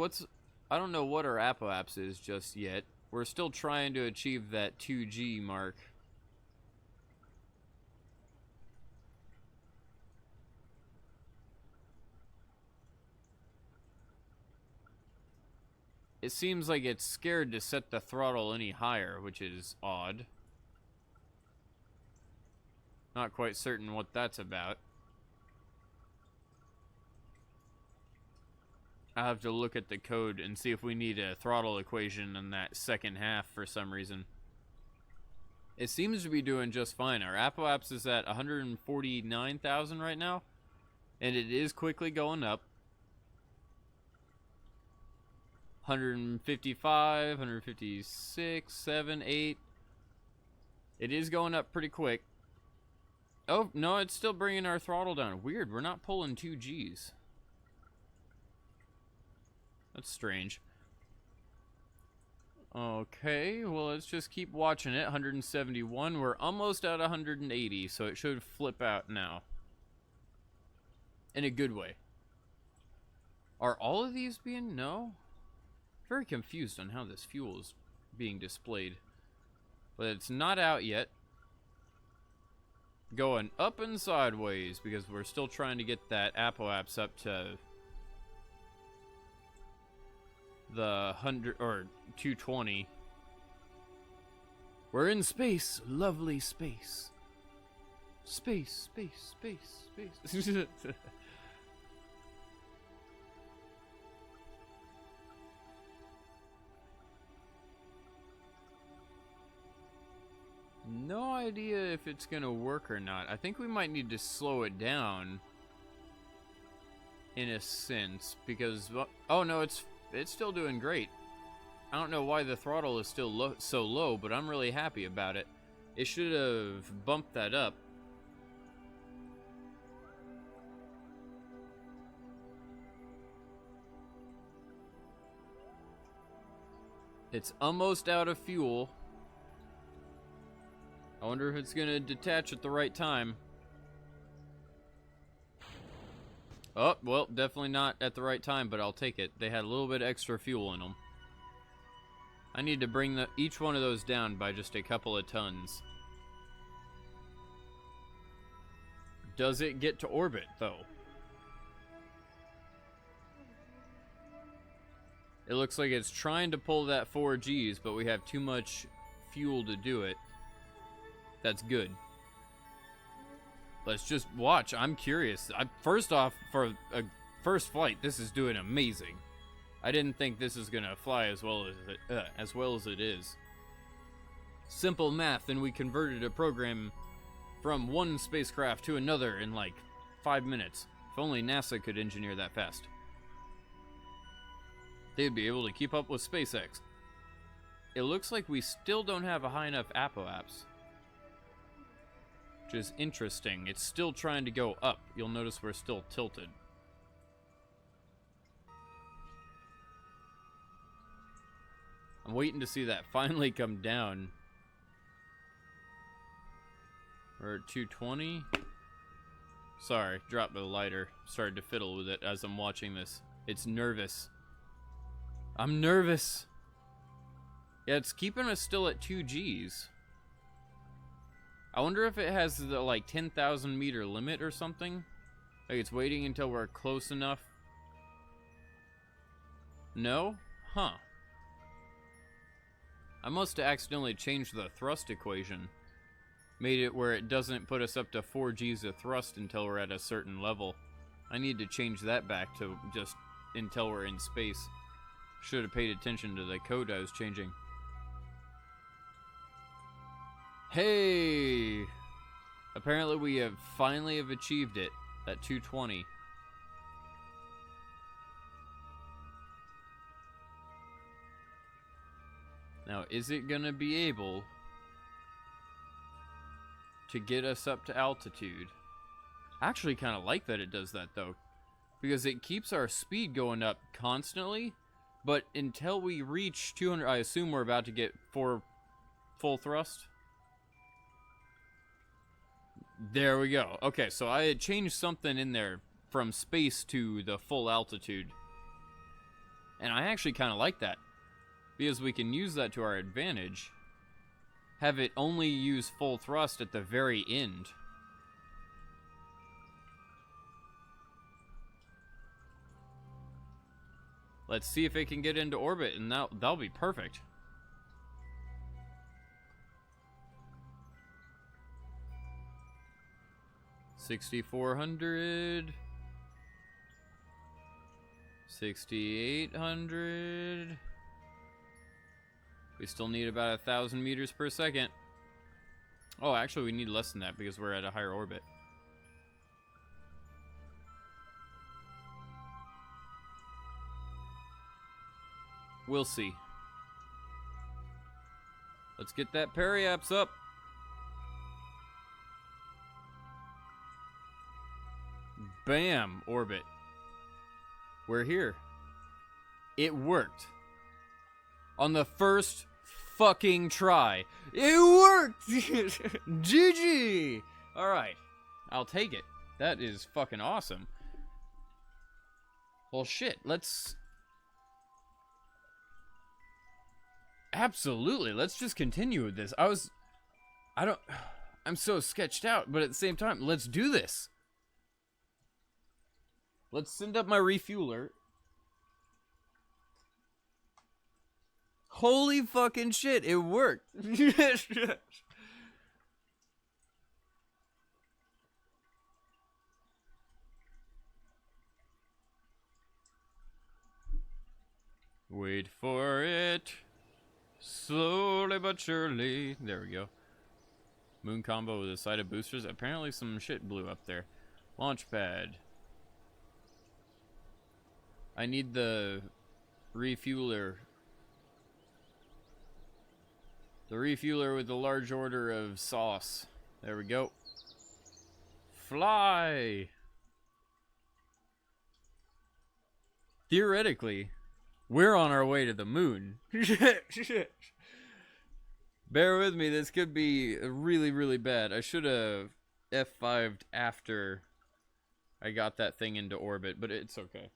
I don't know what our apoapse is just yet. We're still trying to achieve that 2G mark. It seems like it's scared to set the throttle any higher, which is odd. Not quite certain what that's about. I'll have to look at the code and see if we need a throttle equation in that second half for some reason. It seems to be doing just fine. Our apoapse is at 149,000 right now, and it is quickly going up. 155, 156, 7, 8. It is going up pretty quick. Oh, no, it's still bringing our throttle down. Weird, we're not pulling 2 Gs. That's strange. Okay, well, let's just keep watching it. 171. We're almost at 180, so it should flip out now. In a good way. Are all of these being... No? Very confused on how this fuel is being displayed. But it's not out yet. Going up and sideways, because we're still trying to get that apoapse up to... the 100 or 220. We're in space, lovely space. Space, space, space, space. No idea if it's gonna work or not. I think we might need to slow it down in a sense because, oh no, it's still doing great. I don't know why the throttle is still so low, but I'm really happy about it. It should have bumped that up. It's almost out of fuel. I wonder if it's gonna detach at the right time. Oh, well, definitely not at the right time, but I'll take it. They had a little bit extra fuel in them. I need to bring each one of those down by just a couple of tons. Does it get to orbit, though? It looks like it's trying to pull that 4Gs, but we have too much fuel to do it. That's good. Let's just watch. I'm curious. First off, for a first flight, this is doing amazing. I didn't think this is gonna fly as well as it is. Simple math, and we converted a program from one spacecraft to another in like 5 minutes. If only NASA could engineer that fast. They'd be able to keep up with SpaceX. It looks like we still don't have a high enough apoapse, which is interesting. It's still trying to go up. You'll notice we're still tilted. I'm waiting to see that finally come down. We're at 220. Sorry, dropped the lighter. Started to fiddle with it as I'm watching this. It's nervous. I'm nervous. Yeah, it's keeping us still at 2Gs. I wonder if it has the like 10,000 meter limit or something. Like it's waiting until we're close enough. No? Huh. I must have accidentally changed the thrust equation. Made it where it doesn't put us up to 4Gs of thrust until we're at a certain level. I need to change that back to just until we're in space. Should have paid attention to the code I was changing. Hey! Apparently we have finally achieved it at 220. Now, is it gonna be able to get us up to altitude? I actually kind of like that it does that though, because it keeps our speed going up constantly, but until we reach 200, I assume we're about to get full thrust. There we go. Okay, so I had changed something in there from space to the full altitude. And I actually kind of like that, because we can use that to our advantage. Have it only use full thrust at the very end. Let's see if it can get into orbit, and that'll be perfect. $6,400, 6,800. We still need about 1,000 meters per second. Oh, actually, we need less than that because we're at a higher orbit. We'll see. Let's get that periaps up. Bam! Orbit. We're here. It worked. On the first fucking try. It worked! GG! Alright. I'll take it. That is fucking awesome. Well, shit. Let's... Absolutely. Let's just continue with this. I'm so sketched out, but at the same time, let's do this. Let's send up my refueler. Holy fucking shit, it worked. Wait for it. Slowly but surely. There we go. Moon combo with a side of boosters. Apparently some shit blew up there. Launch pad. I need the refueler. The refueler with the large order of sauce. There we go. Fly! Theoretically, we're on our way to the moon. Bear with me, this could be really, really bad. I should have F5'd after I got that thing into orbit, but it's okay.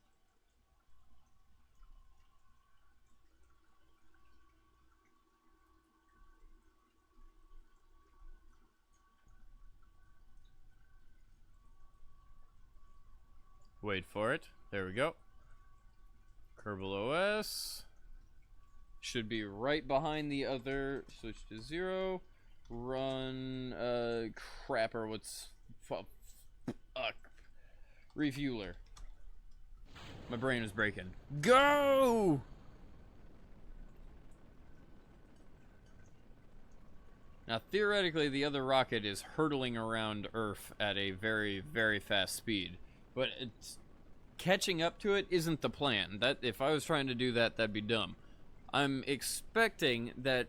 Wait for it. There we go. Kerbal OS. Should be right behind the other. Switch to 0. Run, crapper, what's... refueler. My brain is breaking. Go! Now, theoretically, the other rocket is hurtling around Earth at a very, very fast speed. But it's... catching up to it isn't the plan. That if I was trying to do that, that'd be dumb. I'm expecting that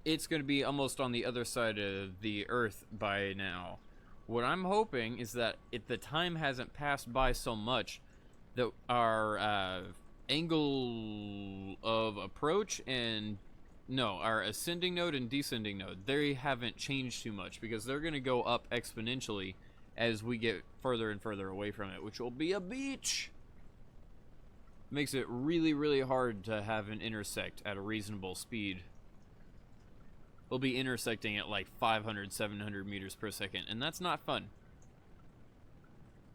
it's going to be almost on the other side of the Earth by now. What I'm hoping is that if the time hasn't passed by so much that our angle of approach and our ascending node and descending node, they haven't changed too much, because they're going to go up exponentially as we get further and further away from it, which will be a beach. Makes it really, really hard to have an intersect at a reasonable speed. We'll be intersecting at like 500, 700 meters per second, and that's not fun.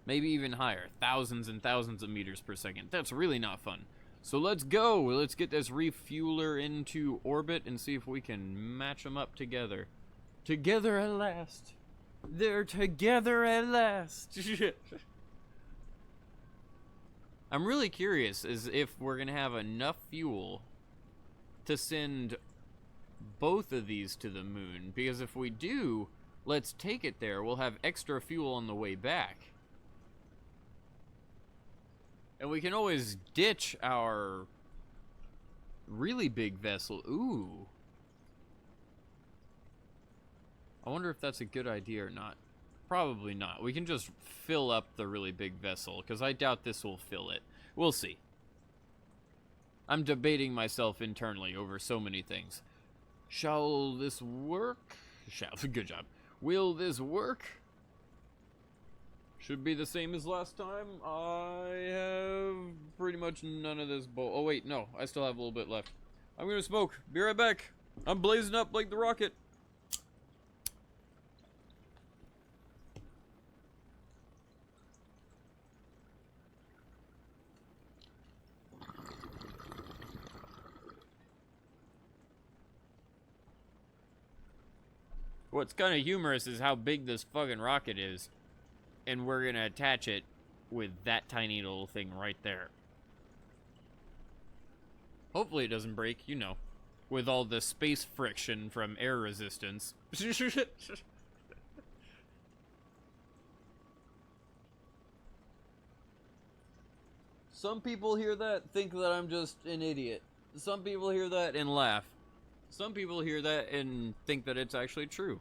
Maybe even higher, thousands and thousands of meters per second. That's really not fun. So let's go. Let's get this refueler into orbit and see if we can match them up together. Together at last. They're together at last. I'm really curious as if we're going to have enough fuel to send both of these to the moon. Because if we do, let's take it there. We'll have extra fuel on the way back. And we can always ditch our really big vessel. Ooh. I wonder if that's a good idea or not. Probably not. We can just fill up the really big vessel, because I doubt this will fill it. We'll see. I'm debating myself internally over so many things. Shall this work? Good job. Will this work? Should be the same as last time. I have pretty much none of this bowl. Oh wait, no. I still have a little bit left. I'm gonna smoke. Be right back. I'm blazing up like the rocket. What's kind of humorous is how big this fucking rocket is. And we're gonna attach it with that tiny little thing right there. Hopefully it doesn't break, you know. With all the space friction from air resistance. Some people hear that, think that I'm just an idiot. Some people hear that and laugh. Some people hear that and think that it's actually true.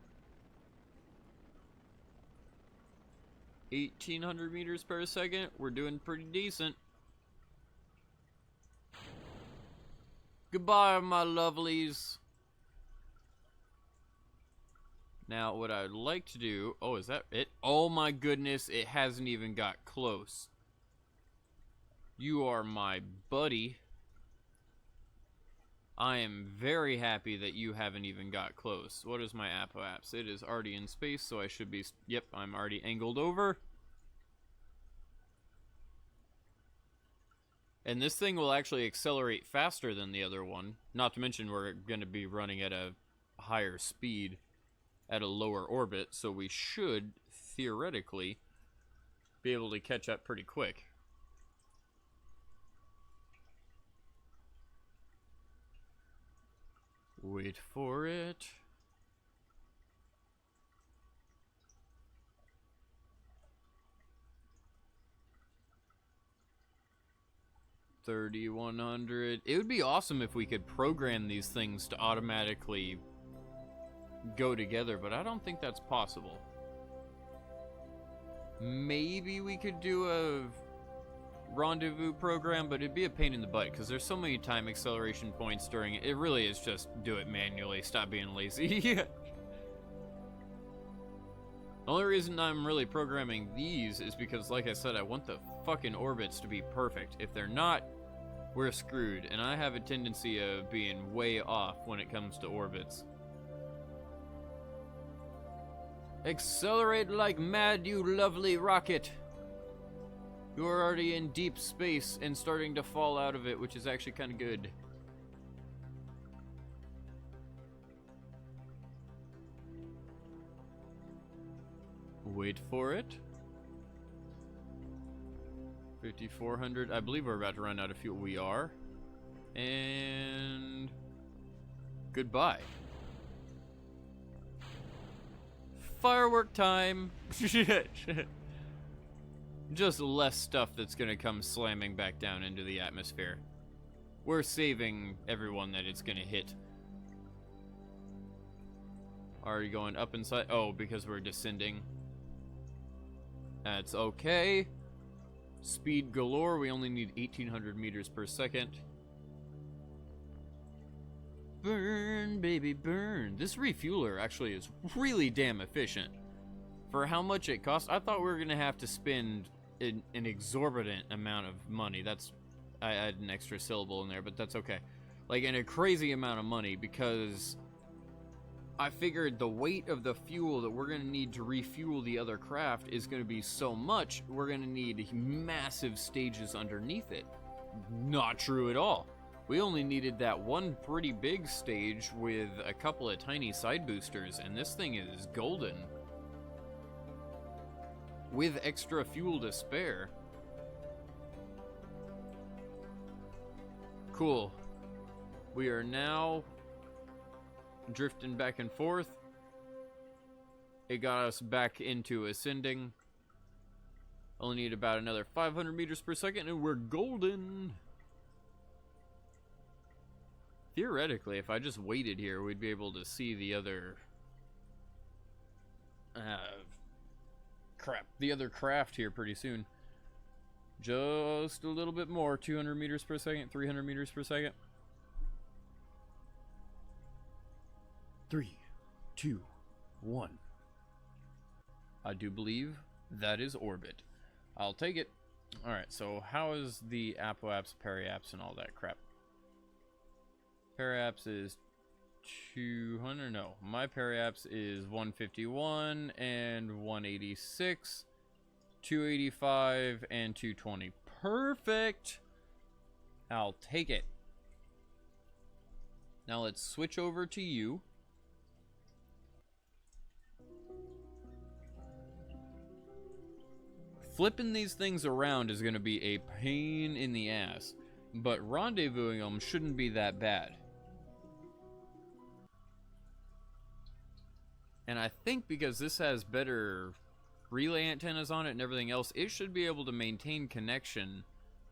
1,800 meters per second. We're doing pretty decent. Goodbye, my lovelies. Now, what I'd like to do... Oh, is that it? Oh my goodness, it hasn't even got close. You are my buddy. I am very happy that you haven't even got close. What is my apps? It is already in space, so I should be... Yep, I'm already angled over. And this thing will actually accelerate faster than the other one. Not to mention we're going to be running at a higher speed at a lower orbit, so we should, theoretically, be able to catch up pretty quick. Wait for it. 3100. It would be awesome if we could program these things to automatically go together, but I don't think that's possible. Maybe we could do a rendezvous program, but it'd be a pain in the butt because there's so many time acceleration points during it. It really is just do it manually. Stop being lazy. The only reason I'm really programming these is because, like I said, I want the fucking orbits to be perfect. If they're not, we're screwed, and I have a tendency of being way off when it comes to orbits. Accelerate like mad, you lovely rocket. You are already in deep space and starting to fall out of it, which is actually kind of good. Wait for it. 5,400. I believe we're about to run out of fuel. We are. And goodbye. Firework time. Just less stuff that's gonna come slamming back down into the atmosphere. We're saving everyone that it's gonna hit. Are you going up inside? Oh, because we're descending. That's okay. Speed galore. We only need 1,800 meters per second. Burn, baby, burn. This refueler actually is really damn efficient. For how much it costs, I thought we were going to have to spend an exorbitant amount of money. I add an extra syllable in there, but that's okay. Like, a crazy amount of money, because I figured the weight of the fuel that we're going to need to refuel the other craft is going to be so much, we're going to need massive stages underneath it. Not true at all. We only needed that one pretty big stage with a couple of tiny side boosters, and this thing is golden. With extra fuel to spare. Cool. We are now drifting back and forth. It got us back into ascending. Only need about another 500 meters per second, and we're golden. Theoretically, if I just waited here, we'd be able to see the other the other craft here pretty soon. Just a little bit more. 200 meters per second, 300 meters per second. 3, 2, 1. I do believe that is orbit. I'll take it. Alright, so how is the apoapse, periapse, and all that crap? Periapse is 200. No, my periapse is 151 and 186, 285 and 220. Perfect. I'll take it. Now let's switch over to you. Flipping these things around is going to be a pain in the ass, but rendezvousing them shouldn't be that bad. And I think because this has better relay antennas on it and everything else, it should be able to maintain connection.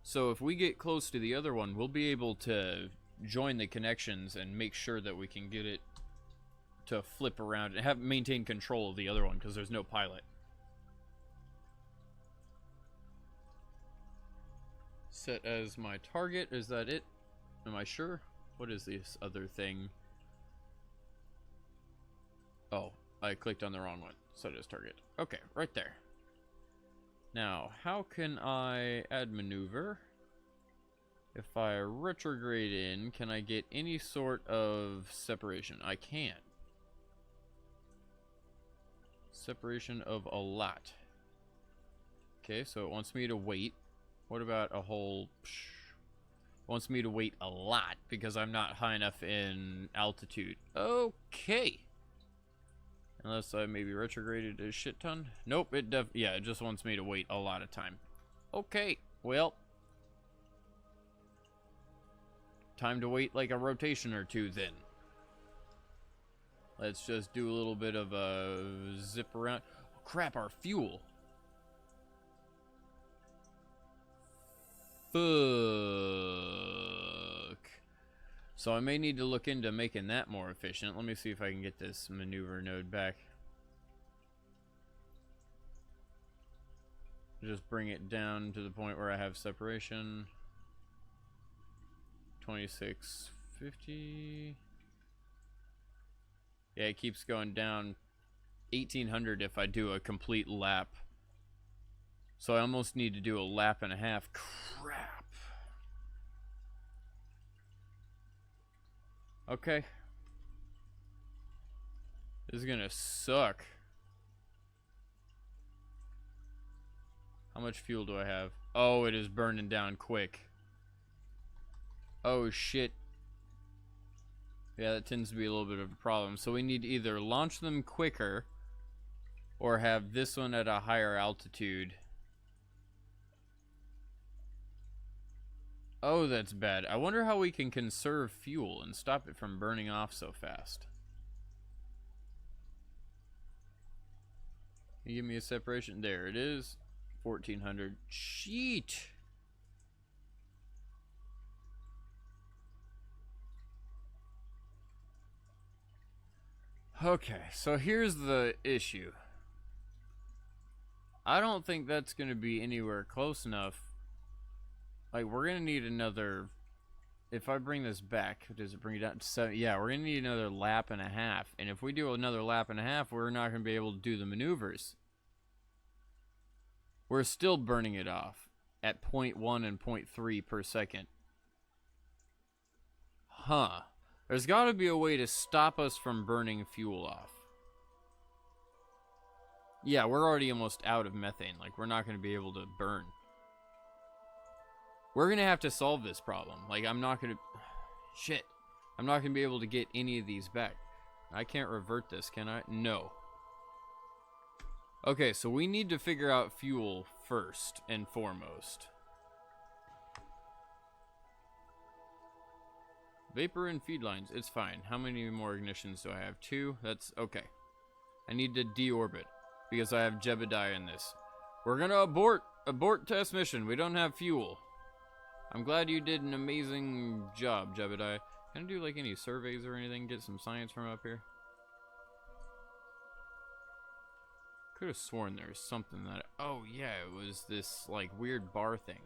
So if we get close to the other one, we'll be able to join the connections and make sure that we can get it to flip around and maintain control of the other one because there's no pilot. Set as my target. Is that it? Am I sure? What is this other thing? Oh, I clicked on the wrong one. Set as target. Okay, right there. Now, how can I add maneuver? If I retrograde in, can I get any sort of separation? I can. Separation of a lot. Okay, so it wants me to wait. What about a whole... wants me to wait a lot because I'm not high enough in altitude. Okay. Unless I maybe retrograded a shit ton. Nope, it just wants me to wait a lot of time. Okay, well. Time to wait like a rotation or two then. Let's just do a little bit of a zip around. Oh, crap, our fuel. Fuck. So I may need to look into making that more efficient. Let me see if I can get this maneuver node back. Just bring it down to the point where I have separation. 2650. Yeah, it keeps going down. 1800 if I do a complete lap. So I almost need to do a lap and a half. Crap. Okay. This is gonna suck. How much fuel do I have? Oh, it is burning down quick. Oh, shit. Yeah, that tends to be a little bit of a problem. So we need to either launch them quicker or have this one at a higher altitude. Oh, that's bad. I wonder how we can conserve fuel and stop it from burning off so fast. Can you give me a separation? There it is. 1400. Sheet. Okay, so here's the issue. I don't think that's going to be anywhere close enough. Like, we're going to need another... If I bring this back, does it bring it down to 7? Yeah, we're going to need another lap and a half. And if we do another lap and a half, we're not going to be able to do the maneuvers. We're still burning it off at 0.1 and 0.3 per second. Huh. There's got to be a way to stop us from burning fuel off. Yeah, we're already almost out of methane. Like, we're not going to be able to burn. We're going to have to solve this problem. Like, I'm not going to... Shit. I'm not going to be able to get any of these back. I can't revert this, can I? No. Okay, so we need to figure out fuel first and foremost. Vapor and feed lines, it's fine. How many more ignitions do I have? 2? That's okay. I need to deorbit because I have Jebediah in this. We're gonna abort test mission. We don't have fuel. I'm glad you did an amazing job, Jebediah. Can I do like any surveys or anything? Get some science from up here? Could have sworn there was something that... Oh yeah, it was this like weird bar thing.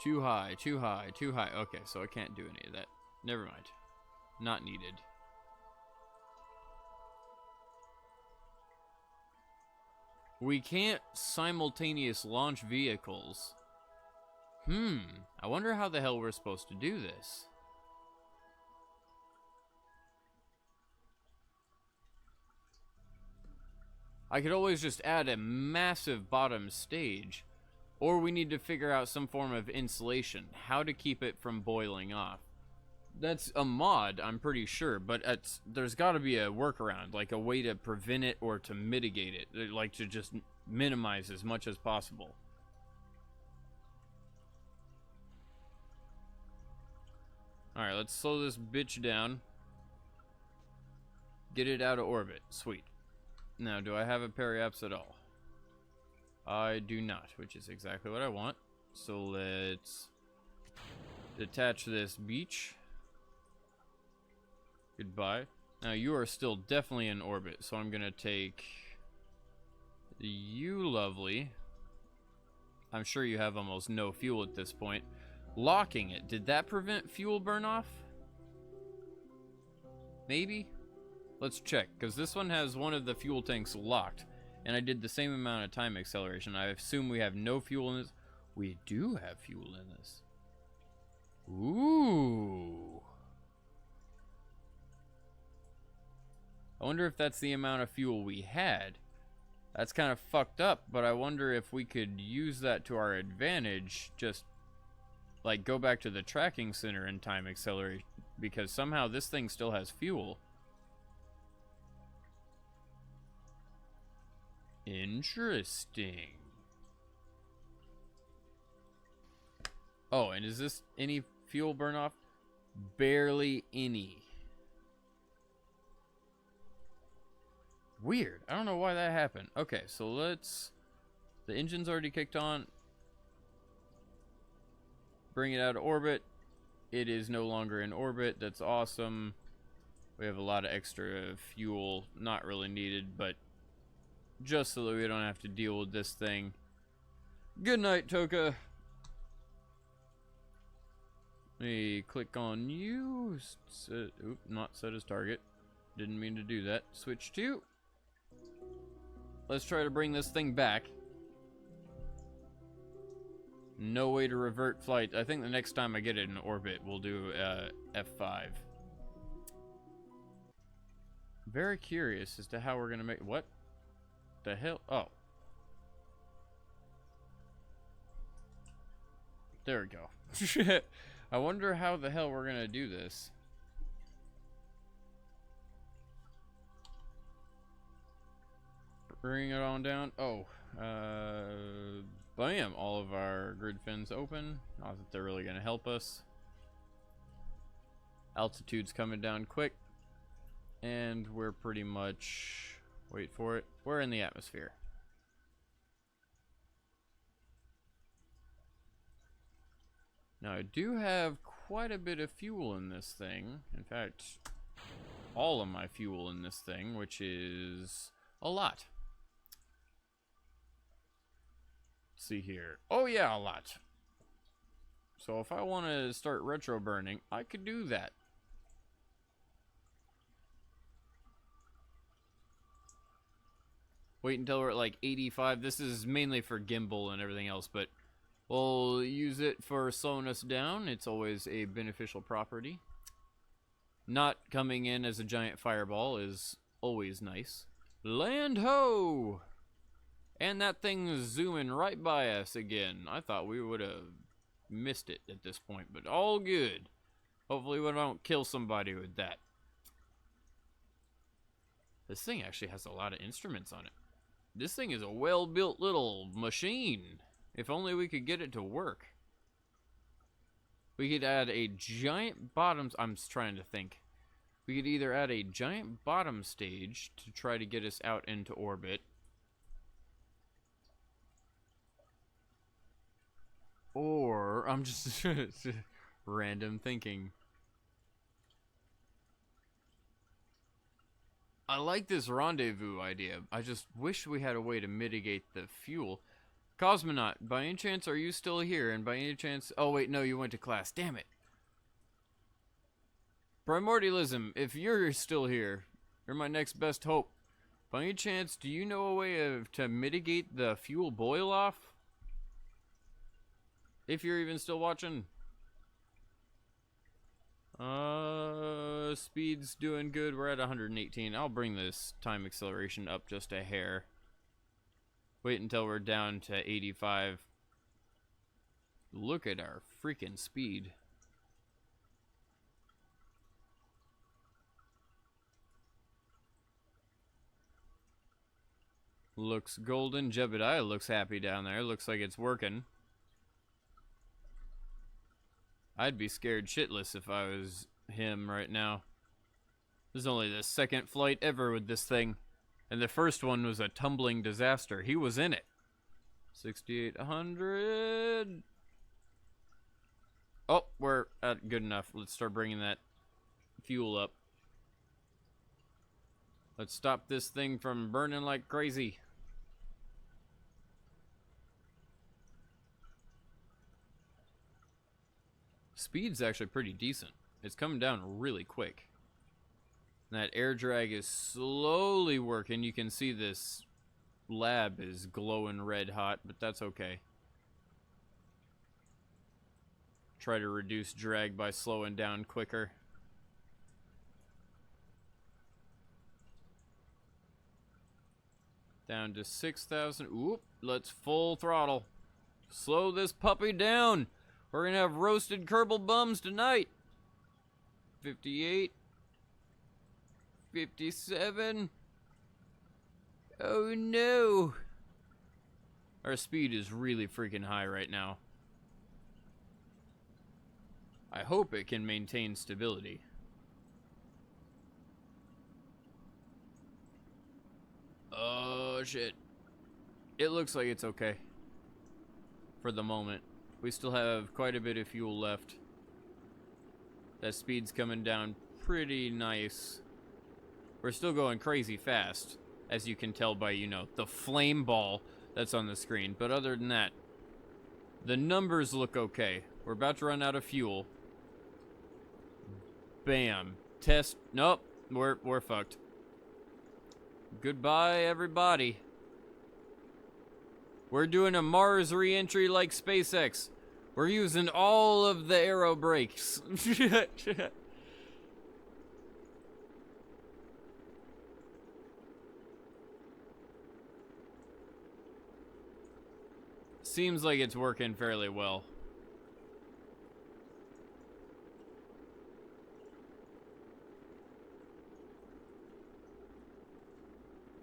Too high, too high, too high. Okay, so I can't do any of that. Never mind. Not needed. We can't simultaneous launch vehicles. I wonder how the hell we're supposed to do this. I could always just add a massive bottom stage. Or we need to figure out some form of insulation. How to keep it from boiling off. That's a mod, I'm pretty sure. But there's got to be a workaround. Like a way to prevent it or to mitigate it. Like to just minimize as much as possible. Alright, let's slow this bitch down. Get it out of orbit. Sweet. Now, do I have a periapse at all? I do not, which is exactly what I want. So let's detach this beach. Goodbye. Now you are still definitely in orbit, so I'm gonna take you, lovely. I'm sure you have almost no fuel at this point. Locking it, did that prevent fuel burn off? Maybe? Let's check, because this one has one of the fuel tanks locked. And I did the same amount of time acceleration. I assume we have no fuel in this. We do have fuel in this. Ooh. I wonder if that's the amount of fuel we had. That's kind of fucked up, but I wonder if we could use that to our advantage. Just, like, go back to the tracking center and time accelerate. Because somehow this thing still has fuel. Interesting. Oh, and is this any fuel burn off? Barely any. Weird. I don't know why that happened. Okay, so let's The engine's already kicked on. Bring it out of orbit. It is no longer in orbit. That's awesome. We have a lot of extra fuel. Not really needed, but just so that we don't have to deal with this thing. Good night, Toka. Let me click on you. Oop, not set as target. Didn't mean to do that. Switch to. Let's try to bring this thing back. No way to revert flight. I think the next time I get it in orbit, we'll do F5. Very curious as to how we're gonna make. What the hell? Oh. There we go. I wonder how the hell we're gonna do this. Bring it on down. Oh, bam! All of our grid fins open. Not that they're really gonna help us. Altitude's coming down quick, and we're pretty much. Wait for it. We're in the atmosphere. Now I do have quite a bit of fuel in this thing. In fact, all of my fuel in this thing, which is a lot. Let's see here. Oh yeah, a lot. So if I want to start retro burning, I could do that. Wait until we're at like 85. This is mainly for gimbal and everything else, but we'll use it for slowing us down. It's always a beneficial property. Not coming in as a giant fireball is always nice. Land ho! And that thing's zooming right by us again. I thought we would have missed it at this point, but all good. Hopefully we don't kill somebody with that. This thing actually has a lot of instruments on it. This thing is a well-built little machine. If only we could get it to work. We could add a giant bottom... I'm trying to think. We could either add a giant bottom stage to try to get us out into orbit. Or... I'm just... random thinking. I like this rendezvous idea. I just wish we had a way to mitigate the fuel. Cosmonaut, by any chance, are you still here? And by any chance... Oh, wait, no, you went to class. Damn it. Primordialism, if you're still here, you're my next best hope. By any chance, do you know a way to mitigate the fuel boil-off? If you're even still watching. Speed's doing good. We're at 118. I'll bring this time acceleration up just a hair. Wait until we're down to 85. Look at our freaking speed. Looks golden. Jebediah looks happy down there. Looks like it's working. I'd be scared shitless if I was him right now. This is only the second flight ever with this thing. And the first one was a tumbling disaster. He was in it. 6,800. Oh, we're at good enough. Let's start bringing that fuel up. Let's stop this thing from burning like crazy. Speed's actually pretty decent. It's coming down really quick. That air drag is slowly working. You can see this lab is glowing red hot, but that's okay. Try to reduce drag by slowing down quicker. Down to 6,000. Oop, let's full throttle. Slow this puppy down. We're gonna have roasted Kerbal bums tonight. 58. 57. Oh no. Our speed is really freaking high right now. I hope it can maintain stability. Oh shit. It looks like it's okay. For the moment. We still have quite a bit of fuel left. That speed's coming down pretty nice. We're still going crazy fast, as you can tell by, you know, the flame ball that's on the screen. But other than that, the numbers look okay. We're about to run out of fuel. Bam. Test. Nope. We're fucked. Goodbye, everybody. We're doing a Mars re-entry like SpaceX. We're using all of the aero brakes. Seems like it's working fairly well.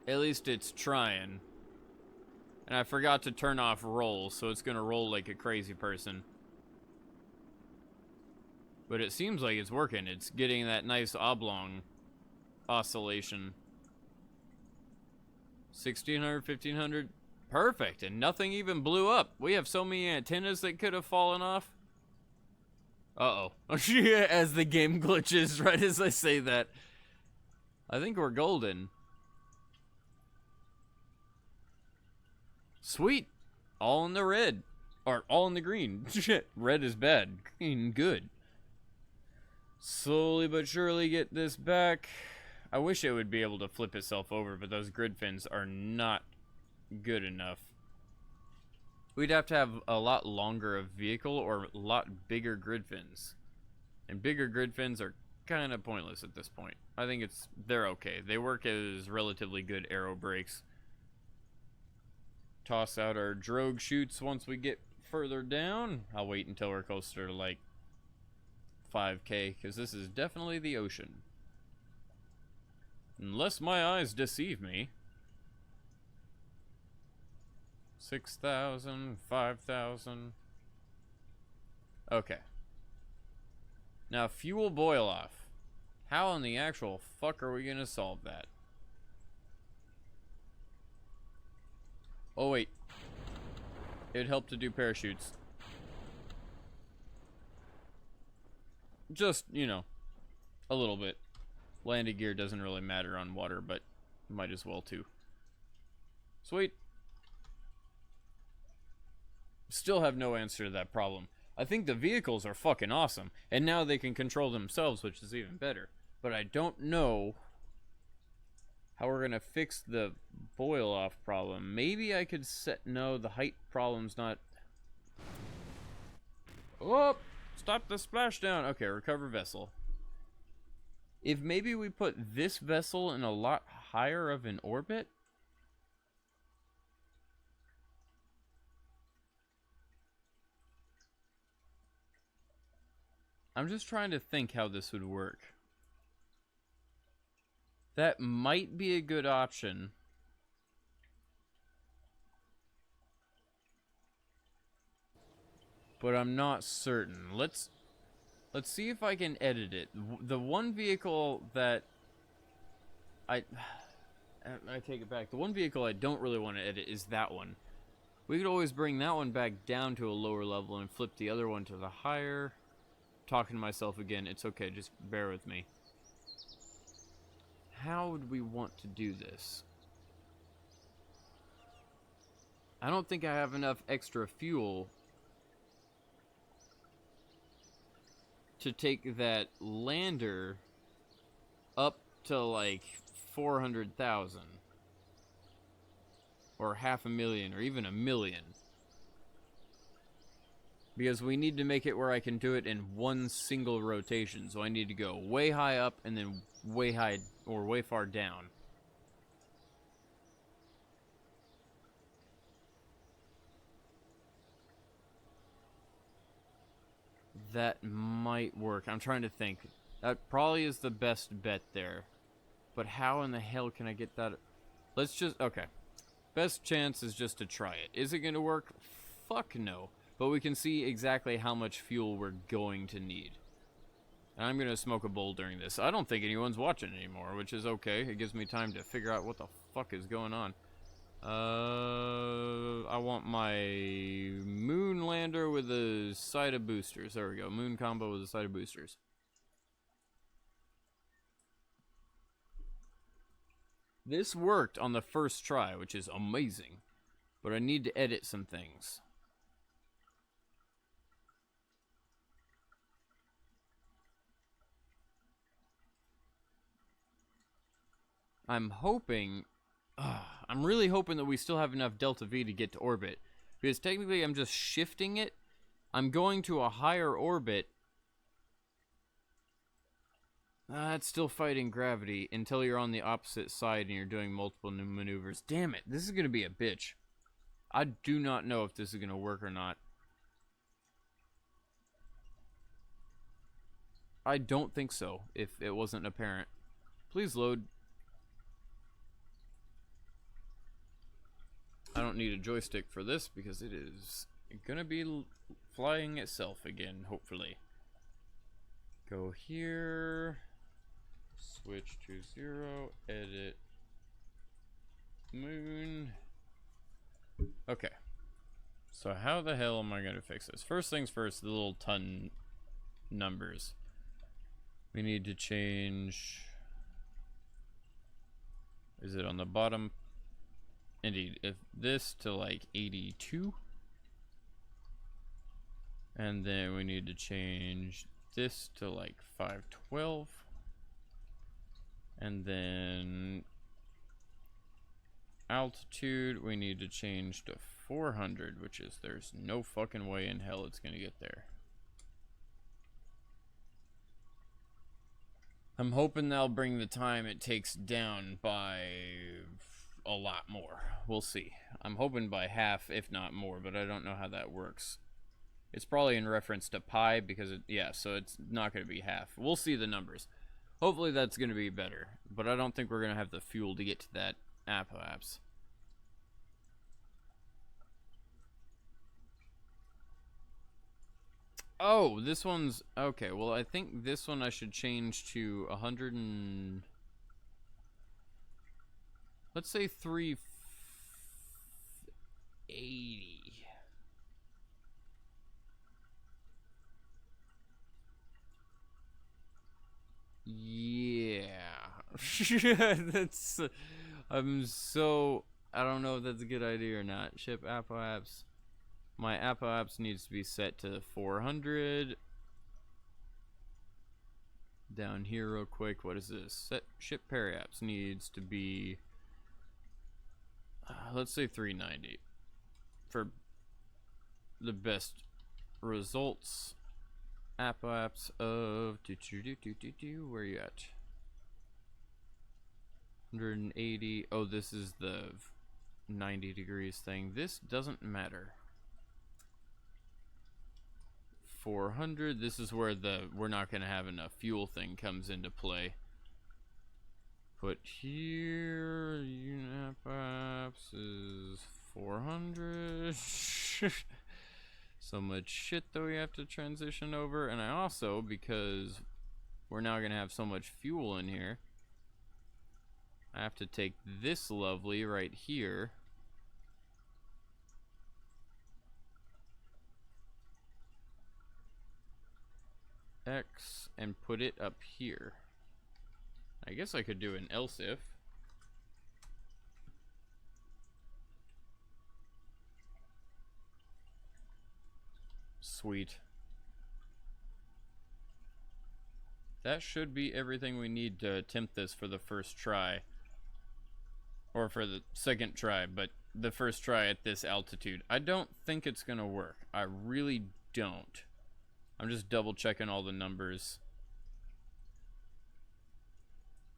At least it's trying. And I forgot to turn off roll, so it's gonna roll like a crazy person. But it seems like it's working. It's getting that nice oblong oscillation. 1600, 1500. Perfect, and nothing even blew up. We have so many antennas that could have fallen off. Uh-oh. As the game glitches right as I say that. I think we're golden. Sweet. All in the red. Or all in the green. Red is bad. Green, good. Slowly but surely get this back. I wish it would be able to flip itself over, but those grid fins are not good enough. We'd have to have a lot longer of vehicle or a lot bigger grid fins. And bigger grid fins are kind of pointless at this point. I think they're okay. They work as relatively good aero brakes. Toss out our drogue chutes once we get further down. I'll wait until we're closer to like 5K, because this is definitely the ocean. Unless my eyes deceive me. 6,000, 5,000. Okay. Now, fuel boil off. How in the actual fuck are we gonna solve that? Oh, wait. It'd help to do parachutes. Just, you know, a little bit. Landing gear doesn't really matter on water, but might as well too. Sweet. Still have no answer to that problem. I think the vehicles are fucking awesome, and now they can control themselves, which is even better. But I don't know how we're gonna fix the boil off problem. Maybe I could set, no, the height problem's not. Oh, stop the splashdown. Okay, recover vessel. If maybe we put this vessel in a lot higher of an orbit. I'm just trying to think how this would work. That might be a good option. But I'm not certain. Let's see if I can edit it. The one vehicle that I take it back. The one vehicle I don't really want to edit is that one. We could always bring that one back down to a lower level and flip the other one to the higher. Talking to myself again. It's okay. Just bear with me. How would we want to do this? I don't think I have enough extra fuel to take that lander up to like 400,000 or 500,000 or even 1,000,000. Because we need to make it where I can do it in one single rotation. So I need to go way high up and then way high or way far down. That might work. I'm trying to think. That probably is the best bet there. But how in the hell can I get that? Let's just, okay. Best chance is just to try it. Is it going to work? Fuck no. But we can see exactly how much fuel we're going to need. And I'm going to smoke a bowl during this. I don't think anyone's watching anymore, which is okay. It gives me time to figure out what the fuck is going on. I want my moon lander with a side of boosters. There we go. Moon combo with a side of boosters. This worked on the first try, which is amazing. But I need to edit some things. I'm hoping... I'm really hoping that we still have enough Delta V to get to orbit. Because technically I'm just shifting it. I'm going to a higher orbit. It's still fighting gravity until you're on the opposite side and you're doing multiple new maneuvers. Damn it, this is going to be a bitch. I do not know if this is going to work or not. I don't think so, if it wasn't apparent. Please load. I don't need a joystick for this because it is going to be flying itself again, hopefully. Go here. Switch to 0. Edit. Moon. Okay. So how the hell am I going to fix this? First things first, the little ton numbers. We need to change... Is it on the bottom? Indeed. If this to like 82. And then we need to change this to like 512. And then altitude we need to change to 400, which is there's no fucking way in hell it's gonna get there. I'm hoping they'll bring the time it takes down by a lot more. We'll see. I'm hoping by half, if not more, but I don't know how that works. It's probably in reference to pi because yeah, so it's not going to be half. We'll see the numbers. Hopefully that's going to be better, but I don't think we're going to have the fuel to get to that apps. Oh, this one's okay. Well, I think this one I should change to 100 and let's say 380. Yeah. That's I don't know if that's a good idea or not. Ship apps. My apps needs to be set to 400. Down here real quick, what is this? Set ship pair apps needs to be let's say 390 for the best results. Apps of where are you at? 180. Oh, this is the 90 degrees thing. This doesn't matter. 400. This is where the we're not going to have enough fuel thing comes into play. Put here apps is 400. So much shit that we have to transition over, and I also, because we're now going to have so much fuel in here, I have to take this lovely right here X and put it up here. I guess I could do an else if. Sweet. That should be everything we need to attempt this for the first try. Or for the second try, but the first try at this altitude. I don't think it's gonna work. I really don't. I'm just double checking all the numbers.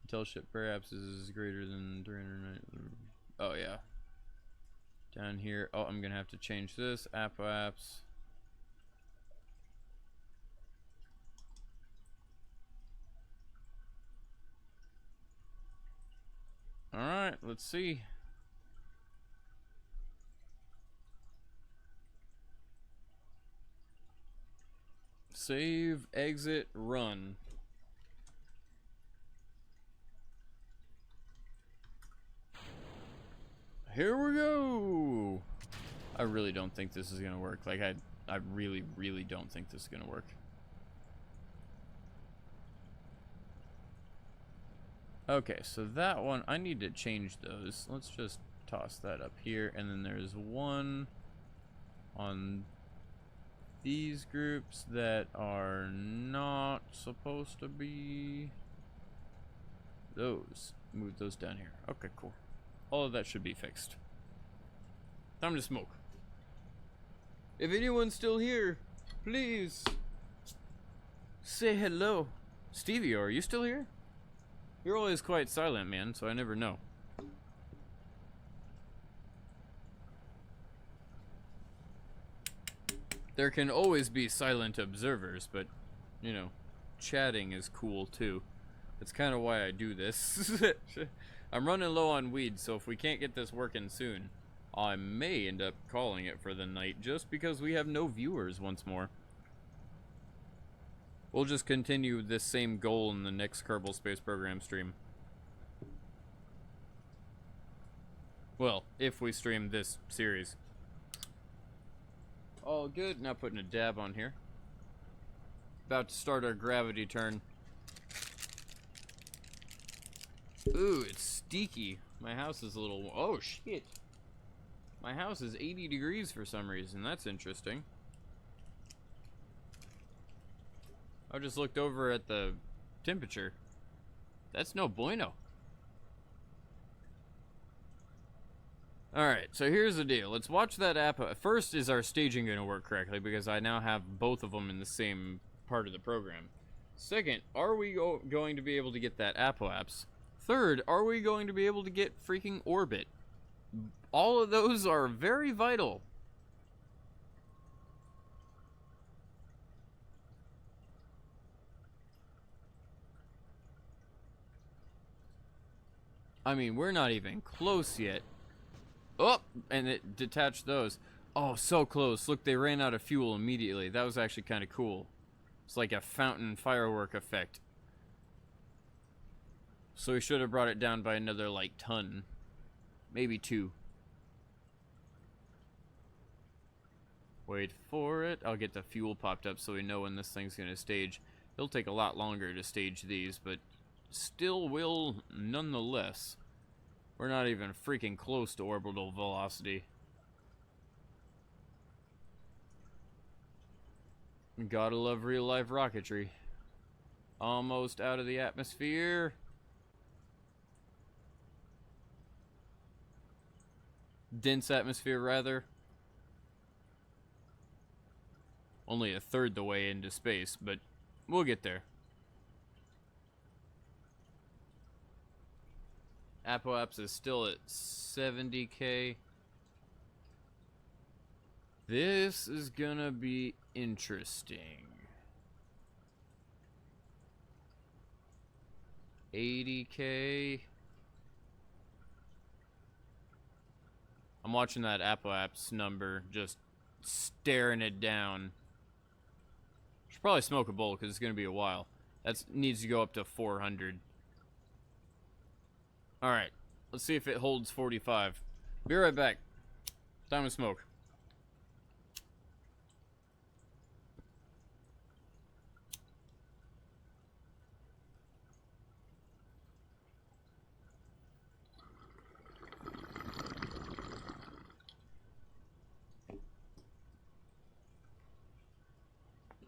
Until ship perhaps is greater than 390. Oh yeah. Down here. Oh, I'm gonna have to change this. Apps. Alright, let's see. Save, exit, run. here we go. I really don't think this is gonna work. Like, I really, really don't think this is gonna work. Okay, so that one, I need to change those. Let's just toss that up here, and then there's one on these groups that are not supposed to be those. Move those down here. Okay, cool. All of that should be fixed. Time to smoke. If anyone's still here, please say hello. Stevie, are you still here? You're always quite silent, man, so I never know. There can always be silent observers, but, you know, chatting is cool too. That's kind of why I do this. I'm running low on weed, so if we can't get this working soon, I may end up calling it for the night just because we have no viewers once more. We'll just continue this same goal in the next Kerbal Space Program stream. Well, if we stream this series. All good. Now putting a dab on here. About to start our gravity turn. Ooh, it's steaky. My house is a little... Oh, shit. My house is 80 degrees for some reason. That's interesting. I just looked over at the temperature. That's no bueno. Alright, so here's the deal. Let's watch that app. First, is our staging going to work correctly? Because I now have both of them in the same part of the program. Second, are we going to be able to get that apoapse? Third, are we going to be able to get freaking orbit? All of those are very vital. I mean, we're not even close yet. Oh, and it detached those. Oh, so close. Look, they ran out of fuel immediately. That was actually kind of cool. It's like a fountain firework effect. So we should have brought it down by another, like, ton. Maybe 2. Wait for it. I'll get the fuel popped up so we know when this thing's going to stage. It'll take a lot longer to stage these, but still will nonetheless. We're not even freaking close to orbital velocity. Gotta love real-life rocketry. Almost out of the atmosphere. Dense atmosphere, rather. Only a third the way into space, but we'll get there. Apoapse is still at 70K. This is gonna be interesting. 80K. I'm watching that Apoapse number, just staring it down. Should probably smoke a bowl because it's gonna be a while. That needs to go up to 400. Alright, let's see if it holds 45. Be right back. Time to smoke.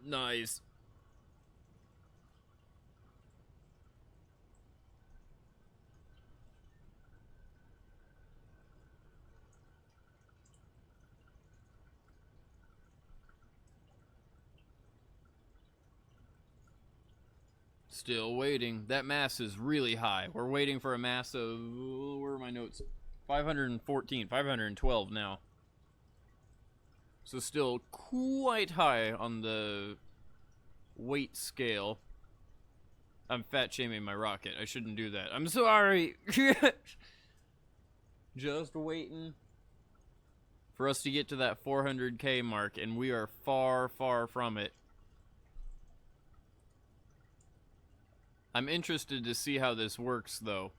Nice. Still waiting. That mass is really high. We're waiting for a mass of... Where are my notes? 514, 512 now. So still quite high on the weight scale. I'm fat shaming my rocket. I shouldn't do that. I'm sorry. Just waiting for us to get to that 400K mark, and we are far, far from it. I'm interested to see how this works, though.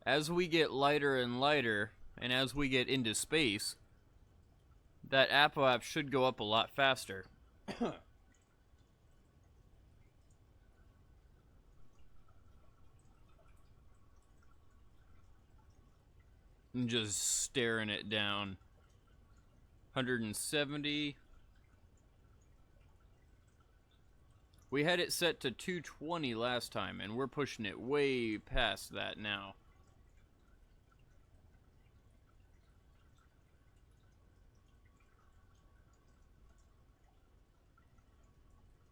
as we get lighter and lighter, and as we get into space, that apoapse should go up a lot faster. And just staring it down. 170. We had it set to 220 last time, and we're pushing it way past that now.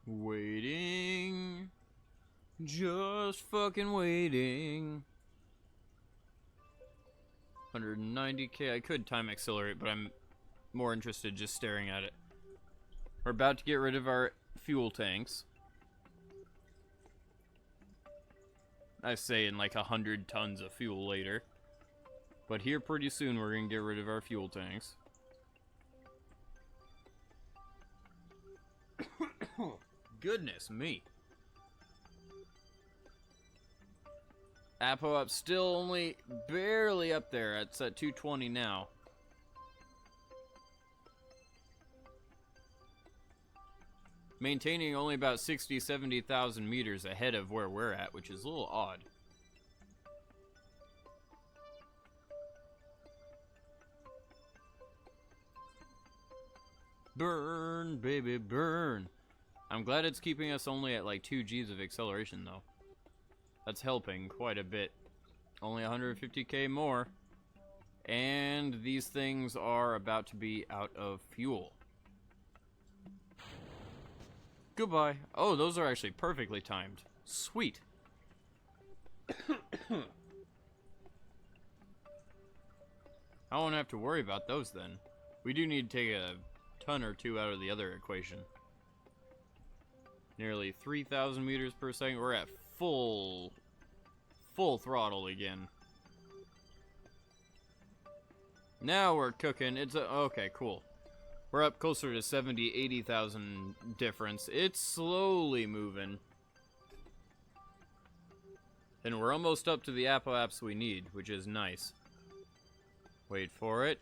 Waiting. Just fucking waiting. 190k. I could time accelerate, but I'm more interested just staring at it. We're about to get rid of our fuel tanks. I say in like 100 tons of fuel later. But here pretty soon we're gonna get rid of our fuel tanks. Goodness me. Apoapse still only barely up there. It's at 220 now. Maintaining only about 70,000 meters ahead of where we're at, which is a little odd. Burn, baby, burn. I'm glad it's keeping us only at like 2 Gs of acceleration, though. That's helping quite a bit. Only 150k more. And these things are about to be out of fuel. Goodbye. Oh, those are actually perfectly timed. Sweet. I won't have to worry about those then. We do need to take a ton or two out of the other equation. Nearly 3,000 meters per second. We're at full throttle again. Now we're cooking. It's okay, cool. We're up closer to 70, 80,000 difference. It's slowly moving. And we're almost up to the apoapse we need, which is nice. Wait for it.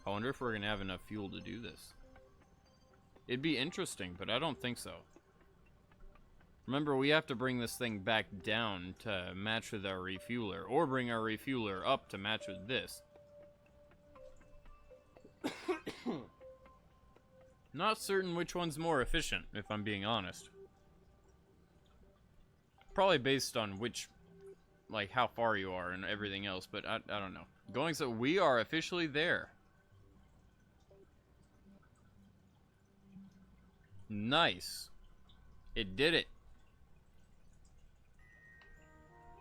I wonder if we're gonna have enough fuel to do this. It'd be interesting, but I don't think so. Remember, we have to bring this thing back down to match with our refueler, or bring our refueler up to match with this. Not certain which one's more efficient, if I'm being honest. Probably based on which, like, how far you are and everything else, but I don't know. Going so, we are officially there. Nice. It did it.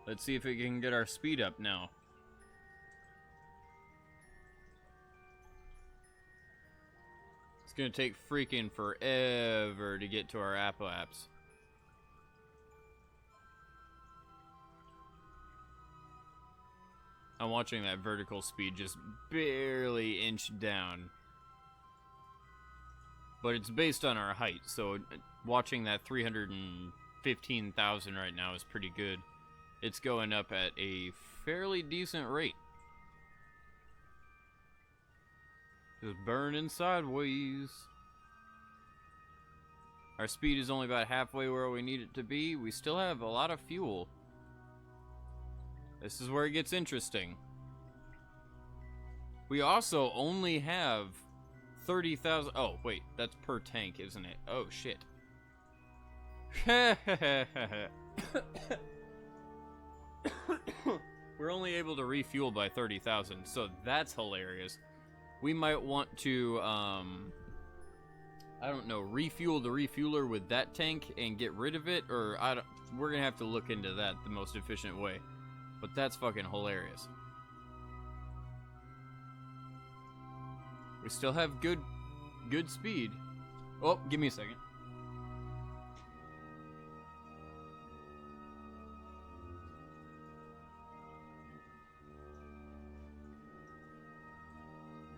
Let's see if we can get our speed up now. It's gonna take freaking forever to get to our apoapse. I'm watching that vertical speed just barely inch down. But it's based on our height, so watching that 315,000 right now is pretty good. It's going up at a fairly decent rate. Just burning sideways. Our speed is only about halfway where we need it to be. We still have a lot of fuel. This is where it gets interesting. We also only have 30,000. Oh, wait, that's per tank, isn't it? Oh, shit. We're only able to refuel by 30,000, so that's hilarious. We might want to, I don't know, refuel the refueler with that tank and get rid of it, or we're gonna have to look into that the most efficient way. But that's fucking hilarious. We still have good speed. Oh, give me a second.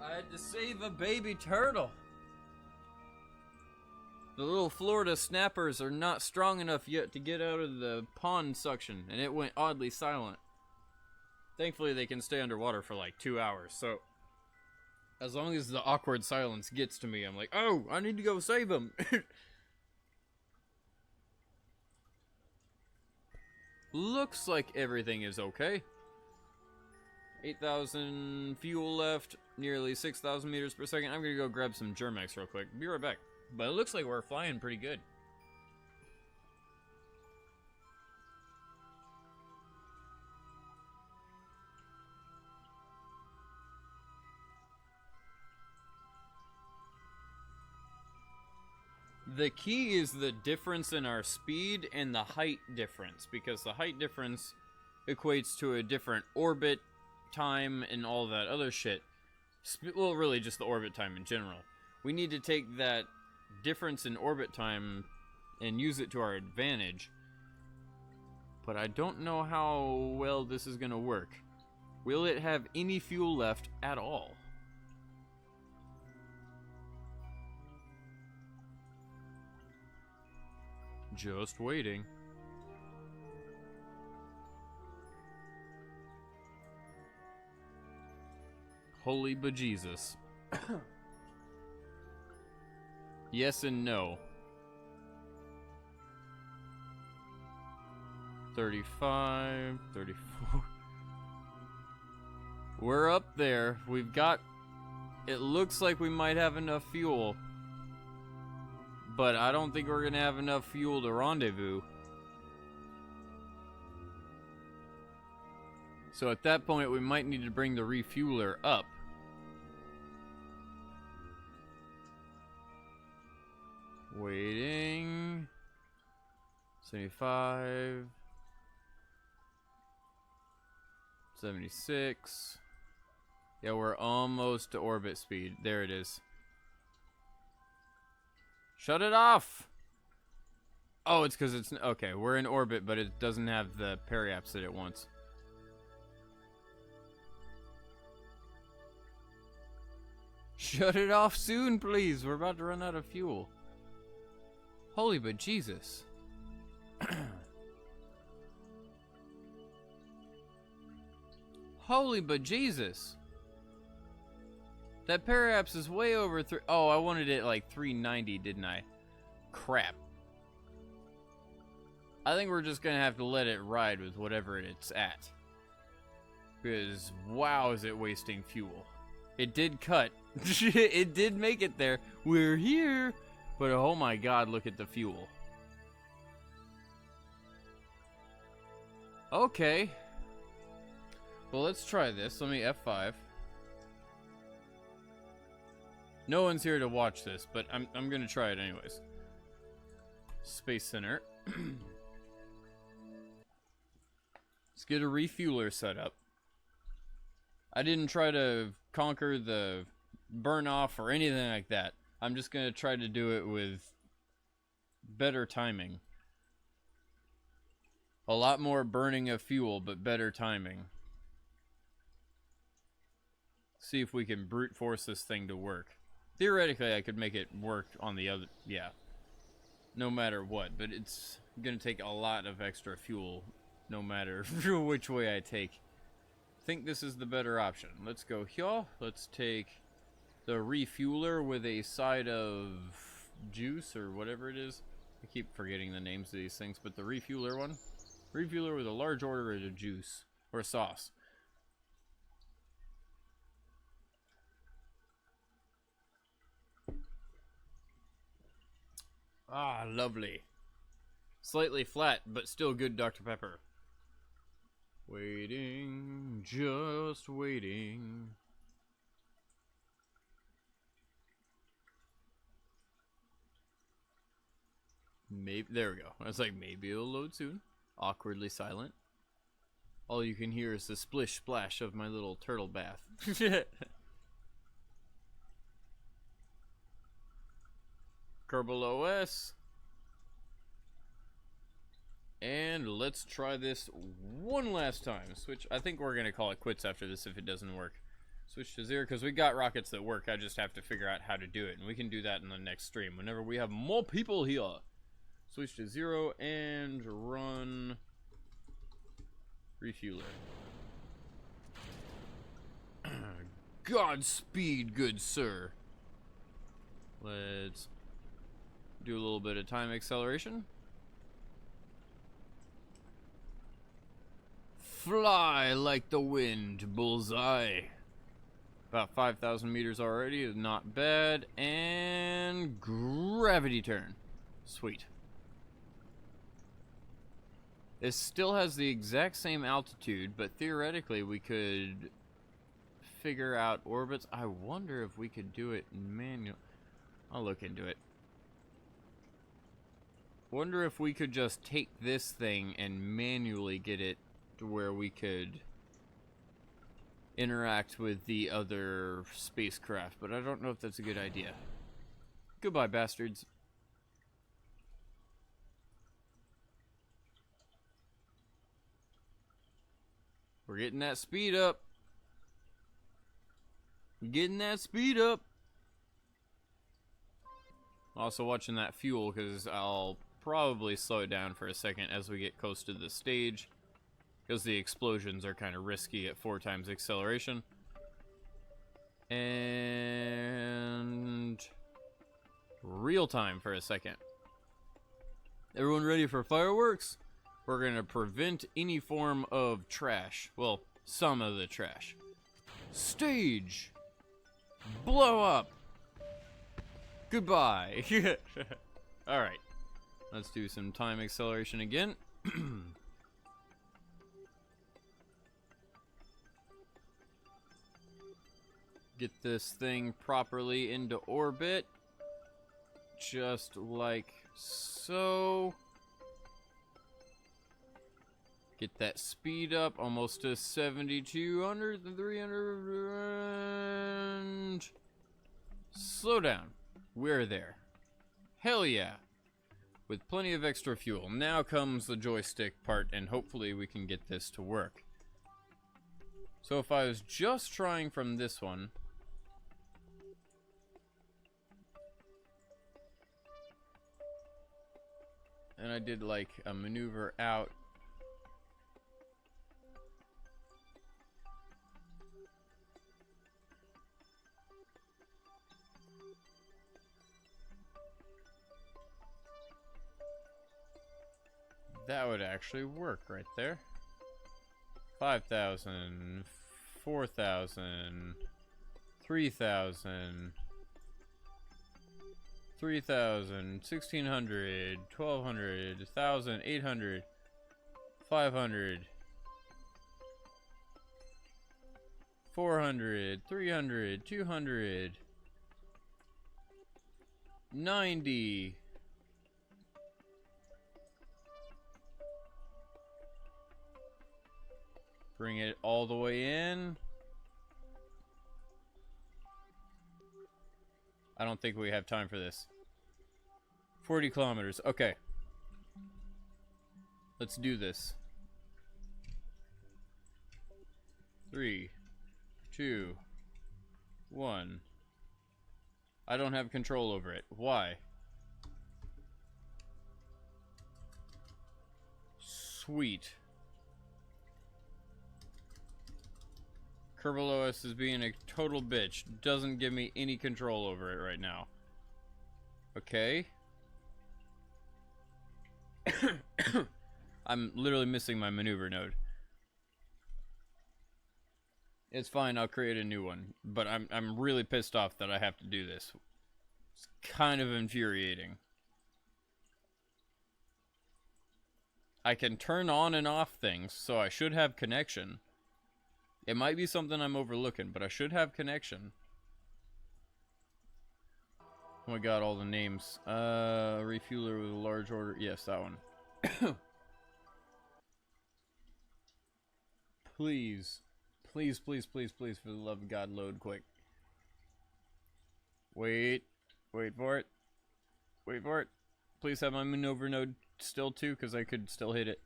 I had to save a baby turtle. The little Florida snappers are not strong enough yet to get out of the pond suction, and it went oddly silent. Thankfully, they can stay underwater for like 2 hours, so as long as the awkward silence gets to me, I'm like, oh, I need to go save them. Looks like everything is okay. 8,000 fuel left, nearly 6,000 meters per second. I'm gonna go grab some Germex real quick. Be right back. But it looks like we're flying pretty good. The key is the difference in our speed and the height difference, because the height difference equates to a different orbit time and all that other shit. Well, really just the orbit time in general. We need to take that difference in orbit time and use it to our advantage. But I don't know how well this is going to work. Will it have any fuel left at all? Just waiting. Holy bejesus. Yes and no. 35, 34. We're up there. We've got... It looks like we might have enough fuel. But I don't think we're gonna have enough fuel to rendezvous. So at that point, we might need to bring the refueler up. Waiting. 75. 76. Yeah, we're almost to orbit speed. There it is. Shut it off! Oh, it's because it's... Okay, we're in orbit, but it doesn't have the periaps that it wants. Shut it off soon, please. We're about to run out of fuel. Holy bejesus. Holy bejesus. That periaps is way over Oh, I wanted it like 390, didn't I? Crap. I think we're just gonna have to let it ride with whatever it's at. Because, wow, is it wasting fuel. It did cut. It did make it there. We're here. But oh my god, look at the fuel. Okay. Well, let's try this. Let me F5. No one's here to watch this, but I'm gonna try it anyways. Space Center. Let's get a refueler set up. I didn't try to conquer the burn off or anything like that. I'm just gonna try to do it with better timing. A lot more burning of fuel, but better timing. See if we can brute force this thing to work. Theoretically, I could make it work on the other... Yeah. No matter what, but it's gonna take a lot of extra fuel, no matter which way I take. I think this is the better option. Let's go here. Let's take the refueler with a side of juice or whatever it is. I keep forgetting the names of these things, but the refueler one. Refueler with a large order of juice or sauce. Ah, lovely. Slightly flat, but still good Dr. Pepper. Waiting, just waiting. Maybe, there we go. I was like, maybe it'll load soon. Awkwardly silent. All you can hear is the splish splash of my little turtle bath. Kerbal OS. And let's try this one last time. Switch. I think we're going to call it quits after this if it doesn't work. Switch to 0, because we got rockets that work. I just have to figure out how to do it, and we can do that in the next stream whenever we have more people here. Switch to 0 and run refueler. Godspeed, good sir. Let's do a little bit of time acceleration. Fly like the wind, bullseye. About 5,000 meters already is not bad. And gravity turn. Sweet. This still has the exact same altitude, but theoretically we could figure out orbits. I wonder if we could do it manual. I'll look into it. Wonder if we could just take this thing and manually get it to where we could interact with the other spacecraft, but I don't know if that's a good idea. Goodbye, bastards. We're getting that speed up. Getting that speed up. Also watching that fuel, because I'll probably slow it down for a second as we get close to the stage, because the explosions are kind of risky at 4 times acceleration. And real time for a second. Everyone ready for fireworks? We're gonna prevent any form of trash. Well, some of the trash. Stage! Blow up! Goodbye! Alright. Let's do some time acceleration again. Get this thing properly into orbit. Just like so. Get that speed up almost to 7,200 and 300. And slow down. We're there. Hell yeah. With plenty of extra fuel. Now comes the joystick part, and hopefully we can get this to work. So if I was just trying from this one, and I did like a maneuver out, that would actually work right there. 5,000, 4,000, 3,000, 3,000, 1,600, 1,200, 1,000, 800, 500, 400, 300, 200, 90. Bring it all the way in. I don't think we have time for this. 40 kilometers. Okay. Let's do this. 3, 2, 1. I don't have control over it. Why? Sweet. Kerbal OS is being a total bitch. Doesn't give me any control over it right now. Okay. I'm literally missing my maneuver node. It's fine, I'll create a new one. But I'm really pissed off that I have to do this. It's kind of infuriating. I can turn on and off things, so I should have connection. It might be something I'm overlooking, but I should have connection. Oh my god, all the names. Refueler with a large order. Yes, that one. Please. Please, please, please, please, for the love of God, load quick. Wait. Wait for it. Wait for it. Please have my maneuver node still too, because I could still hit it.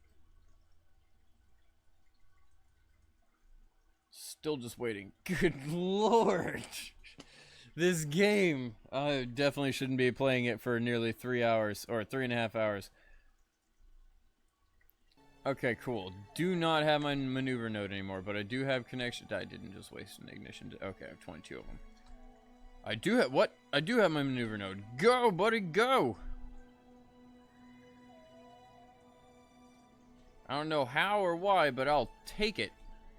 Still just waiting. Good lord. This game. I definitely shouldn't be playing it for nearly 3 hours, or 3.5 hours. Okay, cool. Do not have my maneuver node anymore, but I do have connection. I didn't just waste an ignition. Okay, I have 22 of them. I do have, what? I do have my maneuver node. Go, buddy, go! I don't know how or why, but I'll take it.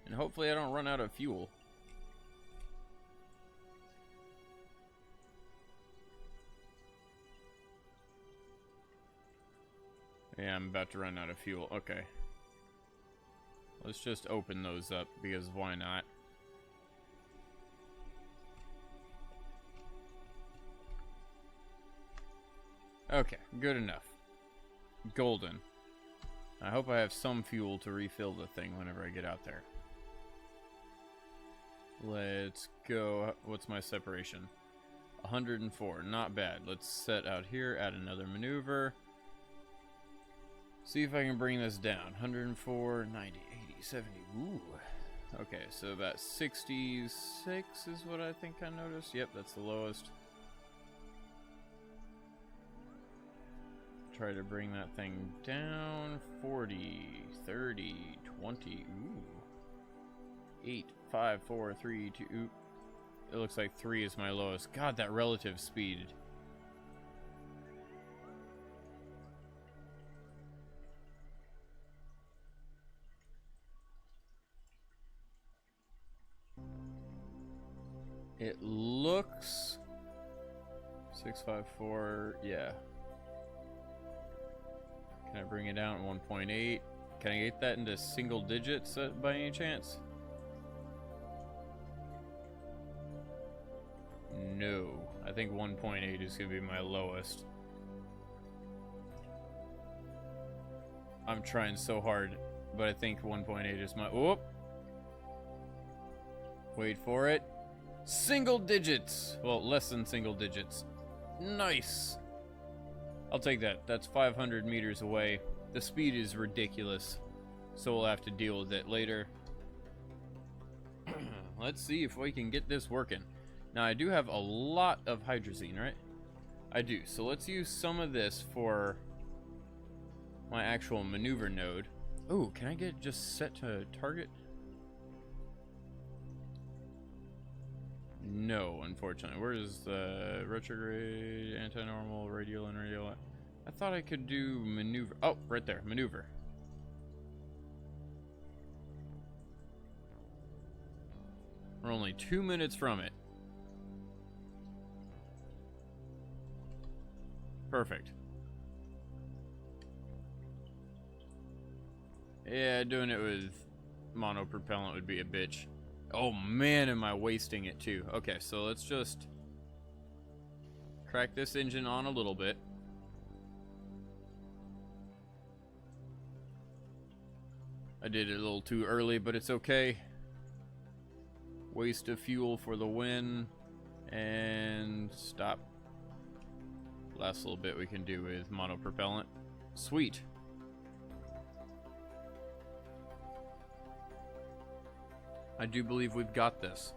And hopefully I don't run out of fuel. Yeah, I'm about to run out of fuel. Okay. Let's just open those up, because why not? Okay, good enough. Golden. I hope I have some fuel to refill the thing whenever I get out there. Let's go. What's my separation? 104. Not bad. Let's set out here, add another maneuver. See if I can bring this down. 104, 90, 80, 70. Ooh. Okay, so about 66 is what I think I noticed. Yep, that's the lowest. Try to bring that thing down. 40, 30, 20. Ooh. 8, 5, 4, 3, 2. Ooh. It looks like 3 is my lowest. God, that relative speed. It looks 654, yeah. Can I bring it down at 1.8? Can I get that into single digits by any chance? No. I think 1.8 is going to be my lowest. I'm trying so hard, but I think 1.8 is my... Whoop! Wait for it. Single digits! Well, less than single digits. Nice! I'll take that. That's 500 meters away. The speed is ridiculous, so we'll have to deal with it later. Let's see if we can get this working. Now, I do have a lot of hydrazine, right? I do. So let's use some of this for my actual maneuver node. Oh, can I get just set to target? No, unfortunately. Where is the retrograde, anti-normal, radial, and radial? I thought I could do maneuver. Oh, right there, maneuver. We're only 2 minutes from it. Perfect. Yeah, doing it with monopropellant would be a bitch. Oh man, am I wasting it too. Okay, so let's just crack this engine on a little bit. I did it a little too early, but it's okay. Waste of fuel for the win. And stop. Last little bit we can do with monopropellant. Sweet. I do believe we've got this.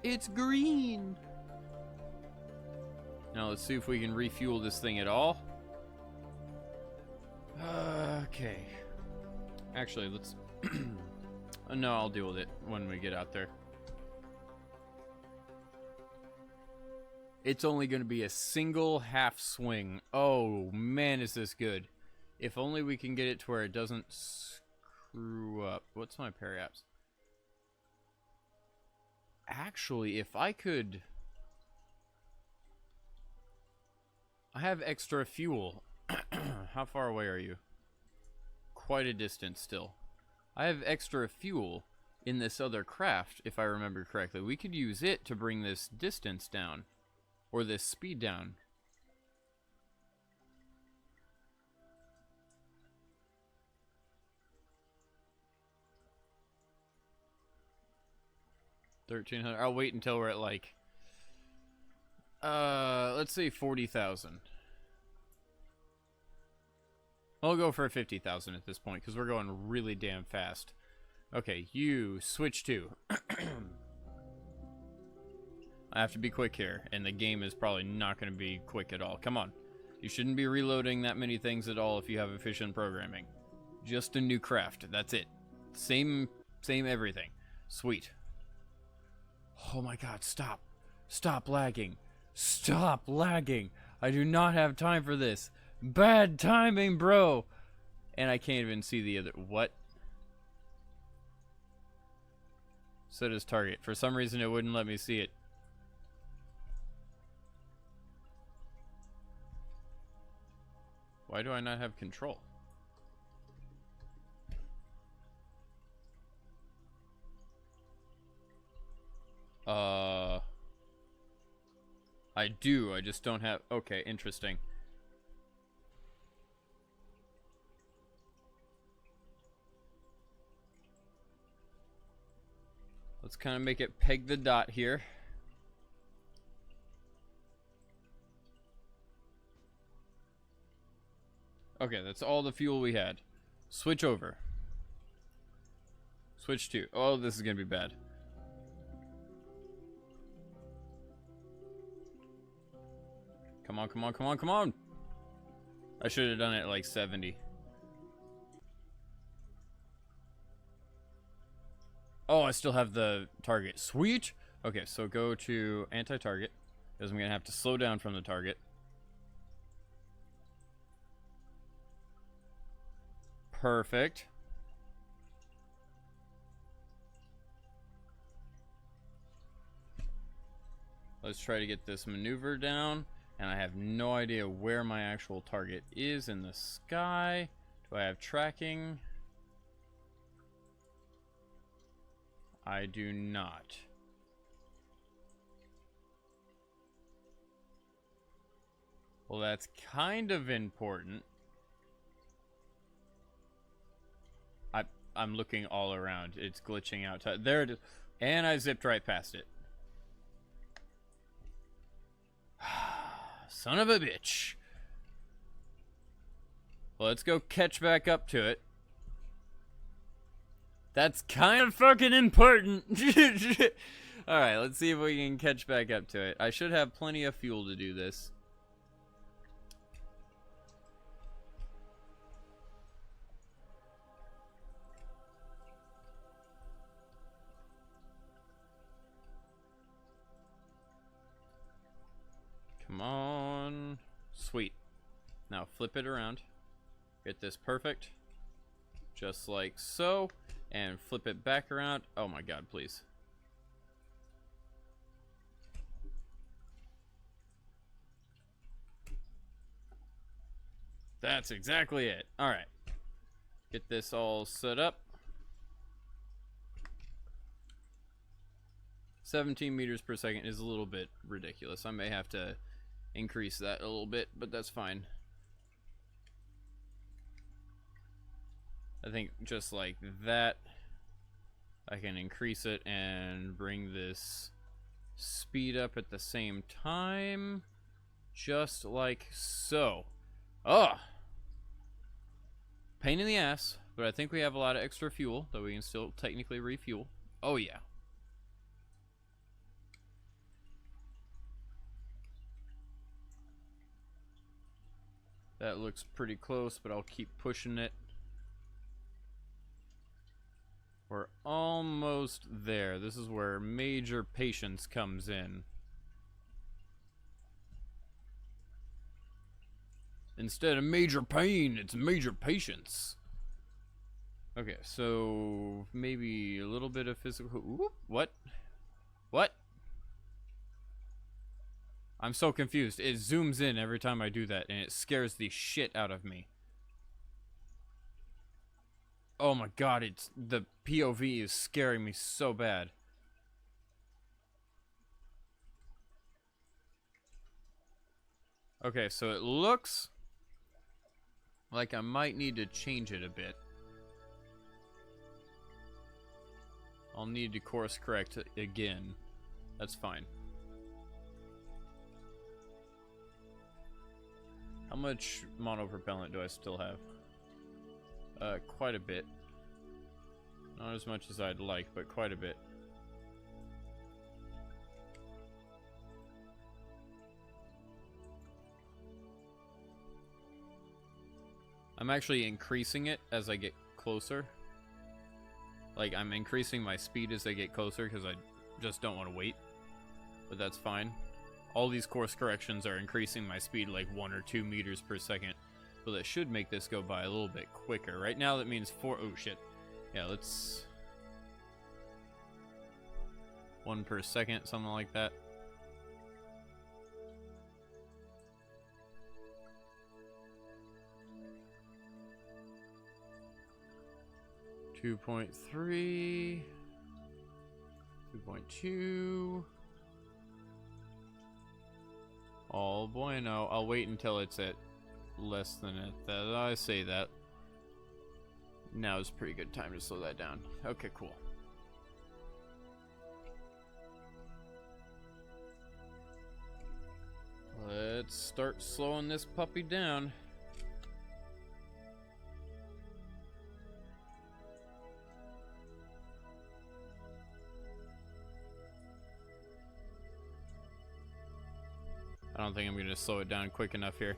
It's green! Now let's see if we can refuel this thing at all. Okay. Actually, let's... No, I'll deal with it when we get out there. It's only going to be a single half swing. Oh, man, is this good. If only we can get it to where it doesn't screw up. What's my periapse? Actually, if I could... I have extra fuel. How far away are you? Quite a distance still. I have extra fuel in this other craft, if I remember correctly. We could use it to bring this distance down. Or this speed down. $1,300. I'll wait until we're at like... let's say 40,000. I'll go for 50,000 at this point, because we're going really damn fast. Okay, you switch to. I have to be quick here, and the game is probably not going to be quick at all. Come on. You shouldn't be reloading that many things at all if you have efficient programming. Just a new craft. That's it. Same everything. Sweet. Oh my god, stop. Stop lagging. Stop lagging. I do not have time for this. Bad timing, bro. And I can't even see the other... What? So does target. For some reason, it wouldn't let me see it. Why do I not have control? I do, I just don't have... Okay, interesting. Let's kind of make it peg the dot here. Okay, that's all the fuel we had. Switch over. Switch to... Oh, this is gonna be bad. Come on, come on, come on, come on! I should have done it at like 70. Oh, I still have the target. Sweet! Okay, so go to anti-target, because I'm gonna have to slow down from the target. Perfect. Let's try to get this maneuver down. And I have no idea where my actual target is in the sky. Do I have tracking? I do not. Well, that's kind of important. I'm looking all around. It's glitching out. There it is. And I zipped right past it. Son of a bitch. Well, let's go catch back up to it. That's kind of fucking important. Alright, let's see if we can catch back up to it. I should have plenty of fuel to do this. Come on. Sweet. Now flip it around. Get this perfect. Just like so. And flip it back around. Oh my god, please. That's exactly it. Alright. Get this all set up. 17 meters per second is a little bit ridiculous. I may have to increase that a little bit, but that's fine. I think just like that, I can increase it and bring this speed up at the same time, just like so. Oh! Pain in the ass, but I think we have a lot of extra fuel that we can still technically refuel. Oh yeah. That looks pretty close, but I'll keep pushing it. We're almost there. This is where major patience comes in. Instead of major pain, it's major patience. Okay, so maybe a little bit of physical... Ooh, what? What? I'm so confused. It zooms in every time I do that, and it scares the shit out of me. Oh my god, it's the POV is scaring me so bad. Okay, so it looks like I might need to change it a bit. I'll need to course correct again. That's fine. How much monopropellant do I still have? Quite a bit. Not as much as I'd like, but quite a bit. I'm actually increasing it as I get closer. Like, I'm increasing my speed as I get closer because I just don't want to wait. But that's fine. All these course corrections are increasing my speed like 1 or 2 meters per second. So that should make this go by a little bit quicker. Right now that means 4... Oh, shit. Yeah, let's... 1 per second, something like that. .3, 2.2. All bueno. I'll wait until it's at less than it. That I say that. Now is a pretty good time to slow that down. Okay, cool. Let's start slowing this puppy down. I don't think I'm going to slow it down quick enough here.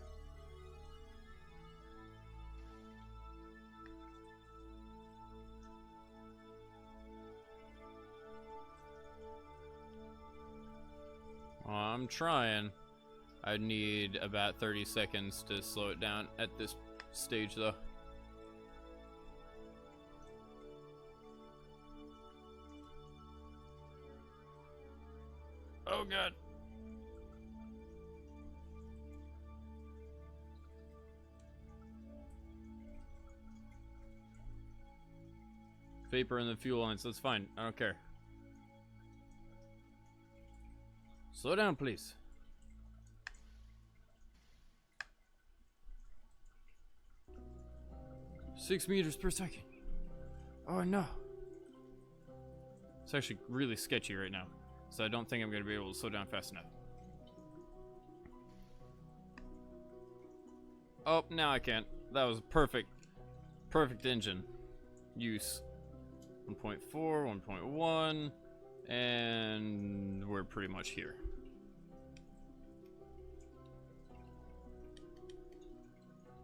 Well, I'm trying. I need about 30 seconds to slow it down at this stage, though. Oh, God. Vapor in the fuel lines, that's fine. I don't care. Slow down, please. Six meters per second. Oh no. It's actually really sketchy right now, so I don't think I'm going to be able to slow down fast enough. Oh, now I can't. That was perfect. Perfect engine use. 1.4, 1.1, and we're pretty much here.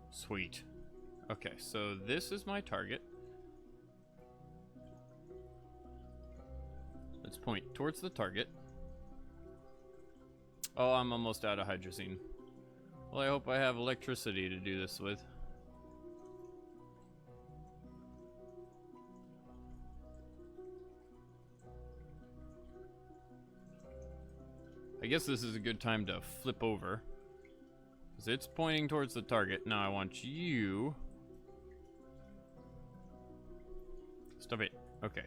Sweet. Okay, so this is my target. Let's point towards the target. Oh, I'm almost out of hydrazine. Well, I hope I have electricity to do this with. I guess this is a good time to flip over, because it's pointing towards the target. Now I want you... Stop it. Okay.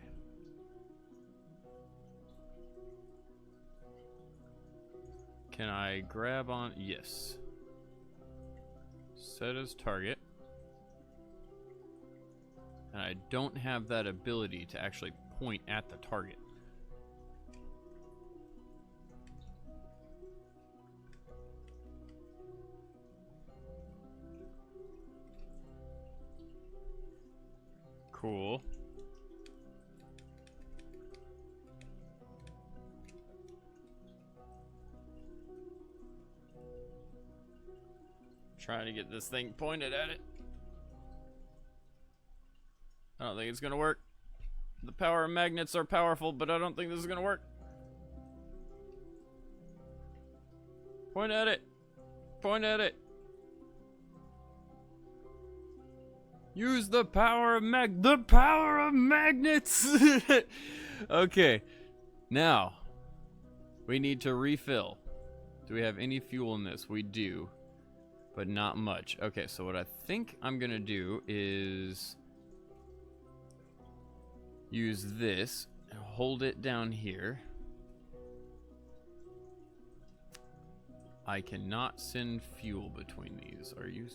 Can I grab on? Yes. Set as target. And I don't have that ability to actually point at the target. Cool. Trying to get this thing pointed at it. I don't think it's gonna work. The power of magnets are powerful, but I don't think this is gonna work. Point at it. Point at it. Use the power of magnets. Okay. Now, we need to refill. Do we have any fuel in this? We do, but not much. Okay, so what I think I'm gonna do is use this and hold it down here. I cannot send fuel between these. Are you...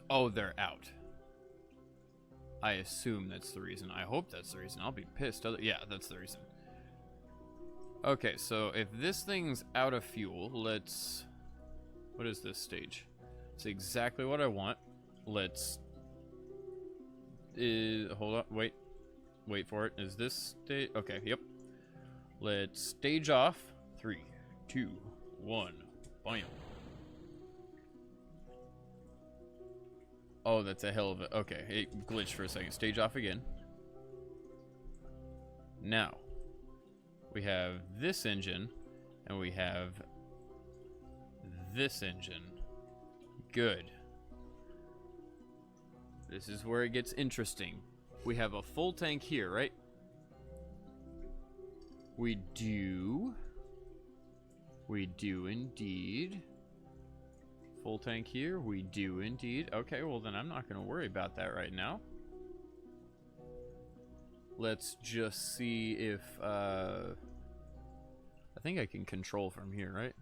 Oh, they're out. I assume that's the reason. I hope that's the reason. I'll be pissed. Yeah, that's the reason. Okay, so if this thing's out of fuel, let's... What is this stage? It's exactly what I want. Let's... hold on, wait. wait for it. Is this stage? Okay, yep. Let's stage off. 3, 2, 1. Bam. Oh, that's a hell of a... Okay, it glitched for a second. Stage off again. Now, we have this engine, and we have this engine. Good. This is where it gets interesting. We have a full tank here, right? We do. We do indeed. Full tank here. We do indeed. Okay, well then I'm not going to worry about that right now. Let's just see if... I think I can control from here, right?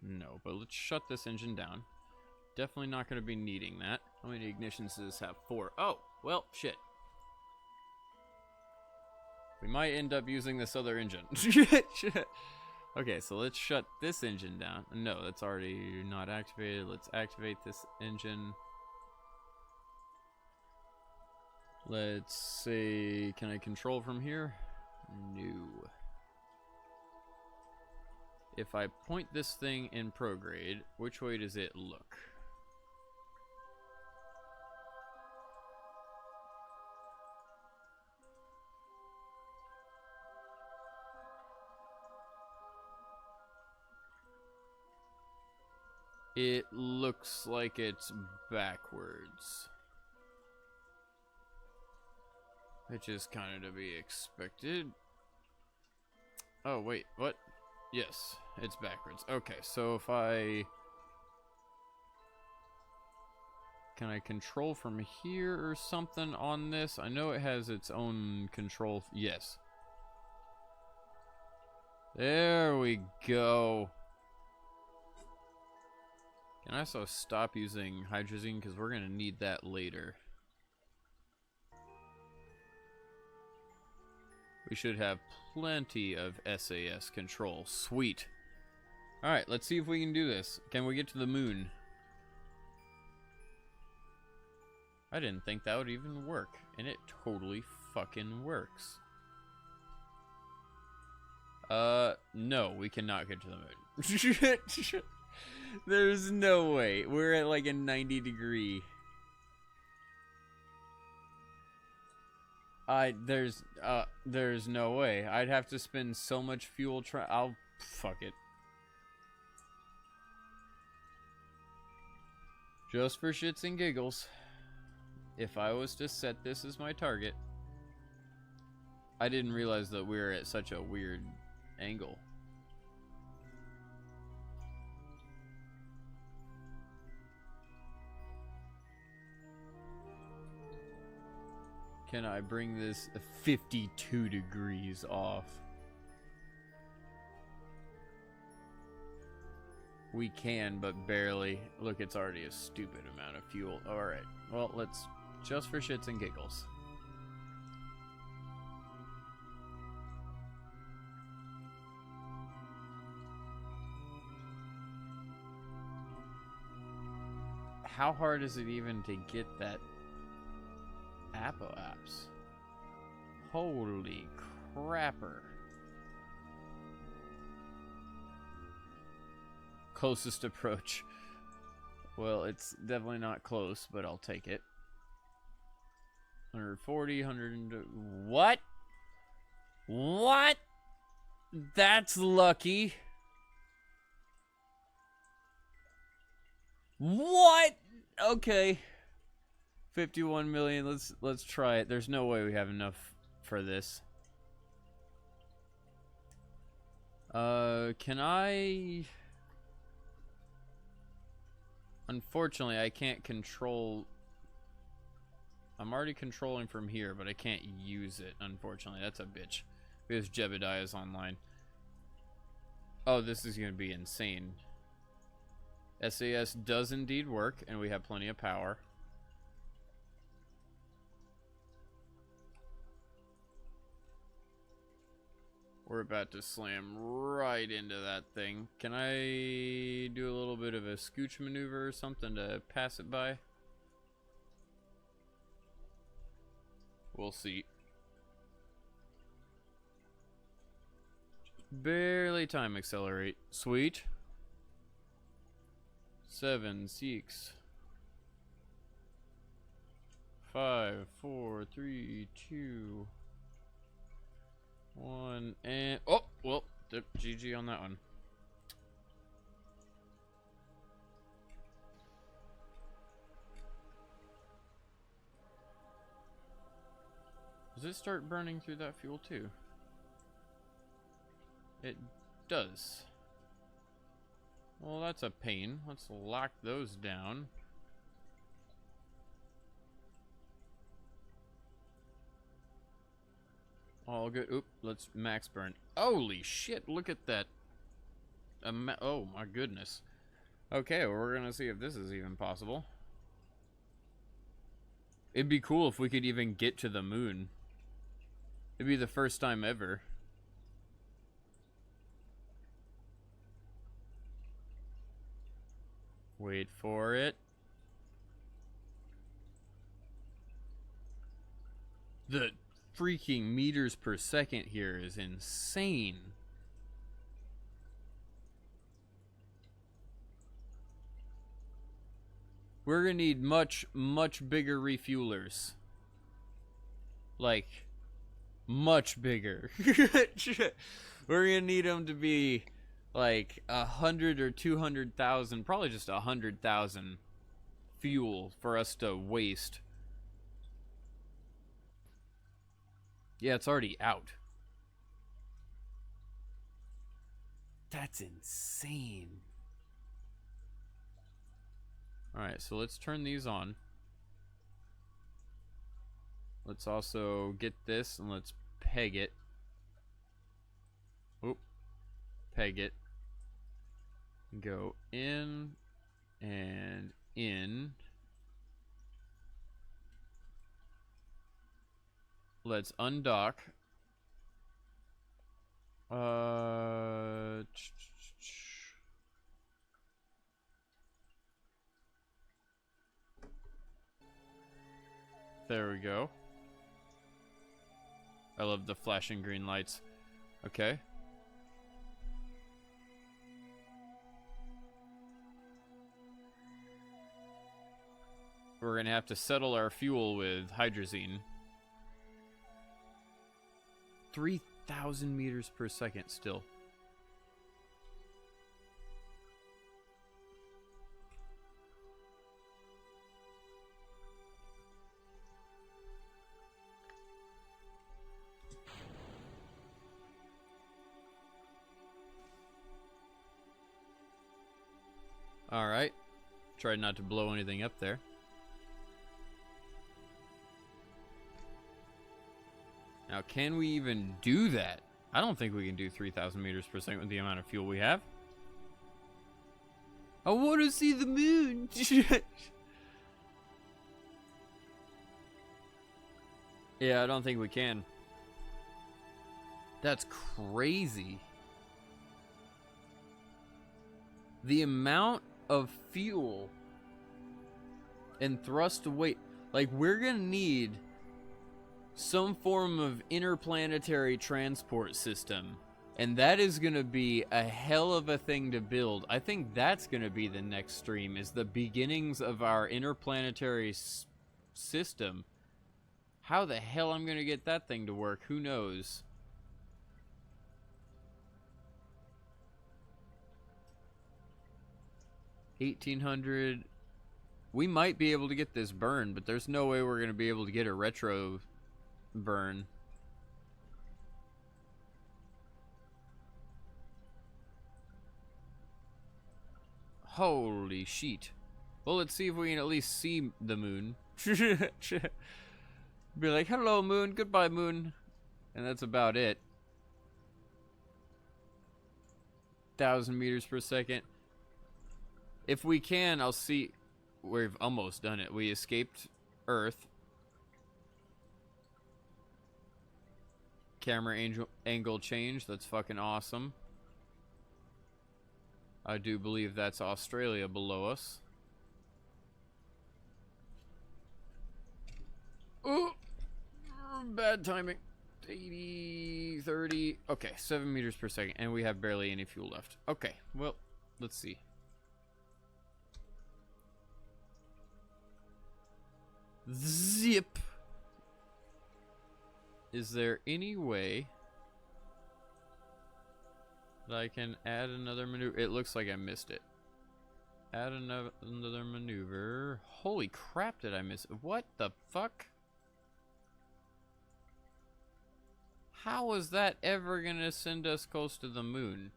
No, but let's shut this engine down. Definitely not going to be needing that. How many ignitions does this have? 4. Oh, well, shit. We might end up using this other engine. Okay, so let's shut this engine down. No, that's already not activated. Let's activate this engine. Let's see, can I control from here? No. If I point this thing in prograde, which way does it look? It looks like it's backwards. Which is kind of to be expected. Oh, wait, what? Yes, it's backwards. Okay, so if I... Can I control from here or something on this? I know it has its own control. Yes. There we go. Can I also stop using hydrazine because we're going to need that later. We should have plenty of SAS control. Sweet. Alright, let's see if we can do this. Can we get to the moon? I didn't think that would even work. And it totally fucking works. No, we cannot get to the moon. There's no way. We're at like a 90 degree. There's no way. I'd have to spend so much fuel fuck it. Just for shits and giggles. If I was to set this as my target. I didn't realize that we were at such a weird angle. Can I bring this 52 degrees off? We can, but barely. Look, it's already a stupid amount of fuel. Alright, well, let's just for shits and giggles. How hard is it even to get that apps? Holy crapper. Closest approach. Well, it's definitely not close, but I'll take it. 140, 100. What? What? That's lucky. What? Okay. 51 million. Let's try it. There's no way we have enough for this. Can I... Unfortunately, I can't control... I'm already controlling from here, but I can't use it, unfortunately. That's a bitch. Because Jebediah's online. Oh, this is going to be insane. SAS does indeed work, and we have plenty of power. We're about to slam right into that thing. Can I do a little bit of a scooch maneuver or something to pass it by? We'll see. Barely time accelerate. Sweet. 7, 6, 5, 4, 3, 2, 1, and oh well, GG on that one. Does it start burning through that fuel too? It does. Well, that's a pain. Let's lock those down. All good. Oop, let's max burn. Holy shit, look at that. Oh my goodness. Okay, well, we're gonna see if this is even possible. It'd be cool if we could even get to the moon. It'd be the first time ever. Wait for it. The freaking meters per second here is insane. We're gonna need much bigger refuelers. Like, much bigger. We're gonna need them to be like 100 or 200,000, probably just 100,000 fuel for us to waste. Yeah, it's already out. That's insane. Alright, so let's turn these on. Let's also get this and let's peg it. Oop. Peg it. Go in and in. Let's undock. There we go. I love the flashing green lights. Okay. We're gonna have to settle our fuel with hydrazine. 3,000 meters per second still. Alright. Tried not to blow anything up there. Now, can we even do that? I don't think we can do 3,000 meters per second with the amount of fuel we have. I want to see the moon! Yeah, I don't think we can. That's crazy. The amount of fuel and thrust to weight. Like, we're gonna need some form of interplanetary transport system, and that is gonna be a hell of a thing to build. I think that's gonna be the next stream, is the beginnings of our interplanetary system. How the hell I'm gonna get that thing to work, who knows? $1,800. We might be able to get this burn, but there's no way we're gonna be able to get a retro burn. Holy shit. Well, let's see if we can at least see the moon. Be like, hello moon, goodbye moon. And that's about it. 1,000 meters per second. If we can, I'll see. We've almost done it. We escaped Earth. Camera angle change. That's fucking awesome. I do believe that's Australia below us. Ooh! Bad timing. 80, 30. Okay, 7 meters per second, and we have barely any fuel left. Okay, well, let's see. Zip. Is there any way that I can add another maneuver? It looks like I missed it. Add another maneuver. Holy crap, did I miss it? What the fuck? How is that ever gonna send us close to the moon?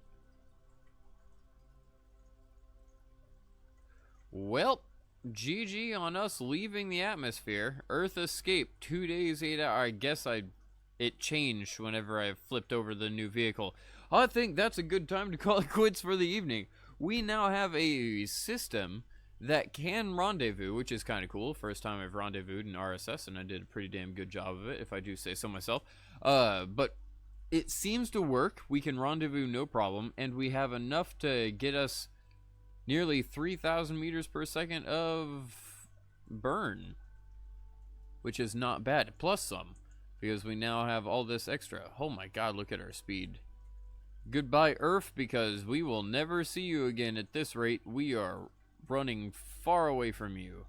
Well, GG on us leaving the atmosphere. Earth escaped 2 days, 8 hours. I guess it changed whenever I flipped over the new vehicle. I think that's a good time to call it quits for the evening. We now have a system that can rendezvous, which is kind of cool. First time I've rendezvoused in RSS, and I did a pretty damn good job of it, if I do say so myself. But it seems to work. We can rendezvous no problem, and we have enough to get us nearly 3,000 meters per second of burn, which is not bad, plus some, because we now have all this extra. Oh my god, look at our speed. Goodbye, Earth, because we will never see you again at this rate. We are running far away from you.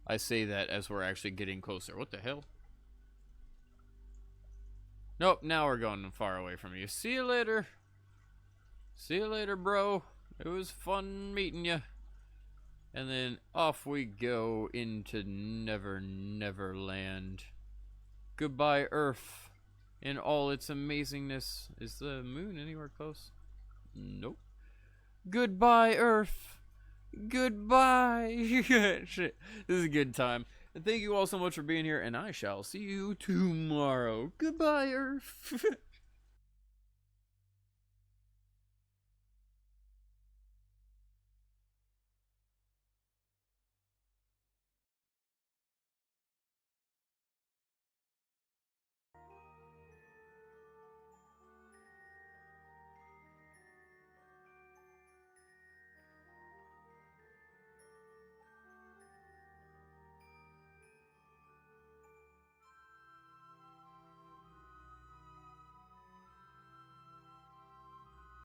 I say that as we're actually getting closer. What the hell? Nope, now we're going far away from you. See you later. See you later, bro. It was fun meeting you. And then off we go into Never Never Land. Goodbye, Earth, in all its amazingness. Is the moon anywhere close? Nope. Goodbye, Earth. Goodbye. Shit. This is a good time. And thank you all so much for being here, and I shall see you tomorrow. Goodbye, Earth.